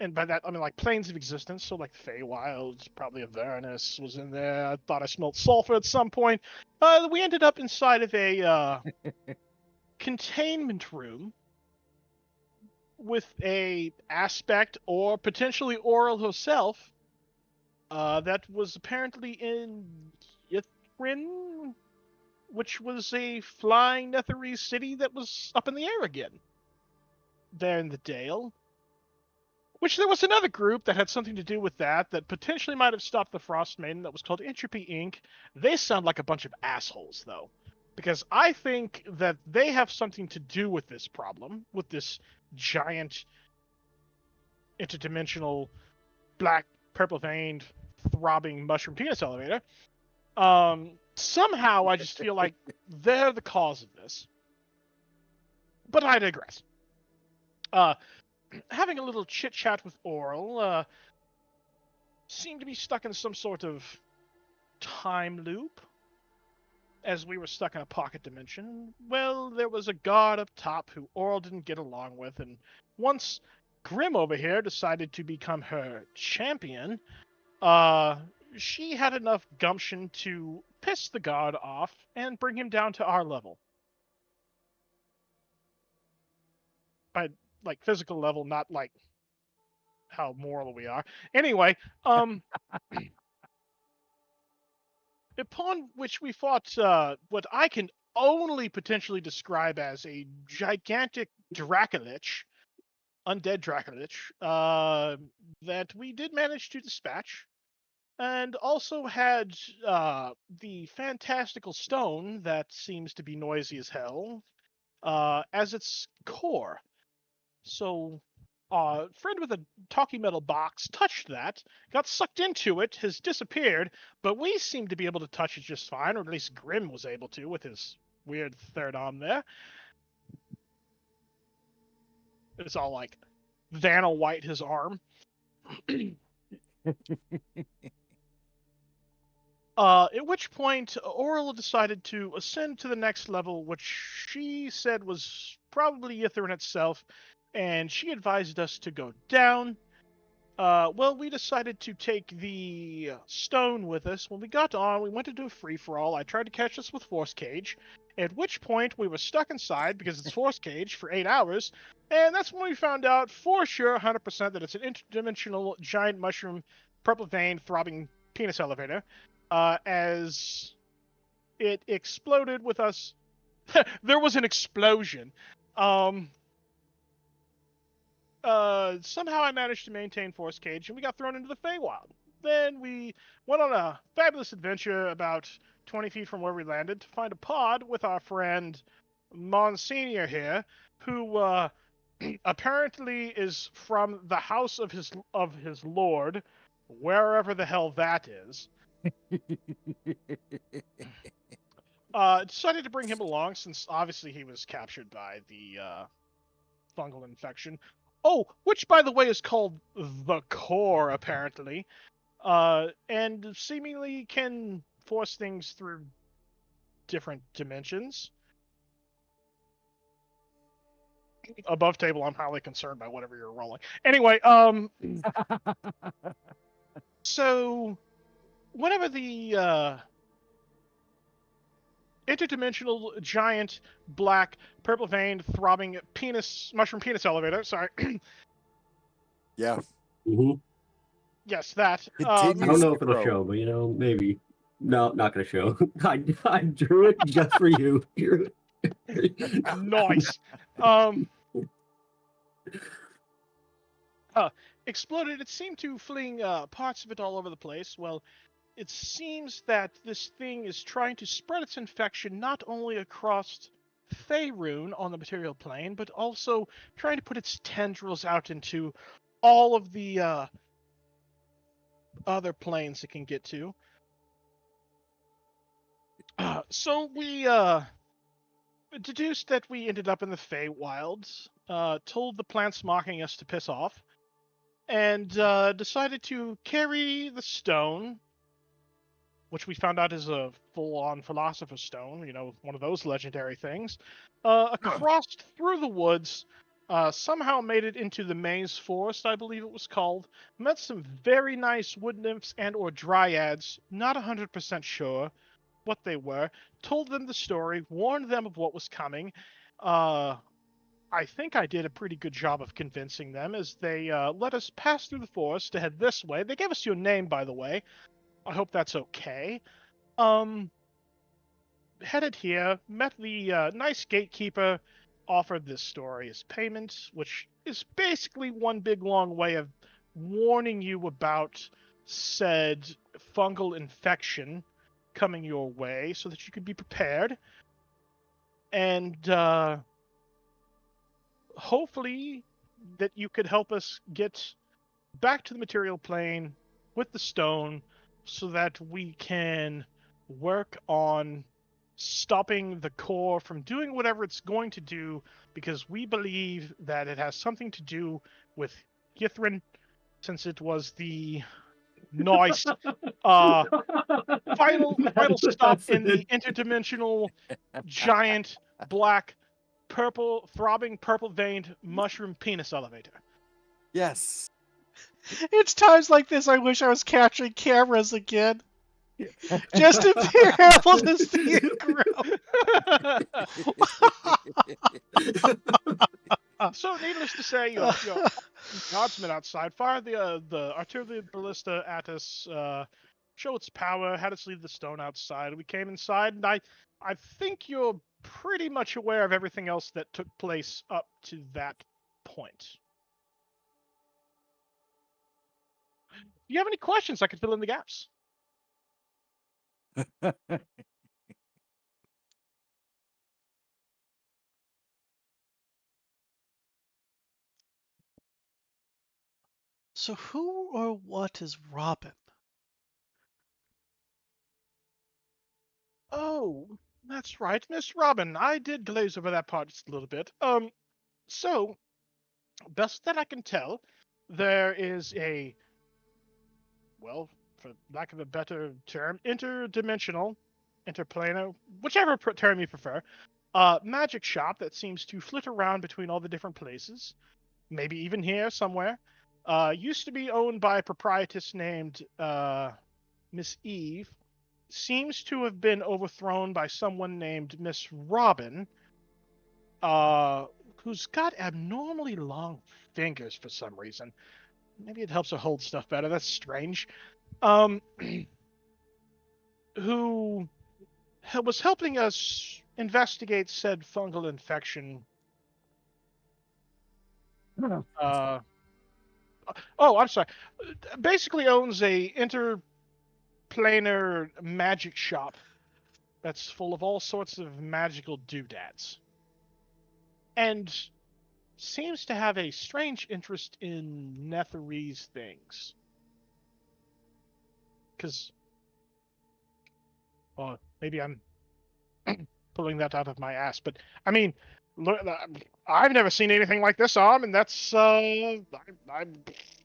And by that, I mean like planes of existence, so like Feywilds, probably Avernus was in there. I thought I smelled sulfur at some point. We ended up inside of a containment room with a aspect or potentially Oral herself that was apparently in Ythrin, which was a flying Netherese city that was up in the air again. There in the Dale. Which there was another group that had something to do with that potentially might have stopped the Frost Maiden that was called Entropy Inc. They sound like a bunch of assholes, though. Because I think that they have something to do with this problem, with this giant interdimensional black, purple-veined, throbbing mushroom penis elevator. Somehow I just feel like they're the cause of this. But I digress. Having a little chit-chat with Oral, seemed to be stuck in some sort of time loop, as we were stuck in a pocket dimension. Well, there was a god up top who Oral didn't get along with, and once Grim over here decided to become her champion, she had enough gumption to piss the god off and bring him down to our level. By, like, physical level, not, like, how moral we are. Anyway, upon which we fought what I can only potentially describe as a gigantic Dracolich, undead Dracolich, that we did manage to dispatch, and also had the fantastical stone that seems to be noisy as hell as its core. So, friend with a talking metal box touched that, got sucked into it, has disappeared, but we seem to be able to touch it just fine, or at least Grim was able to with his weird third arm there. It's all like Vanna White his arm. At which point, Oral decided to ascend to the next level, which she said was probably Ythrin itself, and she advised us to go down. Well, we decided to take the stone with us. When we got on, we went to do a free-for-all. I tried to catch us with Force Cage, at which point we were stuck inside because it's Force Cage for 8 hours, and that's when we found out for sure, 100%, that it's an interdimensional giant mushroom, purple vein, throbbing penis elevator, as it exploded with us. There was an explosion. Somehow I managed to maintain Force Cage, and we got thrown into the Feywild. Then we went on a fabulous adventure about 20 feet from where we landed to find a pod with our friend Monsignor here, who apparently is from the house of his lord, wherever the hell that is. Decided to bring him along since obviously he was captured by the fungal infection. Oh, which by the way is called the Core, apparently, and seemingly can force things through different dimensions. Above table, I'm highly concerned by whatever you're rolling. Anyway, so whenever the interdimensional giant black purple veined throbbing mushroom penis elevator, sorry. Yeah. Mm-hmm. Yes, that. I don't know if it'll show, but maybe. No, not gonna show. I drew it just for you. Nice. Exploded. It seemed to fling parts of it all over the place. Well, it seems that this thing is trying to spread its infection not only across Faerun on the material plane, but also trying to put its tendrils out into all of the other planes it can get to. So we deduced that we ended up in the Feywilds, told the plants mocking us to piss off, and decided to carry the stone, which we found out is a full-on Philosopher's Stone, one of those legendary things, across through the woods, somehow made it into the Maze Forest, I believe it was called, met some very nice wood nymphs and or dryads, not 100% sure what they were, told them the story, warned them of what was coming. I I think I did a pretty good job of convincing them as they let us pass through the forest to head this way. They gave us your name, by the way. I hope that's okay. Headed here, met the nice gatekeeper, offered this story as payment, which is basically one big long way of warning you about said fungal infection coming your way so that you could be prepared. And hopefully that you could help us get back to the material plane with the stone so that we can work on stopping the core from doing whatever it's going to do, because we believe that it has something to do with Yithrin, since it was the nice final stop in the interdimensional giant black throbbing purple veined mushroom penis elevator. Yes. It's times like this I wish I was capturing cameras again. Just to be able to see it grow. So, needless to say, your guardsmen outside fire the artillery ballista at us, show its power, had us leave the stone outside. We came inside, and I think you're pretty much aware of everything else that took place up to that point. Do you have any questions? I can fill in the gaps. So who or what is Robin? Oh, that's right, Miss Robin. I did glaze over that part just a little bit. So, best that I can tell, there is a, well, for lack of a better term, interdimensional, interplanar, whichever term you prefer, magic shop that seems to flit around between all the different places, maybe even here somewhere. Used to be owned by a proprietress named Miss Eve. Seems to have been overthrown by someone named Miss Robin, who's got abnormally long fingers for some reason. Maybe it helps her hold stuff better. That's strange. Who was helping us investigate said fungal infection. Uh, oh, I'm sorry. Basically owns a interplanar magic shop that's full of all sorts of magical doodads. And seems to have a strange interest in Netherese things. Because, well, maybe I'm pulling that out of my ass, but I mean, look, I've never seen anything like this arm, and that's I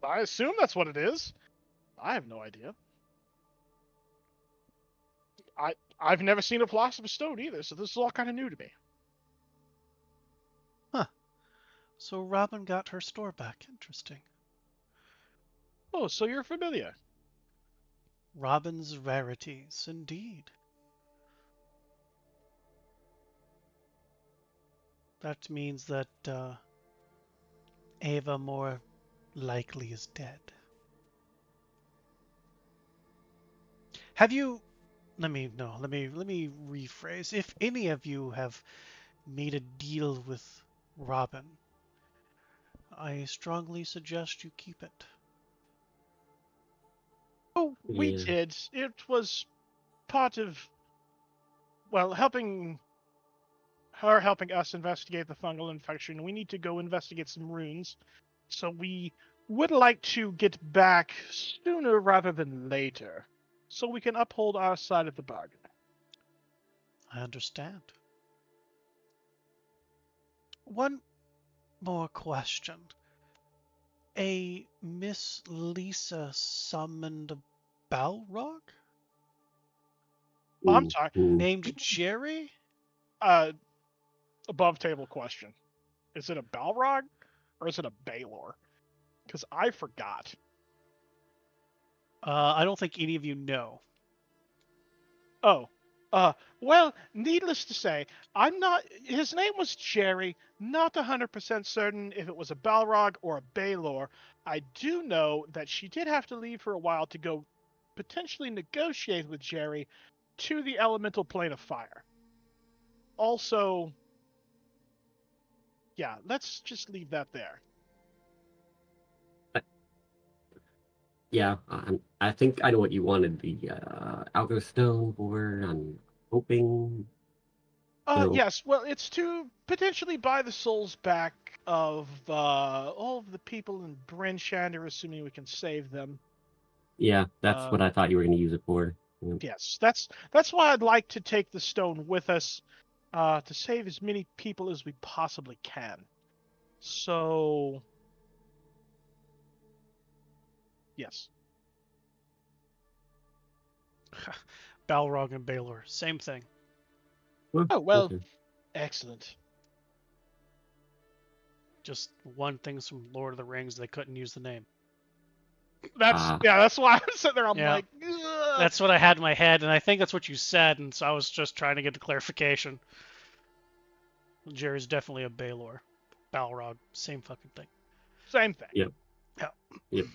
assume that's what it is. I have no idea. I've never seen a philosopher's stone either, so this is all kind of new to me. Huh. So Robin got her store back. Interesting. Oh, so you're familiar. Robin's rarities, indeed. That means that Ava more likely is dead. Have you? Let me rephrase. If any of you have made a deal with Robin, I strongly suggest you keep it. Oh, we Yeah. did. It was part of, well, helping us investigate the fungal infection. We need to go investigate some runes. So we would like to get back sooner rather than later, so we can uphold our side of the bargain. I understand. One more question. A Miss Lisa summoned a Balrog Oh, I'm sorry. named Jerry? Above table question. Is it a Balrog or is it a Baylor? Because I forgot. I don't think any of you know. Oh, Well, needless to say, I'm not. His name was Jerry. Not 100% certain if it was a Balrog or a Baylor. I do know that she did have to leave for a while to go potentially negotiate with Jerry to the elemental plane of fire. Also, yeah, let's just leave that there. Yeah, I think I know what you wanted the Outer Stone for. I'm hoping, you know, Yes. Well, it's to potentially buy the souls back of all of the people in Bryn Shander, assuming we can save them. yeah, that's what Um, I thought you were going to use it for. Yeah. yes, that's why I'd like to take the stone with us, to save as many people as we possibly can. So, yes. Balrog and Baylor, same thing. Well, Oh well, okay. excellent. Just one thing's from Lord of the Rings. They couldn't use the name. That's Ah, yeah. That's why I'm sitting there. I'm Yeah. like, ugh. That's what I had in my head, and I think that's what you said, and so I was just trying to get the clarification. Jerry's definitely a Baylor. Balrog, same fucking thing. Same thing. yep, Yeah. yep.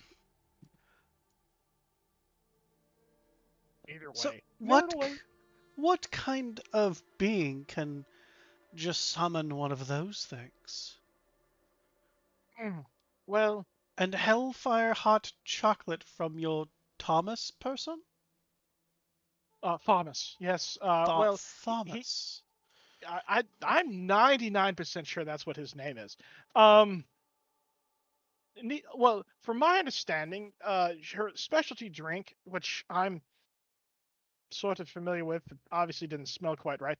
Either So way. what kind of being can just summon one of those things? Mm. Well, And hellfire hot chocolate from your Thomas person? Thomas. Yes. Well, he. Thomas. I'm 99% sure that's what his name is. Um. Well, from my understanding, her specialty drink, which I'm sort of familiar with, obviously didn't smell quite right.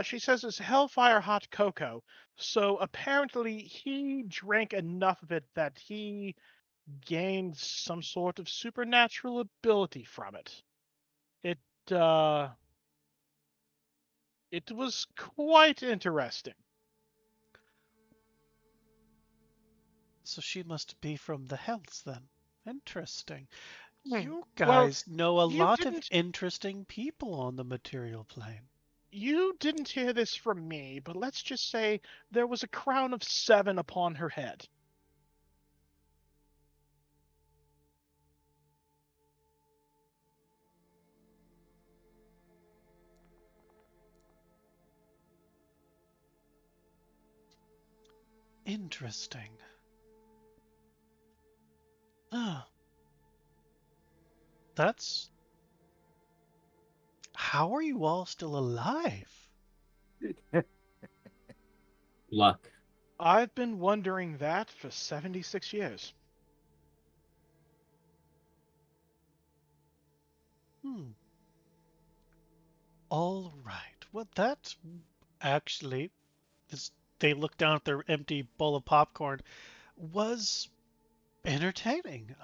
She says it's Hellfire Hot Cocoa. So apparently he drank enough of it that he gained some sort of supernatural ability from it. It uh, it was quite interesting. So she must be from the Hells then. Interesting. Hmm. You Well, guys know a you lot of didn't interesting people on the material plane. you didn't hear this from me, but let's just say there was a crown of 7 upon her head. Interesting. Ah, that's... How are you all still alive? Luck. I've been wondering that for 76 years. Hmm. All right. Well, that actually, as they look down at their empty bowl of popcorn, was entertaining.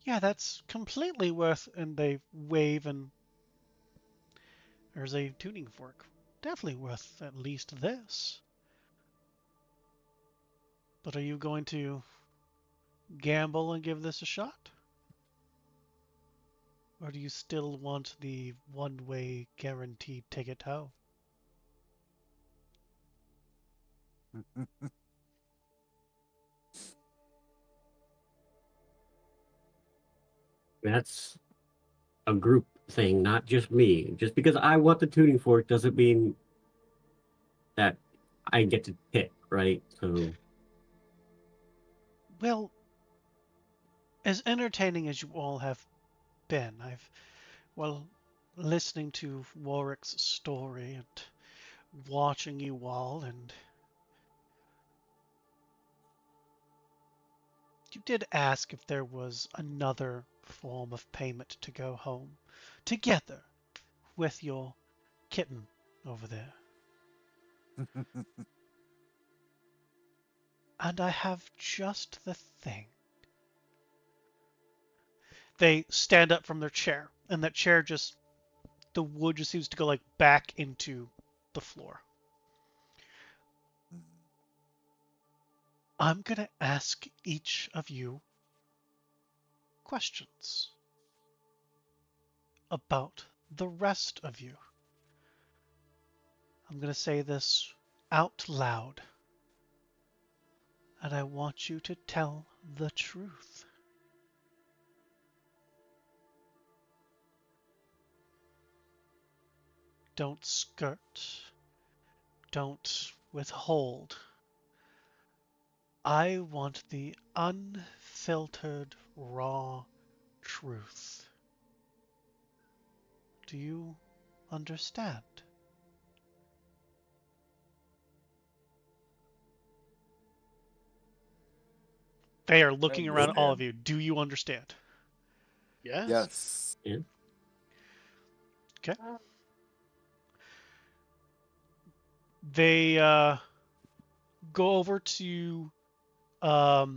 Yeah, that's completely worth. And they wave, and there's a tuning fork. Definitely worth at least this. But are you going to gamble and give this a shot? Or do you still want the one-way guaranteed ticket home? That's a group thing, not just me. Just because I want the tuning fork doesn't mean that I get to pick, right? So, Well, as entertaining as you all have been, well, listening to Warwick's story and watching you all, and you did ask if there was another form of payment to go home together with your kitten over there. And I have just the thing. They stand up from their chair, and that chair just, the wood just seems to go like back into the floor. I'm going to ask each of you questions. about the rest of you. I'm going to say this out loud. And I want you to tell the truth. Don't skirt. Don't withhold. I want the unfiltered, raw truth. Do you understand? They are looking around at all of you. Do you understand? Yes. Yes. Yeah. Okay. They go over to, for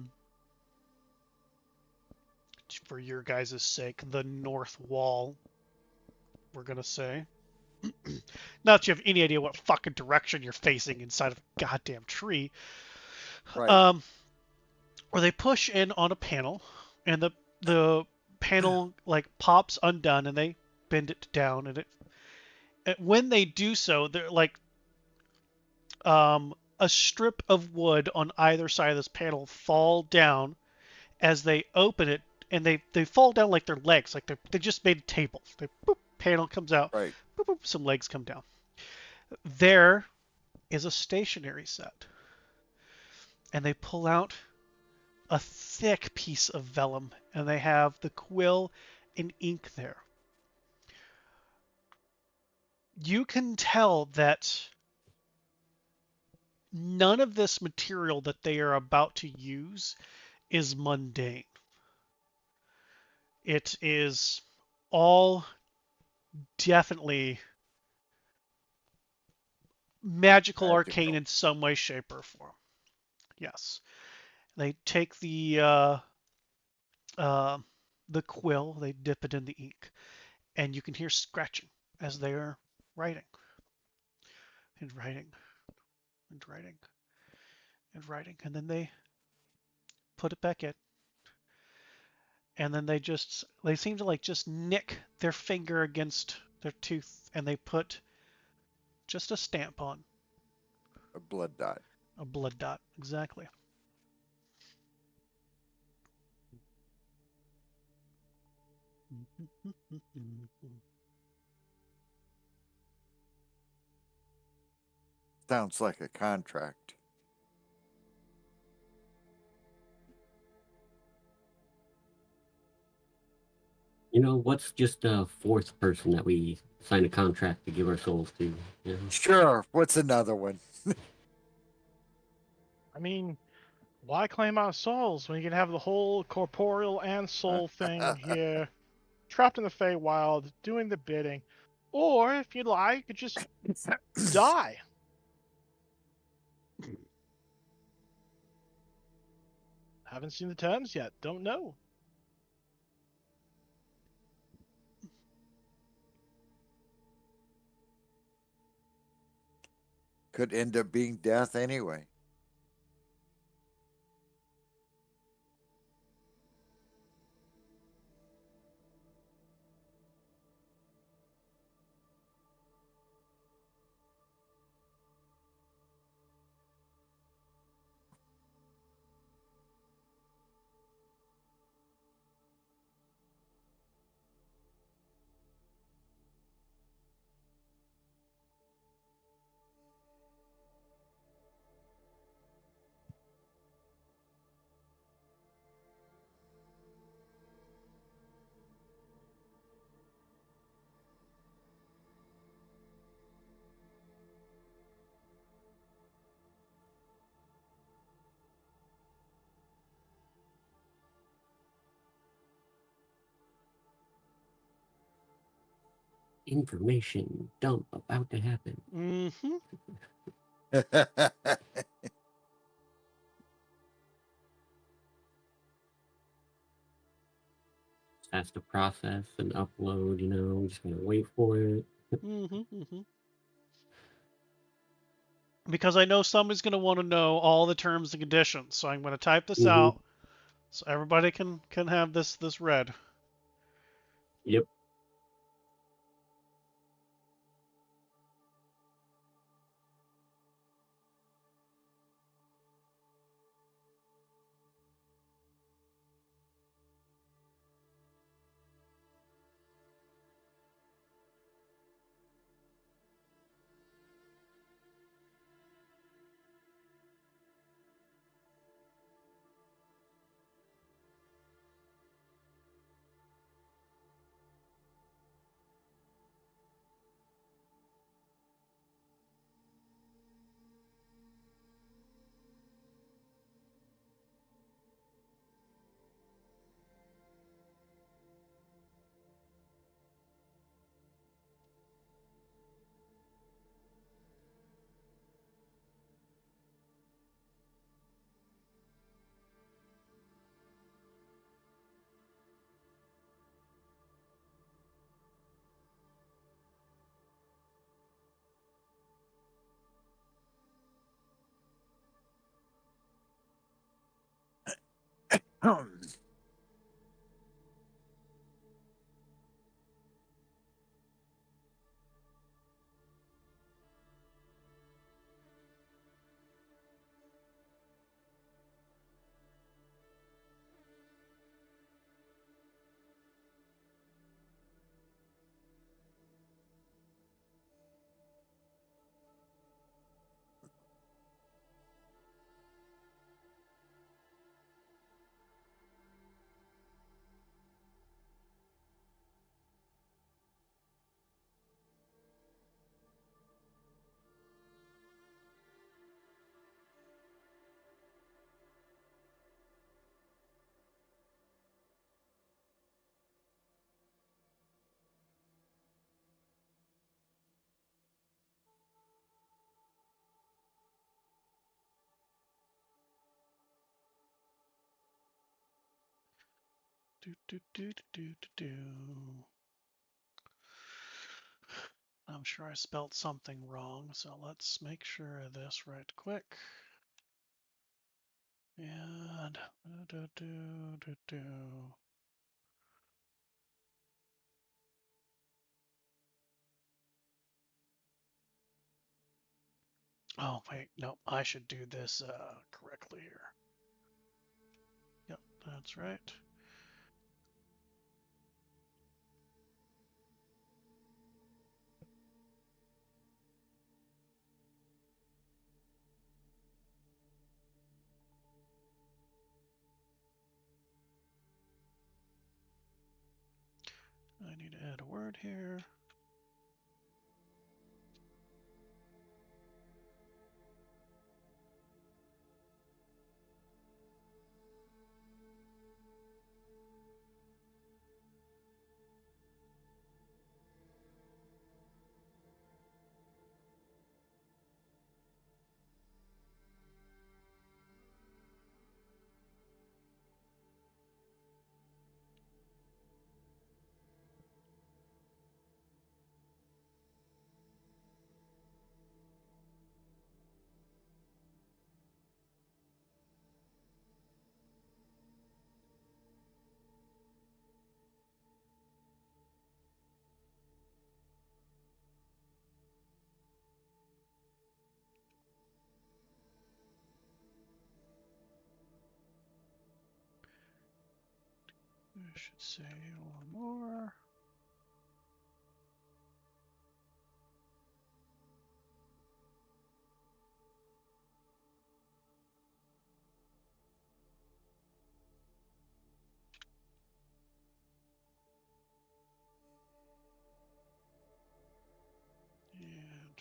your guys' sake, the north wall, we're going to say. Not that you have any idea what fucking direction you're facing inside of a goddamn tree. Right. Where they push in on a panel, and the panel like pops undone, and they bend it down, and when they do so, they're like a strip of wood on either side of this panel fall down as they open it, and they fall down like their legs, like they just made a table. They boop, panel comes out, Right. boop, boop, some legs come down. There is a stationery set, and they pull out a thick piece of vellum, and they have the quill and ink there. You can tell that none of this material that they are about to use is mundane. It is all definitely magical, arcane in some way, shape, or form. Yes. They take the quill, they dip it in the ink, and you can hear scratching as they are writing and writing and writing and writing, and then they put it back in, and then they seem to like just nick their finger against their tooth, and they put just a stamp on. A blood dot. A blood dot, exactly. Sounds like a contract. You know, what's just a fourth person that we sign a contract to give our souls to? You know? Sure. What's another one? I mean, why claim our souls when you can have the whole corporeal and soul thing here, trapped in the Feywild, doing the bidding? Or, if you'd like, you could just die. Haven't seen the terms yet. Don't know. Could end up being death anyway. Information dump about to happen. Mm-hmm. Has to process and upload, you know, just gonna wait for it. Because I know somebody's going to want to know all the terms and conditions, so I'm going to type this out so everybody can have this read. Yep. I'm sure I spelled something wrong, so let's make sure of this right quick. And oh wait, no, I should do this correctly here. Yep, that's right. I need to add a word here. I should say one more. And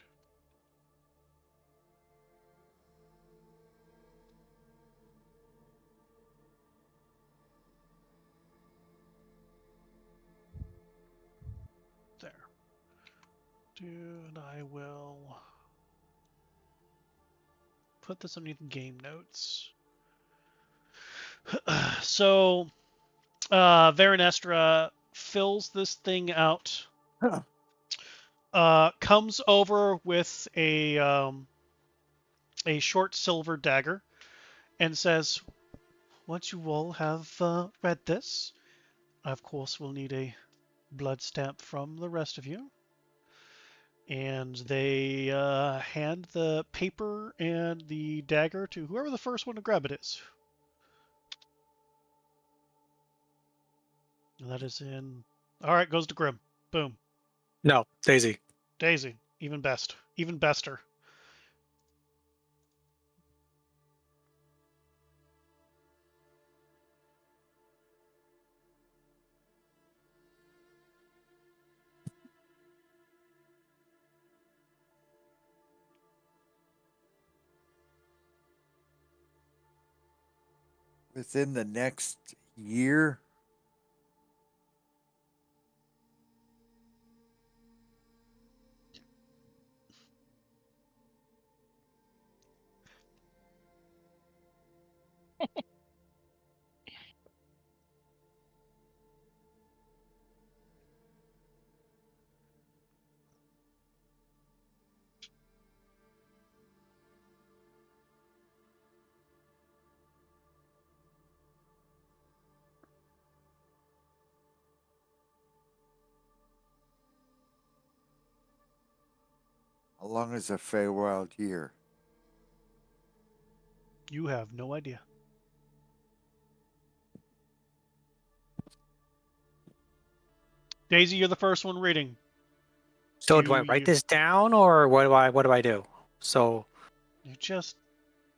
there. And I will put this underneath game notes. So, Veronestra fills this thing out, comes over with a short silver dagger, and says, once you all have read this, of course we'll need a blood stamp from the rest of you. And they hand the paper and the dagger to whoever the first one to grab it is. And that is in... Alright, goes to Grim. Boom. No, Daisy. Daisy. Even best. Even bester. Within the next year. How long is a Feywild year? You have no idea. Daisy, you're the first one reading. So do I write this down, or what do I do? So You just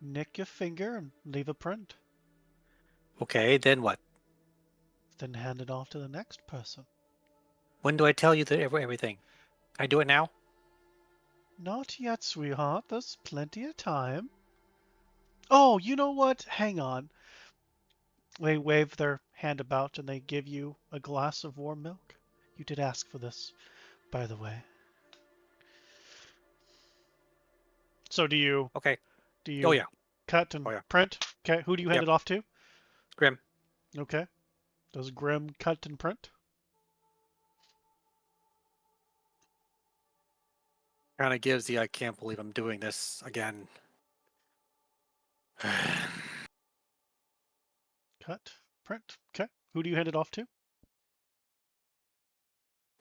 nick your finger and leave a print. okay, then what? Then hand it off to the next person. When do I tell you everything? Can I do it now? Not yet, sweetheart. There's plenty of time. Oh, you know what? Hang on. They wave their hand about and they give you a glass of warm milk. You did ask for this, by the way. So do you Okay. Oh yeah. cut and Oh, yeah. print? Okay, who do you hand it off to? Grim. Okay. Does Grim cut and print? Kind of gives the I can't believe I'm doing this again. Cut, print. Okay. Who do you hand it off to?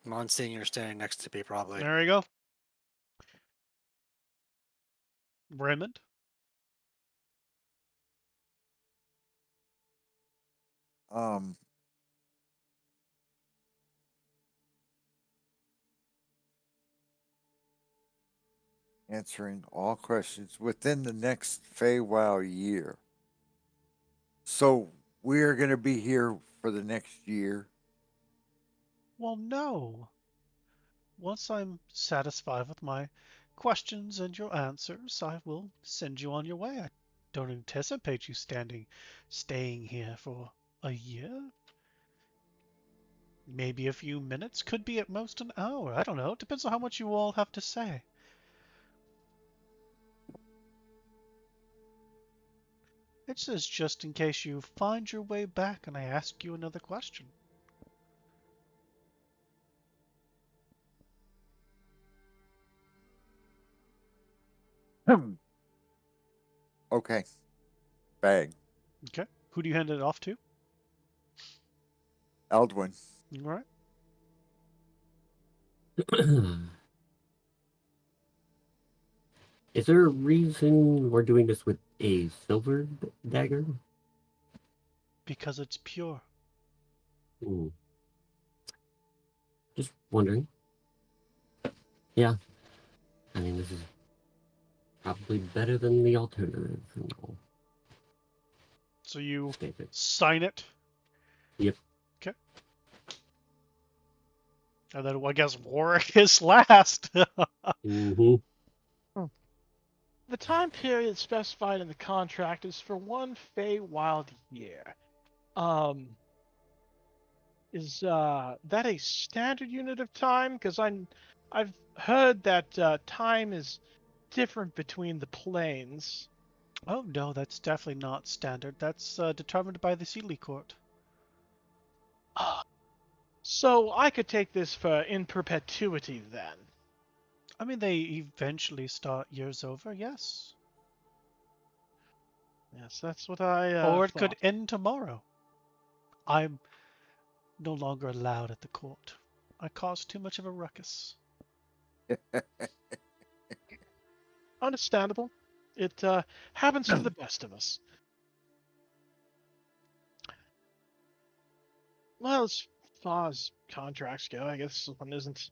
Monsignor standing next to me, probably. There you go. Raymond. Answering all questions within the next Feywild year. So we're going to be here for the next year. Well, no. Once I'm satisfied with my questions and your answers, I will send you on your way. I don't anticipate you staying here for a year. Maybe a few minutes, could be at most an hour. I don't know. It depends on how much you all have to say. It says just in case you find your way back and I ask you another question. Okay. Bag. Okay. Who do you hand it off to? Eldwin. All right. Is there a reason we're doing this with a silver dagger? Because it's pure. Ooh. Just wondering. Yeah. I mean, this is probably better than the alternative. So you Stamp it. sign it. Yep. Okay. And then I guess Warwick is last. Mm-hmm. The time period specified in the contract is for one Feywild year. Is that a standard unit of time? Because I've heard that time is different between the planes. Oh no, that's definitely not standard. That's determined by the Sealy Court. So I could take this for in perpetuity then. I mean, they eventually start years over, yes. Yes, that's what I Or it thought. could end tomorrow. I'm no longer allowed at the court. I caused too much of a ruckus. Understandable. It happens to the best of us. Well, as far as contracts go, I guess this one isn't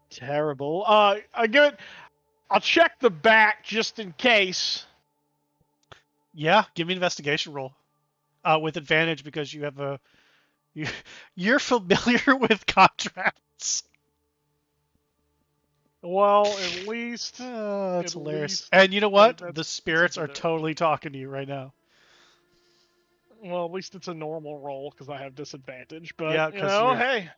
terrible. I give it. I'll check the back just in case. Yeah, give me an investigation roll. With advantage because you have a... You're familiar with contracts. Well, at least. That's At hilarious. least And you know what? that's The spirits are better. totally talking to you right now. Well, at least it's a normal roll because I have disadvantage. But Yeah, you 'cause know, you're- hey.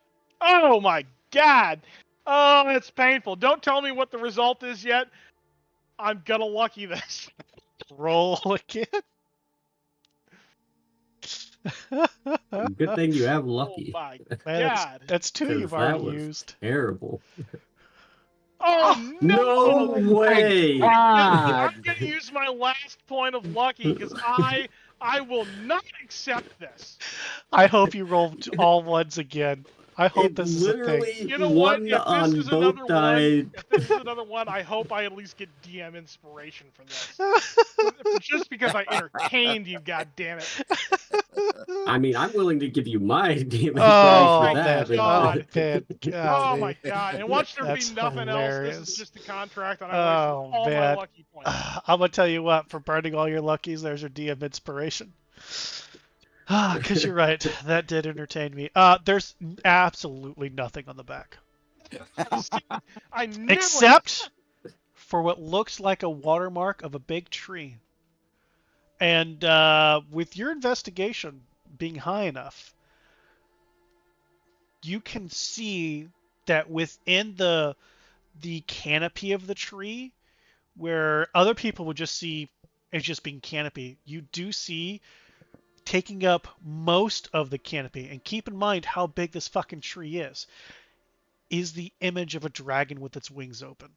Oh my God! Oh, it's painful. Don't tell me what the result is yet. I'm gonna lucky this. Roll again. Good thing you have lucky. Oh my Man, God! that's two 'Cause you've that already was used. terrible. Oh No no! way! I'm gonna use my last point of lucky because I will not accept this. I hope you roll all ones again. I hope It this is a thing. literally You know what? won If this on is both another one, sides. if this is another one, I hope I at least get DM inspiration from this. Just because I entertained you, god damn it. I mean, I'm willing to give you my DM inspiration Oh for my that. man! God. Oh man! Oh my Golly. god. And watch there be That's nothing else. This is hilarious. just the contract and I wasted Oh all my man! lucky points. I'm gonna tell you what. For burning all your luckies, there's your DM inspiration. Ah, because you're right. That did entertain me. There's absolutely nothing on the back. See, I knew Except for what looks like a watermark of a big tree. And with your investigation being high enough, you can see that within the canopy of the tree, where other people would just see as just being canopy, you do see taking up most of the canopy. And keep in mind how big this fucking tree is the image of a dragon with its wings open.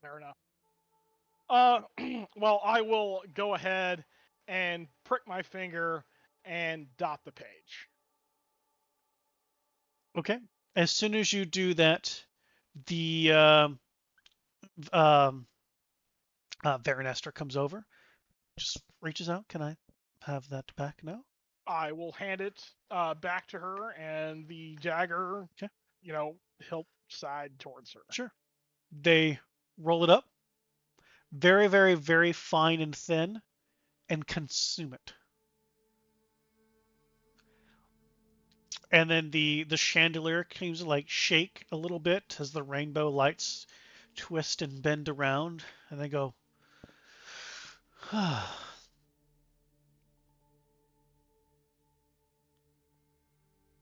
Fair enough. Well, I will go ahead and prick my finger and dot the page. Okay. As soon as you do that, the um, Veronester comes over, just reaches out. Can I have that back now? I will hand it back to her, and the dagger, Okay. he'll side towards her. Sure. They roll it up, very, very, very fine and thin, and consume it. And then the chandelier seems to like shake a little bit as the rainbow lights twist and bend around, and they go,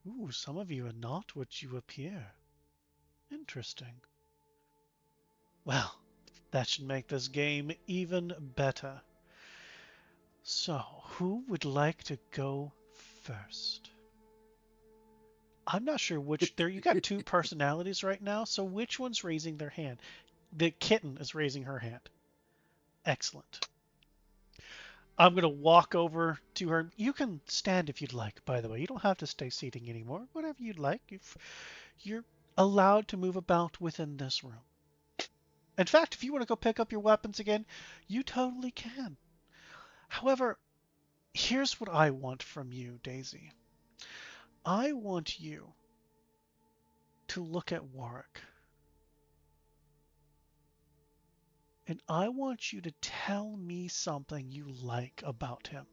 ooh, some of you are not what you appear. Interesting. Well, that should make this game even better. So, who would like to go first? I'm not sure which. There, you got two personalities right now, so which one's raising their hand? The kitten is raising her hand. Excellent. I'm going to walk over to her. You can stand if you'd like, by the way. You don't have to stay seating anymore. Whatever you'd like. You're allowed to move about within this room. In fact, if you want to go pick up your weapons again, you totally can. However, here's what I want from you, Daisy. I want you to look at Warwick. And I want you to tell me something you like about him.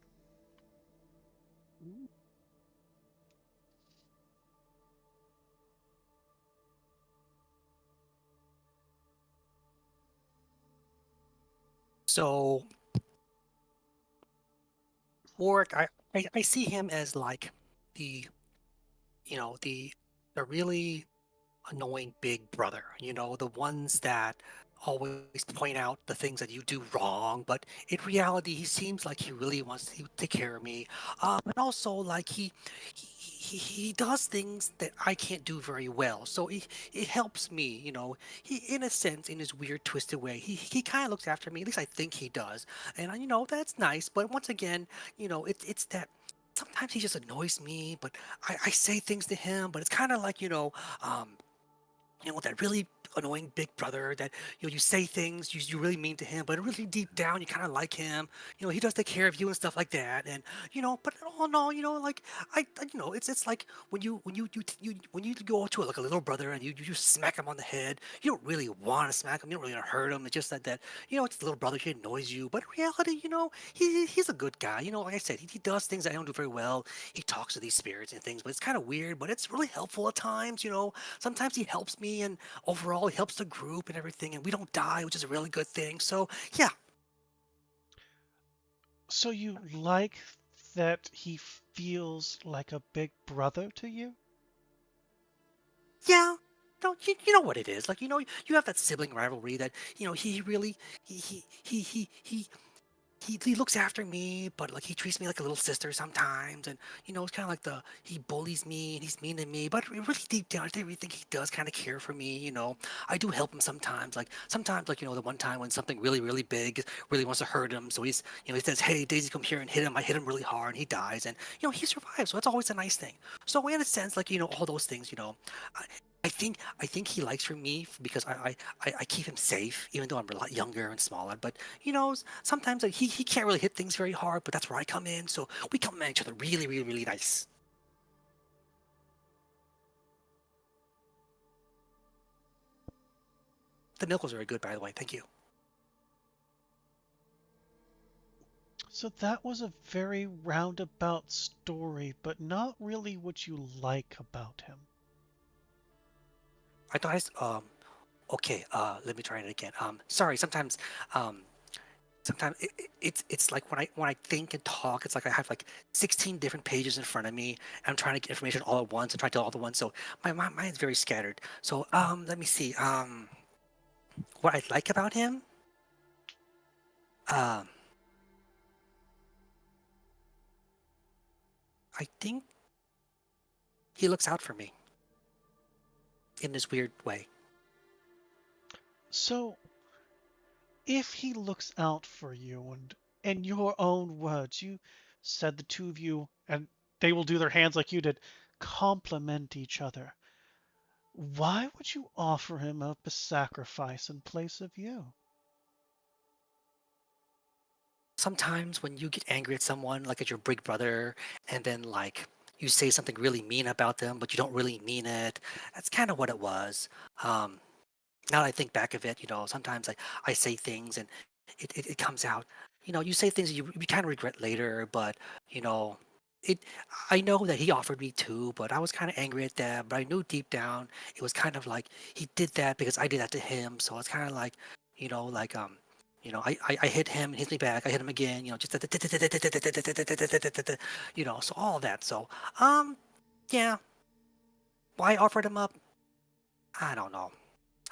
So, Warwick, I see him as like the, the really annoying big brother, the ones that always point out the things that you do wrong, but in reality, he seems like he really wants to take care of me. And also, like, he does things that I can't do very well. So it helps me, he, in a sense, in his weird, twisted way, he kind of looks after me. At least I think he does. And, that's nice. But once again, it's that sometimes he just annoys me, but I say things to him, but it's kind of like, um, that really annoying big brother that you say things you really mean to him, but really deep down you kind of like him. He does take care of you and stuff like that. And but all in all, like it's like when you go to when you go to a little brother and you smack him on the head. You don't really want to smack him. You don't really want to hurt him. It's just that it's the little brother. He annoys you, but in reality, he's a good guy. Like I said, he does things that I don't do very well. He talks to these spirits and things, but it's kind of weird, but it's really helpful at times. Sometimes he helps me, and overall he helps the group and everything, and we don't die, which is a really good thing. So yeah. So you like that he feels like a big brother to you? Yeah. You know what it is. Like, you have that sibling rivalry that, he really, he he looks after me, but like he treats me like a little sister sometimes, and it's kind of like he bullies me and he's mean to me, but really deep down, everything he does kind of care for me. I do help him sometimes, like the one time when something really really big really wants to hurt him, so he says, "Hey, Daisy, come here and hit him." I hit him really hard, and he dies, and he survives, so that's always a nice thing. So in a sense, like all those things, I think he likes for me because I keep him safe, even though I'm a lot younger and smaller. But sometimes like, he can't really hit things very hard, but that's where I come in. So we complement each other really, really, really nice. The milk was very good, by the way. Thank you. So that was a very roundabout story, but not really what you like about him. I thought okay. Let me try it again. Sorry. Um, sometimes it's like when I think and talk, it's like I have like 16 different pages in front of me, and I'm trying to get information all at once and try to do all at once. So my mind's very scattered. So let me see. What I like about him. Um, I think he looks out for me in this weird way. So, if he looks out for you, and in your own words, you said the two of you, and they will do their hands like you did, complement each other, why would you offer him up a sacrifice in place of you? Sometimes when you get angry at someone, like at your big brother, and then like you say something really mean about them, but you don't really mean it. That's kind of what it was. Um, Now that I think back of it, sometimes I say things and it comes out. You say things you kind of regret later, but you know, it. I know that he offered me too, but I was kind of angry at that. But I knew deep down it was kind of like he did that because I did that to him. So it's kind of like, like I hit him, he hit me back. I hit him again. Just so all of that. So yeah, why I offered him up? I don't know.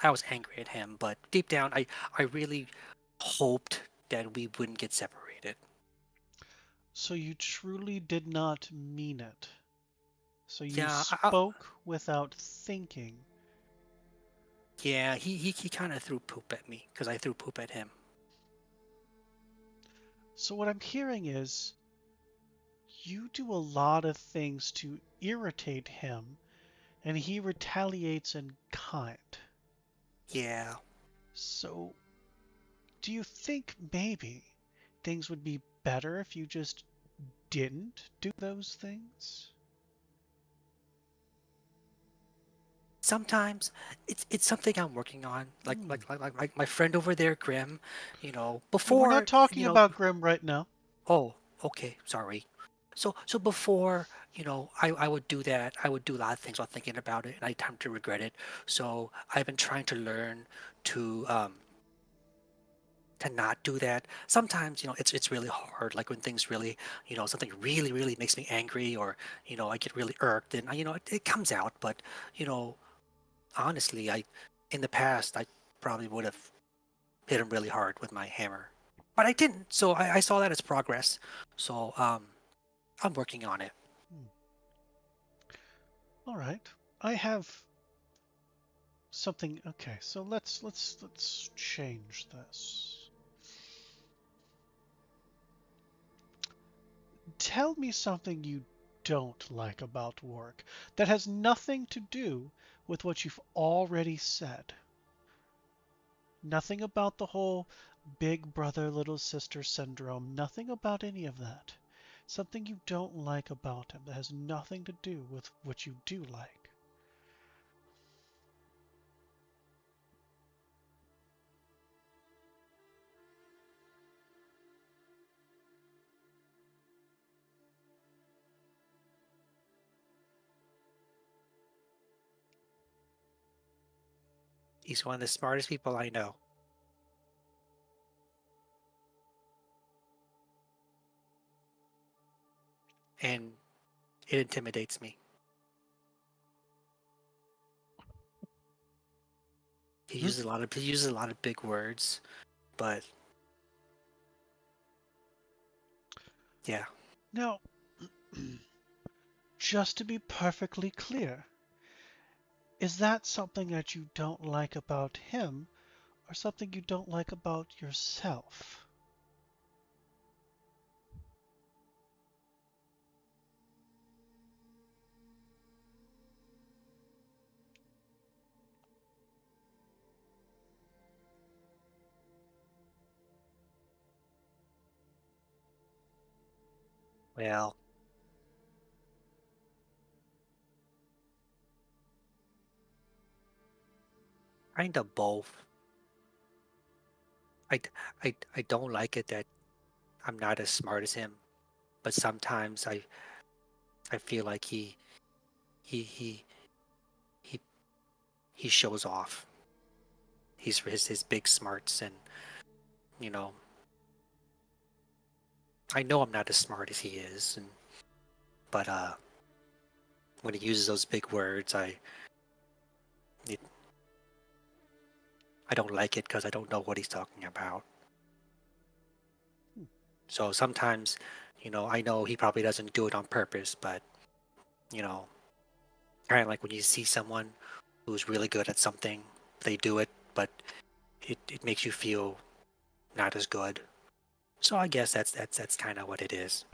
I was angry at him, but deep down, I really hoped that we wouldn't get separated. So you truly did not mean it. So you Yeah, spoke without thinking. yeah, he kind of threw poop at me because I threw poop at him. So what I'm hearing is you do a lot of things to irritate him, and he retaliates in kind. Yeah, So do you think maybe things would be better if you just didn't do those things? sometimes it's something I'm working on. Like Hmm. like like like my friend over there, Grim. Yeah, we're not Before talking about Grim right now. Oh, okay, sorry. So before, I would do that. I would do a lot of things while thinking about it, and I tend to regret it. So I've been trying to learn to not do that. Sometimes, it's really hard. Like when things really, something really, really makes me angry, or I get really irked, and it comes out. But you know, honestly, in the past, I probably would have hit him really hard with my hammer, but I didn't. So I saw that as progress. So I'm working on it. Hmm. All right. I have something. Okay, so let's change this. Tell me something you don't like about work that has nothing to do with what you've already said. Nothing about the whole big brother, little sister syndrome. Nothing about any of that. Something you don't like about him that has nothing to do with what you do like. He's one of the smartest people I know, and it intimidates me. He This, uses a lot of big words, but Yeah. Now, just to be perfectly clear, is that something that you don't like about him, or something you don't like about yourself? Well, kind of both. I don't like it that I'm not as smart as him, but sometimes I feel like he he he he shows off. He's his big smarts, and you know, I know I'm not as smart as he is, and but when he uses those big words, it, I don't like it because I don't know what he's talking about. So sometimes, I know he probably doesn't do it on purpose, but you know, kind of like when you see someone who's really good at something, they do it, but it makes you feel not as good. So I guess that's kind of what it is.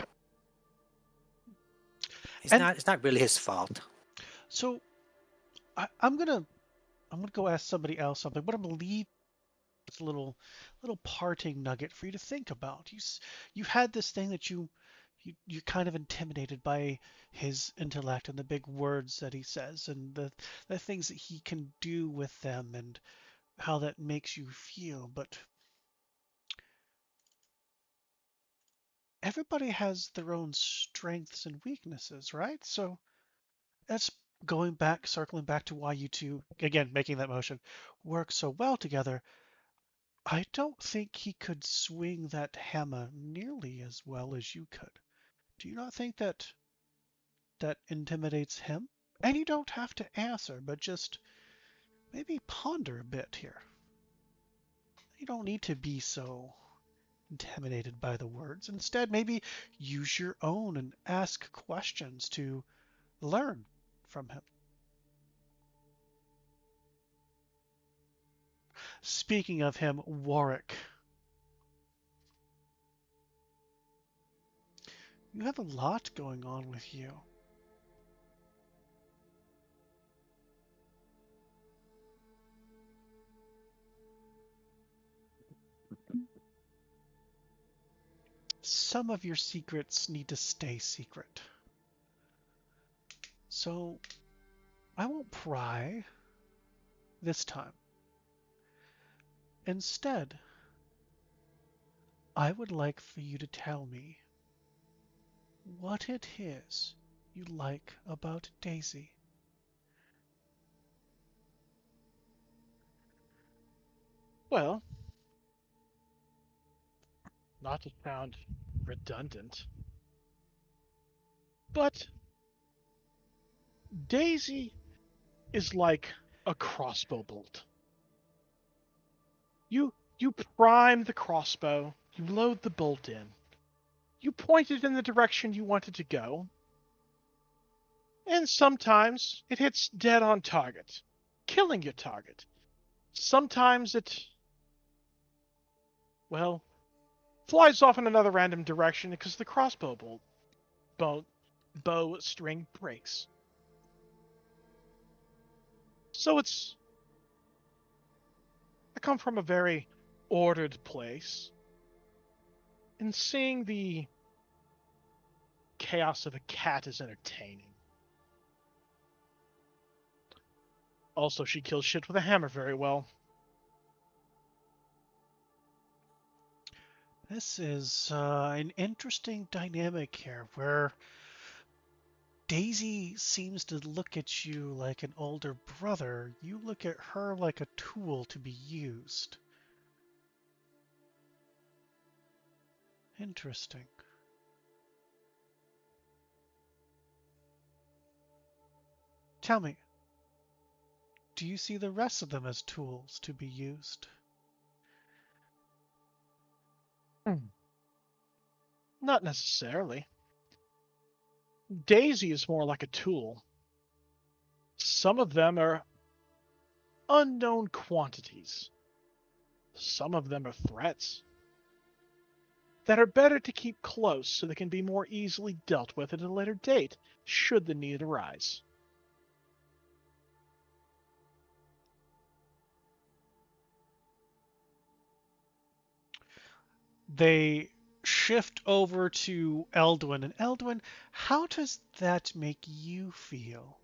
It's And not really his fault. so I'm gonna go ask somebody else something, but I'm gonna leave this little parting nugget for you to think about. You had this thing that you're kind of intimidated by his intellect and the big words that he says and the things that he can do with them and how that makes you feel. But everybody has their own strengths and weaknesses, right? So that's circling back to why you two, again, making that motion, work so well together. I don't think he could swing that hammer nearly as well as you could. Do you not think that intimidates him? And you don't have to answer, but just maybe ponder a bit here. You don't need to be so intimidated by the words. Instead, maybe use your own and ask questions to learn from him. Speaking of him, Warwick, you have a lot going on with you. Some of your secrets need to stay secret. So I won't pry this time. Instead, I would like for you to tell me what it is you like about Daisy. Well, not to sound redundant, but Daisy is like a crossbow bolt. You prime the crossbow, you load the bolt in, you point it in the direction you want it to go, and sometimes it hits dead on target, killing your target. Sometimes it, well, flies off in another random direction because the crossbow bow, bow string breaks. So I come from a very ordered place, and seeing the chaos of a cat is entertaining. Also, she kills shit with a hammer very well. This is an interesting dynamic here where Daisy seems to look at you like an older brother. You look at her like a tool to be used. Interesting. Tell me, do you see the rest of them as tools to be used? Not necessarily. Daisy is more like a tool. Some of them are unknown quantities. Some of them are threats that are better to keep close so they can be more easily dealt with at a later date, should the need arise. They shift over to Eldwin. And Eldwin, how does that make you feel?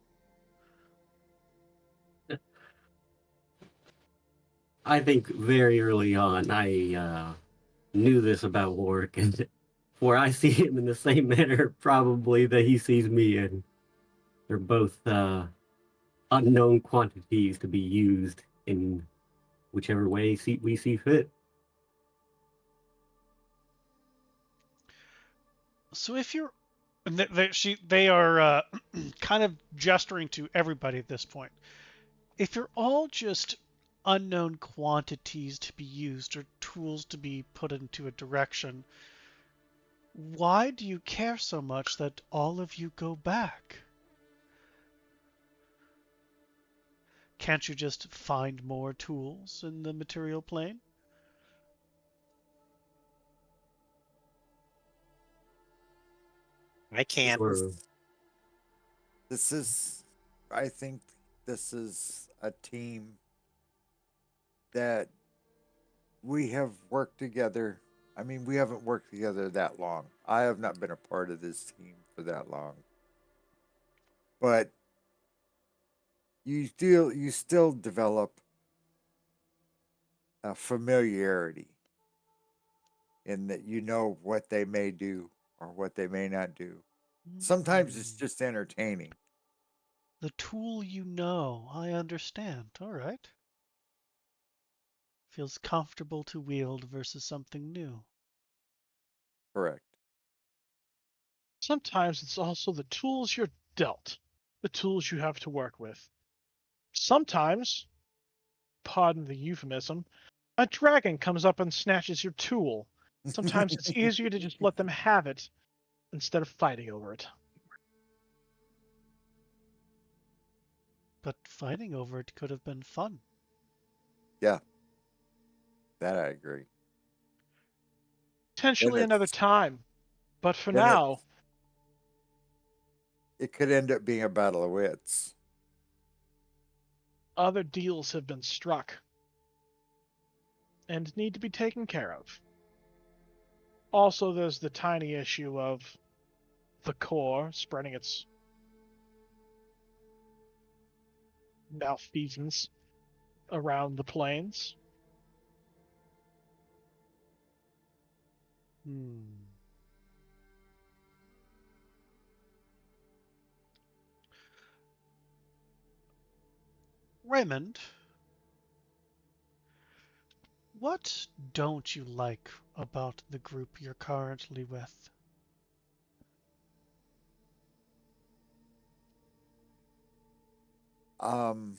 I think very early on I knew this about Warwick, and where I see him in the same manner probably that he sees me in. They're both unknown quantities to be used in whichever way we see fit. So if you're, they are kind of gesturing to everybody at this point. If you're all just unknown quantities to be used or tools to be put into a direction, why do you care so much that all of you go back? Can't you just find more tools in the material plane? I can't. Or This is, I think, this is a team that we have worked together. I mean, we haven't worked together that long. I have not been a part of this team for that long. But you still develop a familiarity in that you know what they may do or what they may not do. Sometimes it's just entertaining. The tool you know, I understand. All right. Feels comfortable to wield versus something new. Correct. Sometimes it's also the tools you're dealt, the tools you have to work with. Sometimes, pardon the euphemism, a dragon comes up and snatches your tool. Sometimes it's easier to just let them have it instead of fighting over it. But fighting over it could have been fun. Yeah, that I agree. Potentially Then another it's time, but for then now, it could end up being a battle of wits. other deals have been struck and need to be taken care of. Also, there's the tiny issue of the core spreading its malfeasance around the plains. Raymond, what don't you like about the group you're currently with? Um,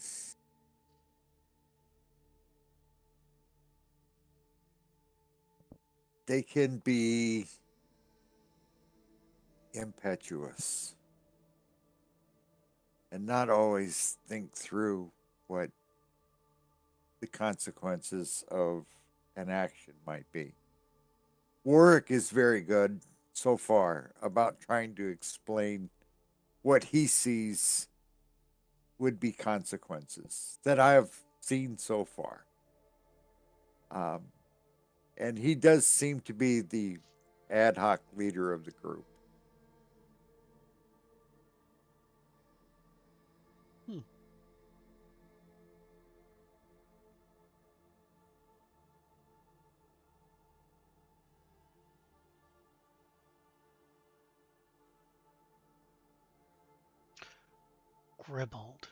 they can be impetuous and not always think through what the consequences of an action might be. Warwick is very good so far about trying to explain what he sees would be consequences that I have seen so far. Um, and he does seem to be the ad hoc leader of the group. Hmm. Gribbled.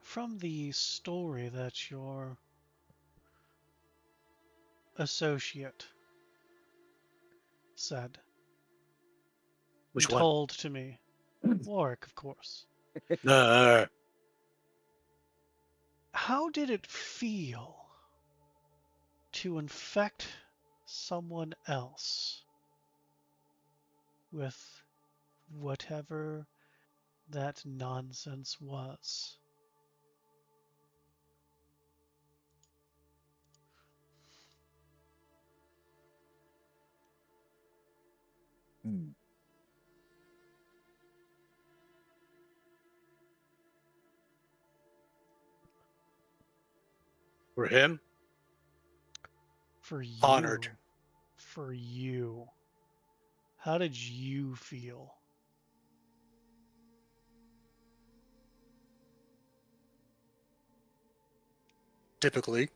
From the story that your associate said Which and one? told to me, Warwick, of course, Uh, how did it feel to infect someone else with whatever that nonsense was. Hmm. For him, For you. honored. For you. How did you feel? Typically,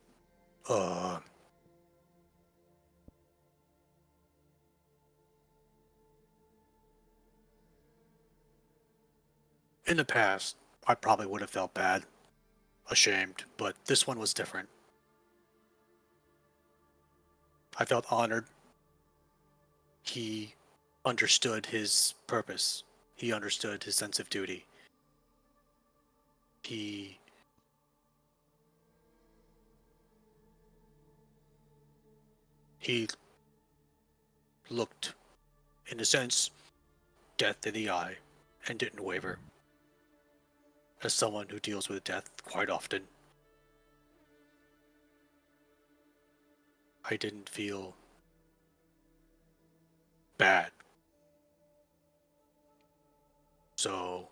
in the past, I probably would have felt bad, ashamed, but this one was different. I felt honored. He understood his purpose. He understood his sense of duty. He looked, in a sense, death in the eye and didn't waver. As someone who deals with death quite often, I didn't feel bad. So,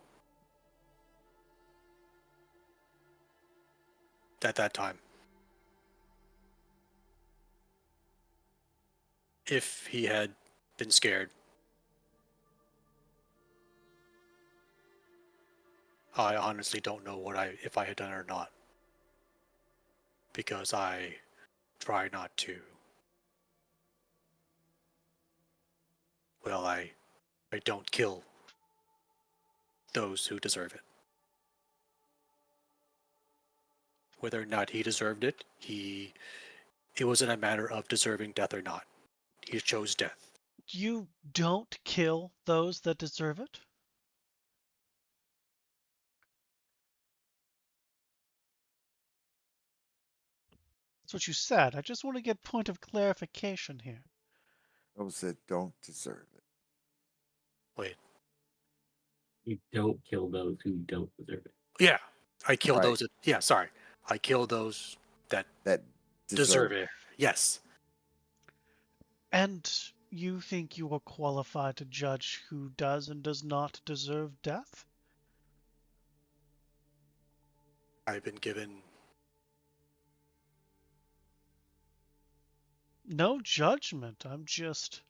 at that time, if he had been scared, I honestly don't know if I had done it or not, because I try not to. Well, I don't kill those who deserve it. Whether or not he deserved it, it wasn't a matter of deserving death or not. He chose death. You don't kill those that deserve it? That's what you said. I just want to get point of clarification here. Those that don't deserve it. Wait. You don't kill those who don't deserve it. Yeah, I kill Right. those. Yeah, sorry. I kill those that deserve it. Yes. And you think you are qualified to judge who does and does not deserve death? I've been given. No judgment. I'm just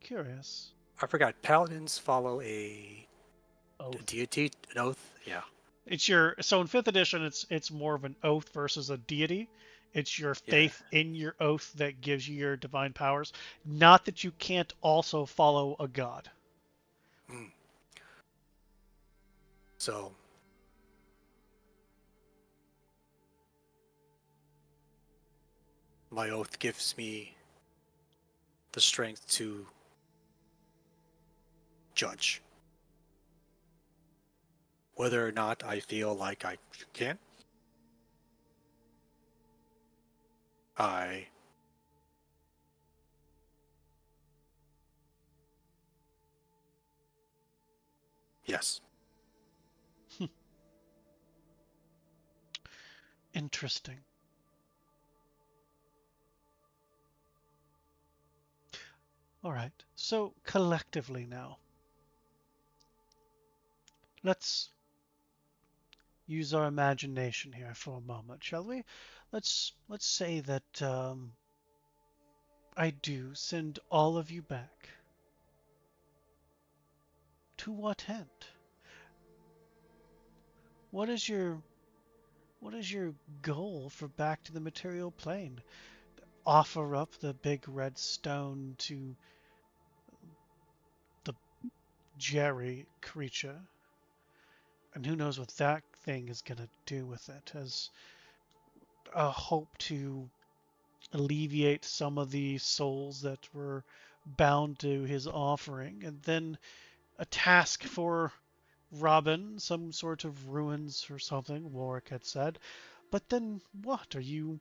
curious. I forgot. Paladins follow a Oath. deity, an oath. Yeah. It's so in 5th edition it's more of an oath versus a deity. It's your Yeah. faith in your oath that gives you your divine powers, not that you can't also follow a god. So my oath gives me the strength to judge. Whether or not I feel like I can, yes. Interesting. All right. So collectively now, let's use our imagination here for a moment, shall we? Let's say that I do send all of you back. To what end? What is your goal for back to the material plane? Offer up the big red stone to the Jerry creature, and who knows what that thing is gonna do with it, as a hope to alleviate some of the souls that were bound to his offering, and then a task for Robin, some sort of ruins or something, Warwick had said. But then what? Are you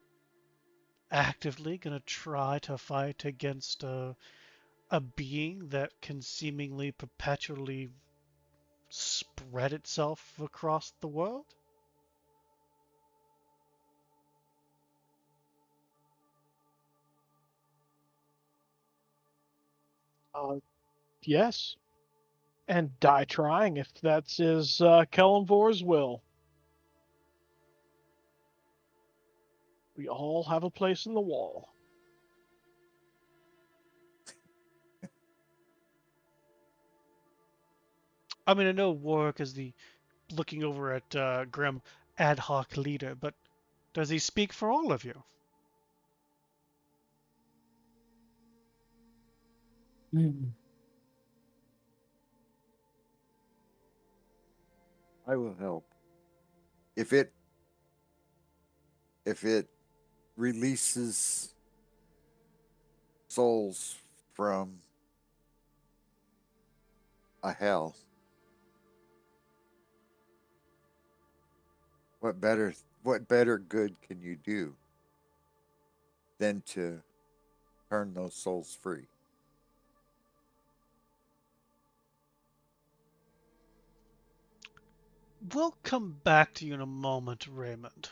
actively gonna try to fight against a being that can seemingly perpetually spread itself across the world? Yes, and die trying if that's his Kellenvor's will. We all have a place in the wall. I mean, I know Warwick is the looking over at Grim ad hoc leader, but does he speak for all of you? I will help. If it releases souls from a hell, what better good can you do than to turn those souls free? We'll come back to you in a moment, Raymond.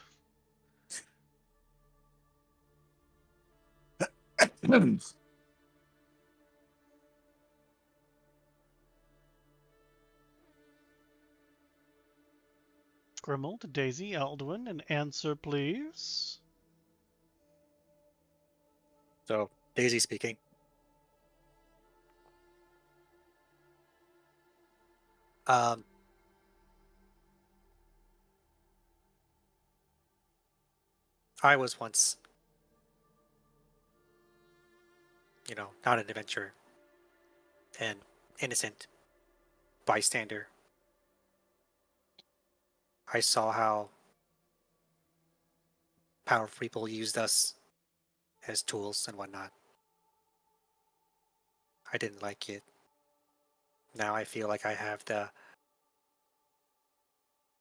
Grimald, Daisy, Aldwin, an answer, please. So, Daisy speaking. Um, I was once, not an adventurer, an innocent bystander. I saw how powerful people used us as tools and whatnot. I didn't like it. Now I feel like I have the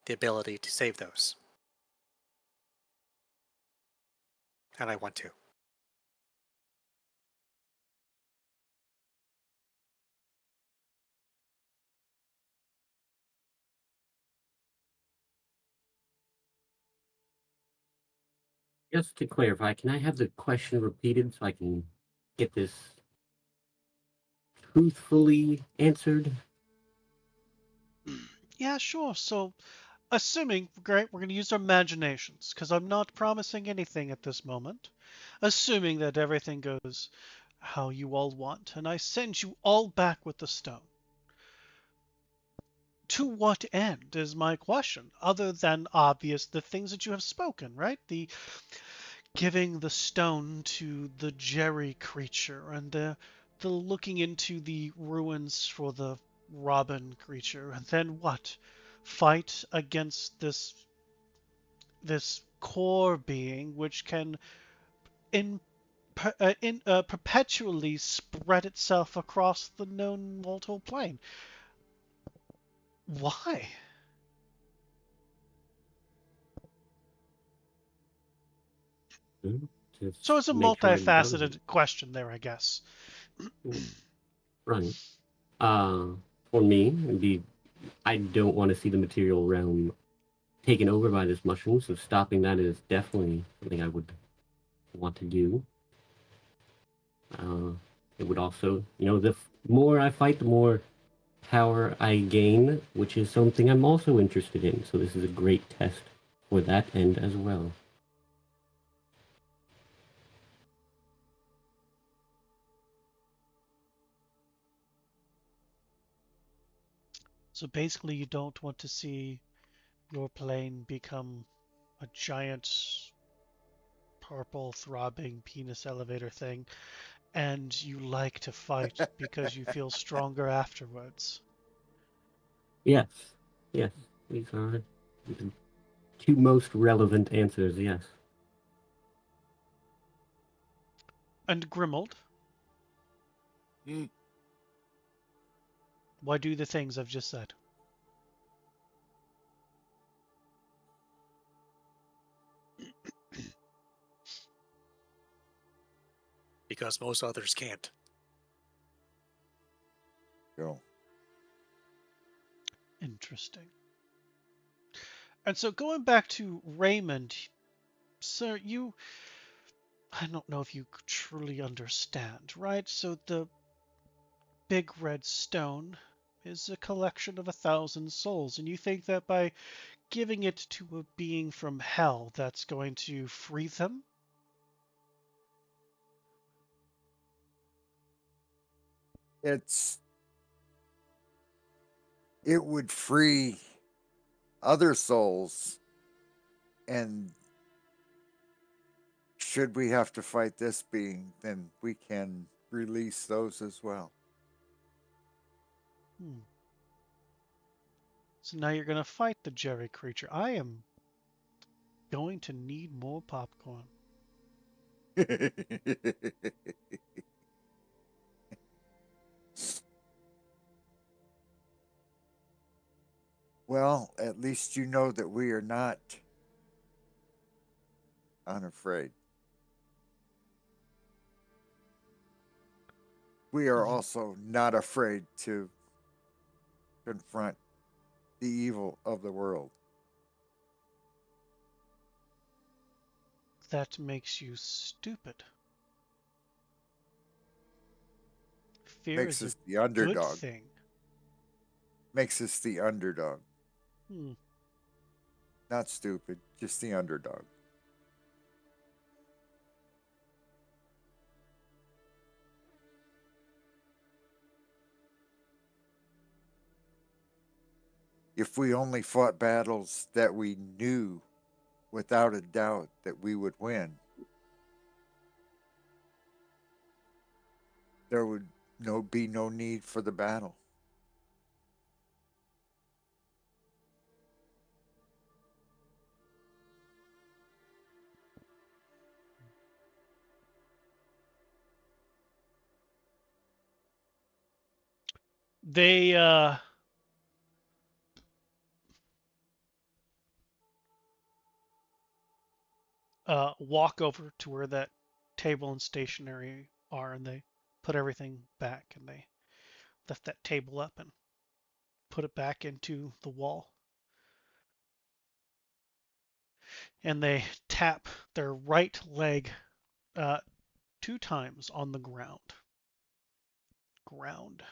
ability to save those. And I want to. Just to clarify, can I have the question repeated so I can get this truthfully answered? Yeah, sure. So, assuming, great, we're going to use our imaginations, because I'm not promising anything at this moment. Assuming that everything goes how you all want, and I send you all back with the stone. To what end is my question, other than obvious the things that you have spoken, right? The giving the stone to the Jerry creature and the looking into the ruins for the Robin creature, and then what? Fight against this core being which can perpetually spread itself across the known mortal plane. Why? Just So it's a make sure it multifaceted doesn't. question there, I guess. Right. For me, I don't want to see the material realm taken over by this mushroom, so stopping that is definitely something I would want to do. It would also, the more I fight, the more power I gain, which is something I'm also interested in. So this is a great test for that end as well. So basically, you don't want to see your plane become a giant purple throbbing penis elevator thing, and you like to fight because you feel stronger afterwards. Yes, yes, these are the two most relevant answers, yes. And Grimald, why do the things I've just said? because most others can't. Go. Interesting. And so going back to Raymond, sir, I don't know if you truly understand, right? So the big red stone is a collection of 1,000 souls, and you think that by giving it to a being from hell, that's going to free them? It would free other souls, and should we have to fight this being, then we can release those as well. So now you're going to fight the Jerry creature. I am going to need more popcorn. Well, at least you know that we are not unafraid. We are also not afraid to confront the evil of the world. That makes you stupid. Fear Makes is us a the good underdog. thing. Makes us the underdog. Hmm. Not stupid, just the underdog. If we only fought battles that we knew without a doubt that we would win, there would be no need for the battle. They walk over to where that table and stationery are, and they put everything back, and they lift that table up and put it back into the wall. And they tap their right leg 2 times on the ground.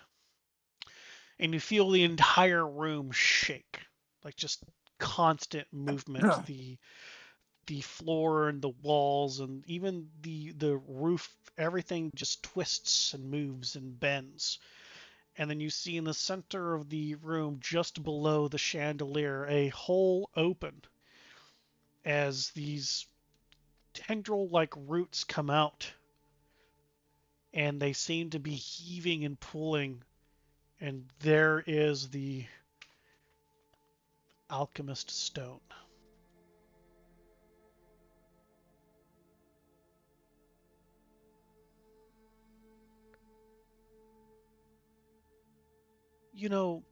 And you feel the entire room shake, like just constant movement. The floor and the walls and even the roof, everything just twists and moves and bends. And then you see in the center of the room, just below the chandelier, a hole open as these tendril-like roots come out, and they seem to be heaving and pulling, and there is the alchemist stone. You know,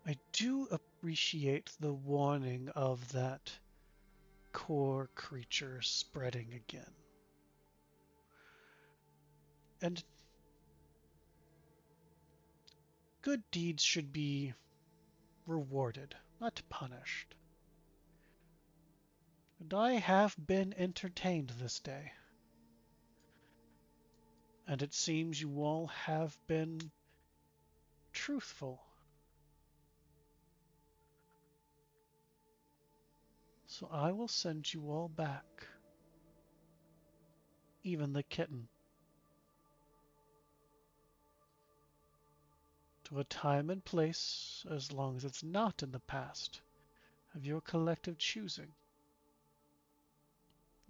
I do appreciate the warning of that core creature spreading again. And good deeds should be rewarded, not punished. And I have been entertained this day. And it seems you all have been truthful. So I will send you all back. Even the kitten. To a time and place, as long as it's not in the past, of your collective choosing.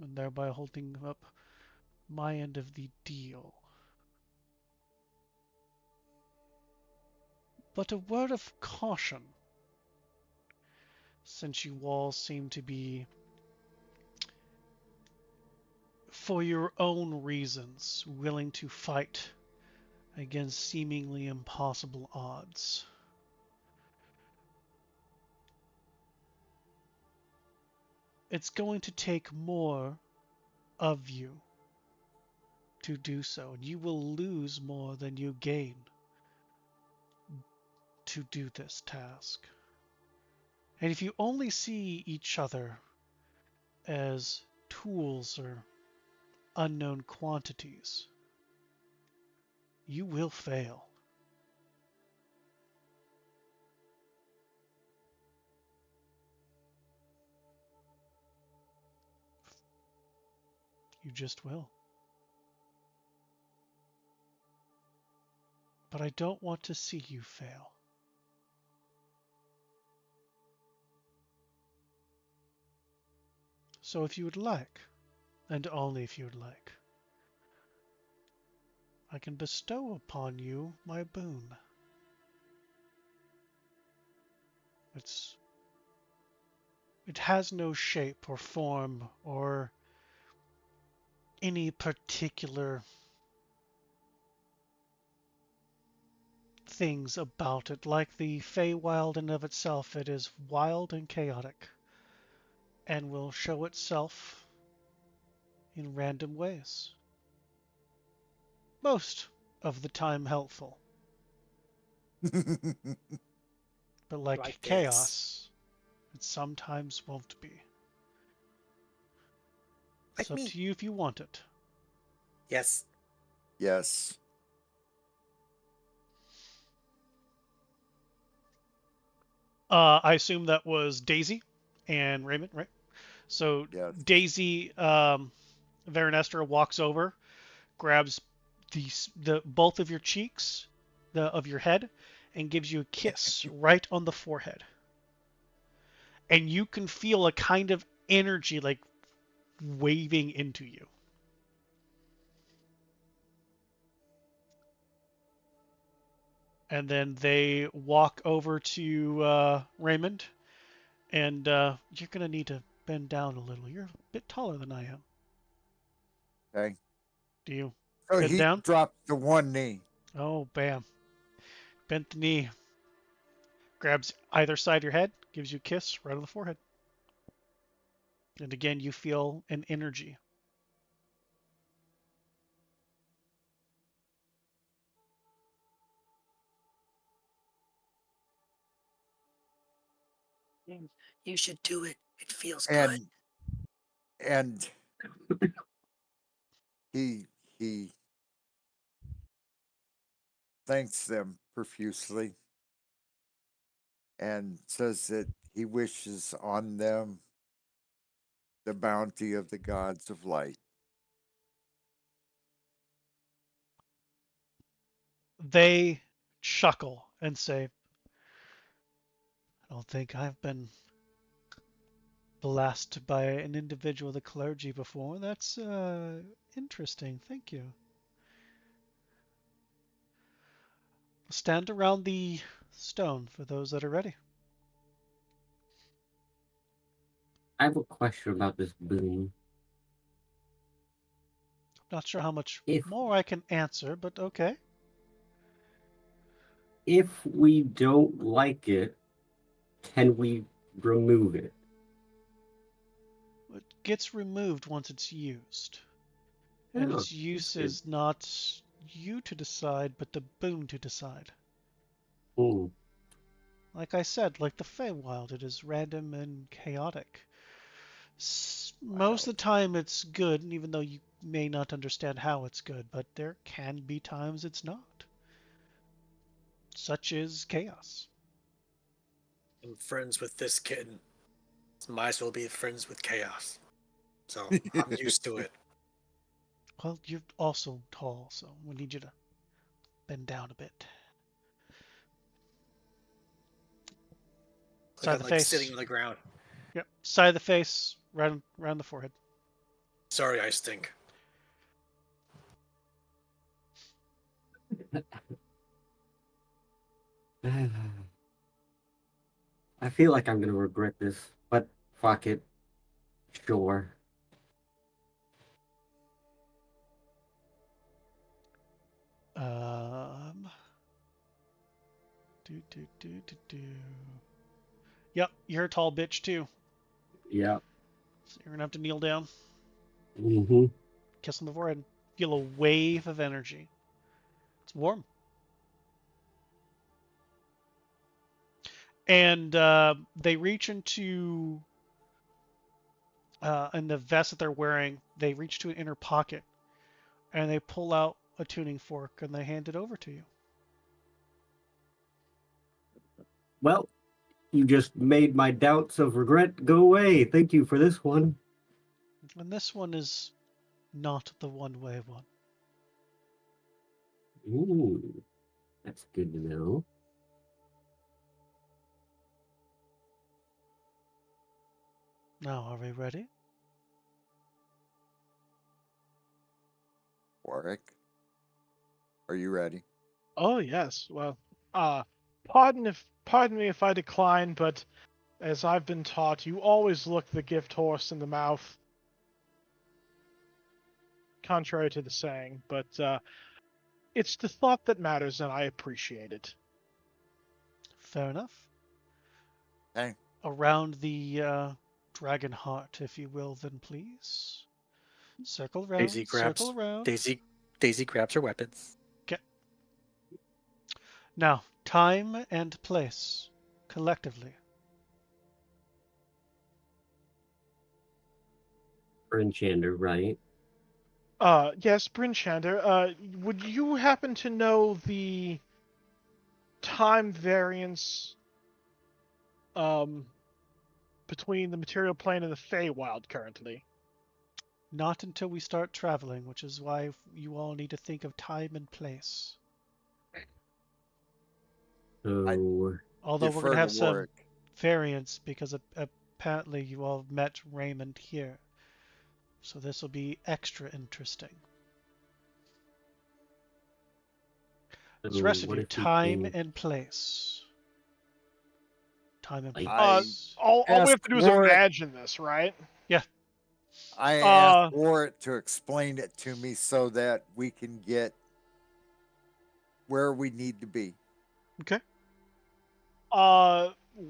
And thereby holding up my end of the deal. But a word of caution, since you all seem to be, for your own reasons, willing to fight against seemingly impossible odds. It's going to take more of you to do so, and you will lose more than you gain to do this task. And if you only see each other as tools or unknown quantities, you will fail. You just will. But I don't want to see you fail. So if you would like, and only if you would like, I can bestow upon you my boon. It has no shape or form or any particular things about it. Like the Feywild in of itself, it is wild and chaotic, and will show itself in random ways. Most of the time helpful. But like this. chaos, it sometimes won't be. It's Like up me. to you if you want it. Yes. Yes. I assume that was Daisy and Raymond, right? So Yes. Daisy, Veronestra walks over, grabs the both of your cheeks, of your head, and gives you a kiss right on the forehead. And you can feel a kind of energy like waving into you. And then they walk over to Raymond, and you're gonna need to bend down a little. You're a bit taller than I am. Okay. Do you So bend he down? dropped to one knee. Oh, bam. Bent the knee, grabs either side of your head, gives you a kiss right on the forehead. And again, you feel an energy. You should do it. It feels good. And he thanks them profusely and says that he wishes on them the bounty of the gods of light. They chuckle and say, I don't think I've been blessed by an individual of the clergy before. That's interesting. Thank you. Stand around the stone for those that are ready. I have a question about this boon. Not sure how much If more I can answer, but okay. if we don't like it, can we remove it? It gets removed once it's used. And Oh, its use that's good. is not you to decide, but the boon to decide. Oh, Like I said, like the Feywild, it is random and chaotic. Most of the time it's good, and even though you may not understand how it's good, but there can be times it's not. Such is chaos. I'm friends with this kitten. Might as well be friends with chaos. So I'm used to it. Well, you're also tall, so we need you to bend down a bit. Like Side of I'm the like face. sitting on the ground. Yep. Side of the face, round the forehead. Sorry, I stink. I feel like I'm gonna regret this, but fuck it. Sure. Um. Do. Yep, you're a tall bitch too. Yeah. So you're gonna have to kneel down. Mm-hmm. Kiss on the forehead. Feel a wave of energy. It's warm. And they reach into, in the vest that they're wearing, they reach to an inner pocket, and they pull out a tuning fork, and they hand it over to you. Well, you just made my doubts of regret go away. Thank you for this one. And this one is not the one-way one. Ooh, that's good to know. Now, are we ready? Warwick, are you ready? Oh yes. Well, pardon me if I decline, but as I've been taught, you always look the gift horse in the mouth. Contrary to the saying, but it's the thought that matters, and I appreciate it. Fair enough. Hey, Around the dragon heart, if you will, then please. Circle around, Daisy circle grabs around. Daisy grabs her weapons. Okay. Now, time and place, collectively. Enchanter, right? Yes, Bryn Shander, would you happen to know the time variance between the material plane and the Feywild currently? Not until we start traveling, which is why you all need to think of time and place. So, Although we're going defer to to have some Warwick. variance because apparently you all met Raymond here. So this will be extra interesting. So the rest of what you, if we time think, and place. Time and like, place. All we have Ask to do is Warwick. imagine this, right? Yeah. I asked Uh, Warwick to explain it to me so that we can get where we need to be. Okay.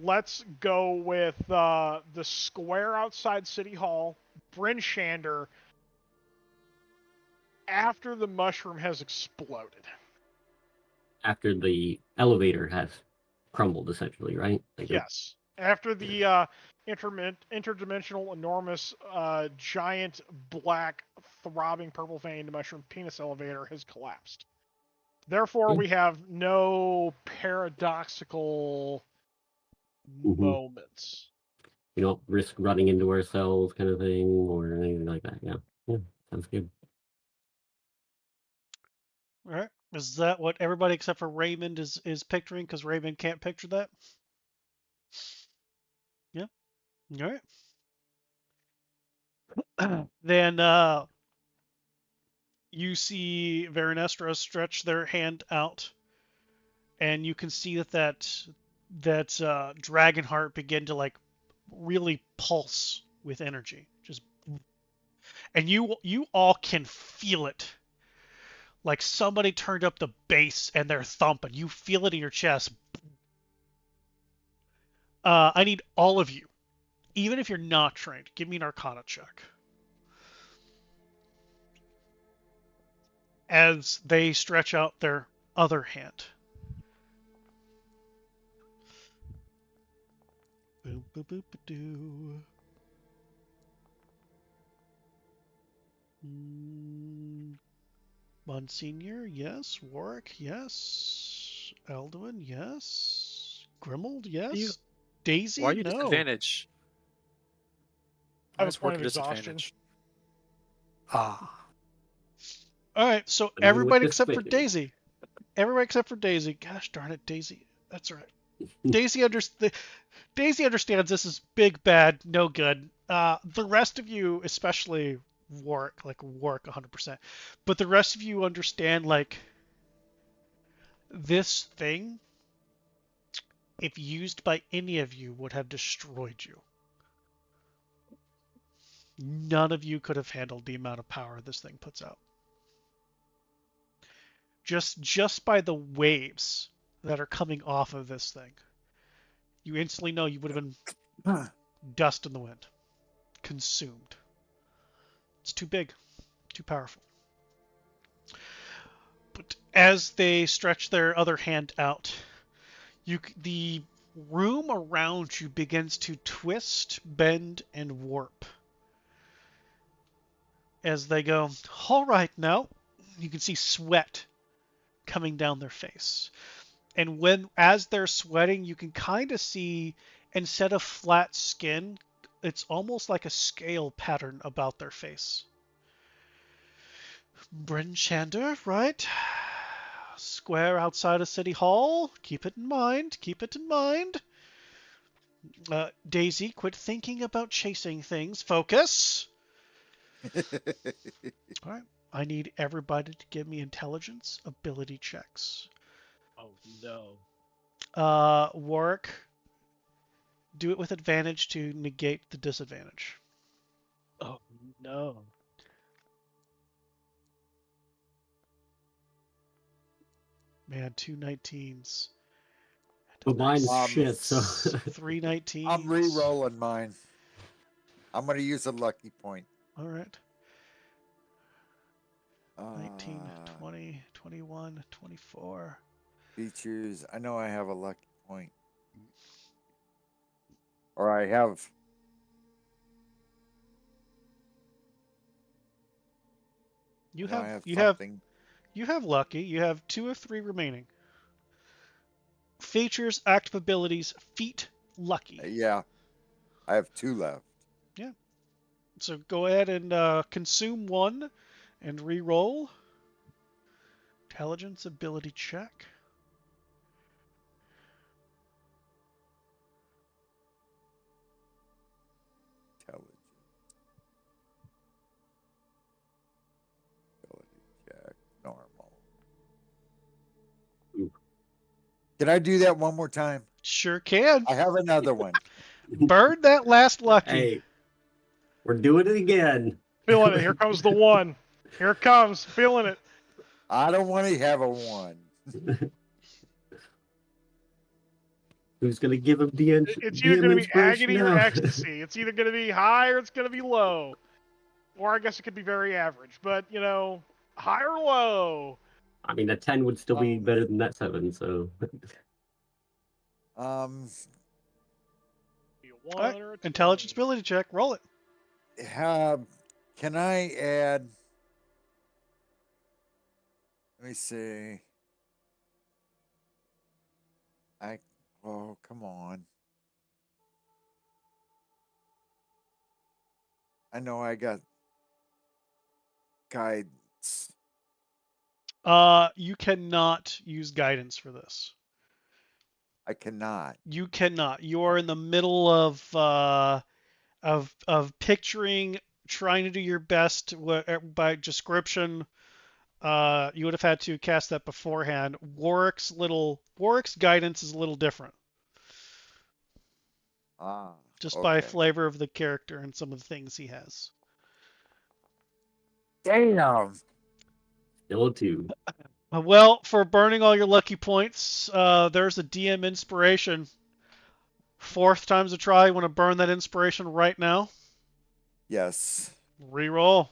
Let's go with the square outside City Hall, Bryn Shander, after the mushroom has exploded. after the elevator has crumbled, essentially, right? Like, Yes. After the interdimensional, enormous, giant, black, throbbing, purple-veined mushroom penis elevator has collapsed. Therefore, we have no paradoxical moments. you don't risk running into ourselves, kind of thing, or anything like that. Yeah, sounds good. All right. Is that what everybody except for Raymond is picturing? Because Raymond can't picture that. Yeah. All right. Then you see Veronestra stretch their hand out, and you can see that dragon heart begin to like really pulse with energy. Just, and you all can feel it. Like somebody turned up the bass and they're thumping. You feel it in your chest. I need all of you, even if you're not trained, give me an Arcana check. As they stretch out their other hand. Boop, boop, boop, doo. Monsignor, yes. Warwick, yes. Elduin, yes. Grimold, yes. Daisy, Why are you no. disadvantaged? I Why have a is point Work of a exhaustion. disadvantage? Ah, All right, so I mean, with everybody this except for thing- Daisy. Everybody except for Daisy. Gosh darn it, Daisy. That's right. Daisy understands this is big, bad, no good. The rest of you, especially Warwick 100%. But the rest of you understand, like, this thing, if used by any of you, would have destroyed you. None of you could have handled the amount of power this thing puts out. Just by the waves that are coming off of this thing, you instantly know you would have been dust in the wind, consumed. It's too big, too powerful. But as they stretch their other hand out, the room around you begins to twist, bend, and warp. As they go, all right now, you can see sweat coming down their face. And as they're sweating, you can kind of see, instead of flat skin, it's almost like a scale pattern about their face. Bryn Shander, right? Square outside of City Hall. Keep it in mind. Keep it in mind. Daisy, quit thinking about chasing things. Focus. All right. I need everybody to give me intelligence ability checks. Oh no. Warwick, do it with advantage to negate the disadvantage. Oh no. Man, 2 19s. But mine's Um, shit, so 3 19s. I'm re-rolling mine. I'm going to use a lucky point. All right. Uh, 19, 20, 21, 24. Features. I know I have a lucky point. Or I have. You I know I have something. you have lucky. You have 2 of 3 remaining. Features, active abilities, feat, lucky. Yeah. I have 2 left. Yeah. So go ahead and consume 1 and re-roll. Intelligence ability check. Intelligence. Ability check. Normal. Ooh. Can I do that one more time? Sure can. I have another one. Burn that last lucky. hey, we're doing it again. Feeling it. Here comes the one. Here it comes. Feeling it. I don't want to have a 1. Who's gonna give him the It's either DM going to be inspiration agony or now? ecstasy. It's either going to be high or it's going to be low. Or I guess it could be very average. But, high or low. I mean, a 10 would still be better than that 7, so. Be a 1 All right. or a 20. Intelligence ability check. Roll it. Can I add? Let me see. Oh, come on. I know I got guides. You cannot use guidance for this. I cannot. You cannot. You are in the middle of picturing, trying to do your best by description. You would have had to cast that beforehand. Warwick's guidance is a little different, just by okay. flavor of the character and some of the things he has. Damn. Still a 2. Well, for burning all your lucky points, there's a DM inspiration. 4th time's a try. You want to burn that inspiration right now? Yes. Reroll.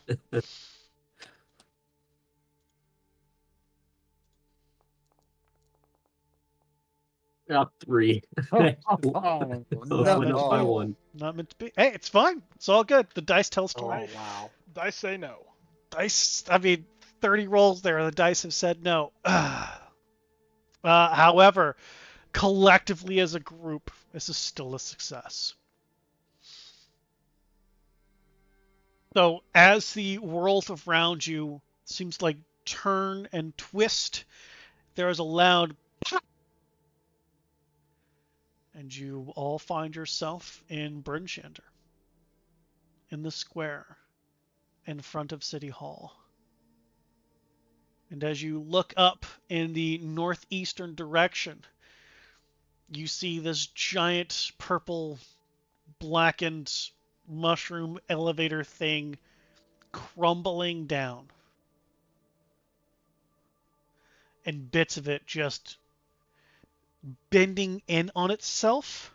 3. Went up by No. 1. Not meant to be. Hey, it's fine. It's all good. The dice tell story. Oh, wow. Dice say no. Dice, I mean, 30 rolls there. The dice have said no. However, collectively as a group, this is still a success. So as the world around you seems like turn and twist, there is a loud pop, and you all find yourself in Bryn Shander, in the square, in front of City Hall. And as you look up in the northeastern direction, you see this giant purple blackened mushroom elevator thing crumbling down. And bits of it just bending in on itself.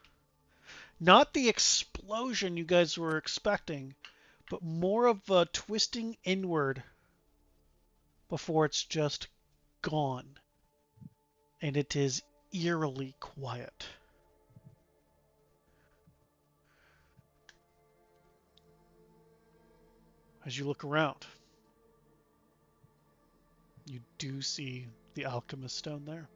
Not the explosion you guys were expecting, but more of a twisting inward before it's just gone. And it is eerily quiet. As you look around, you do see the alchemist stone there.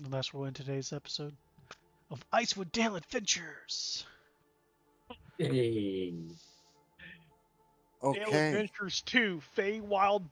And that's where we'll end today's episode of Icewind Dale Adventures. Yay. Dale Okay. Adventures 2, Feywild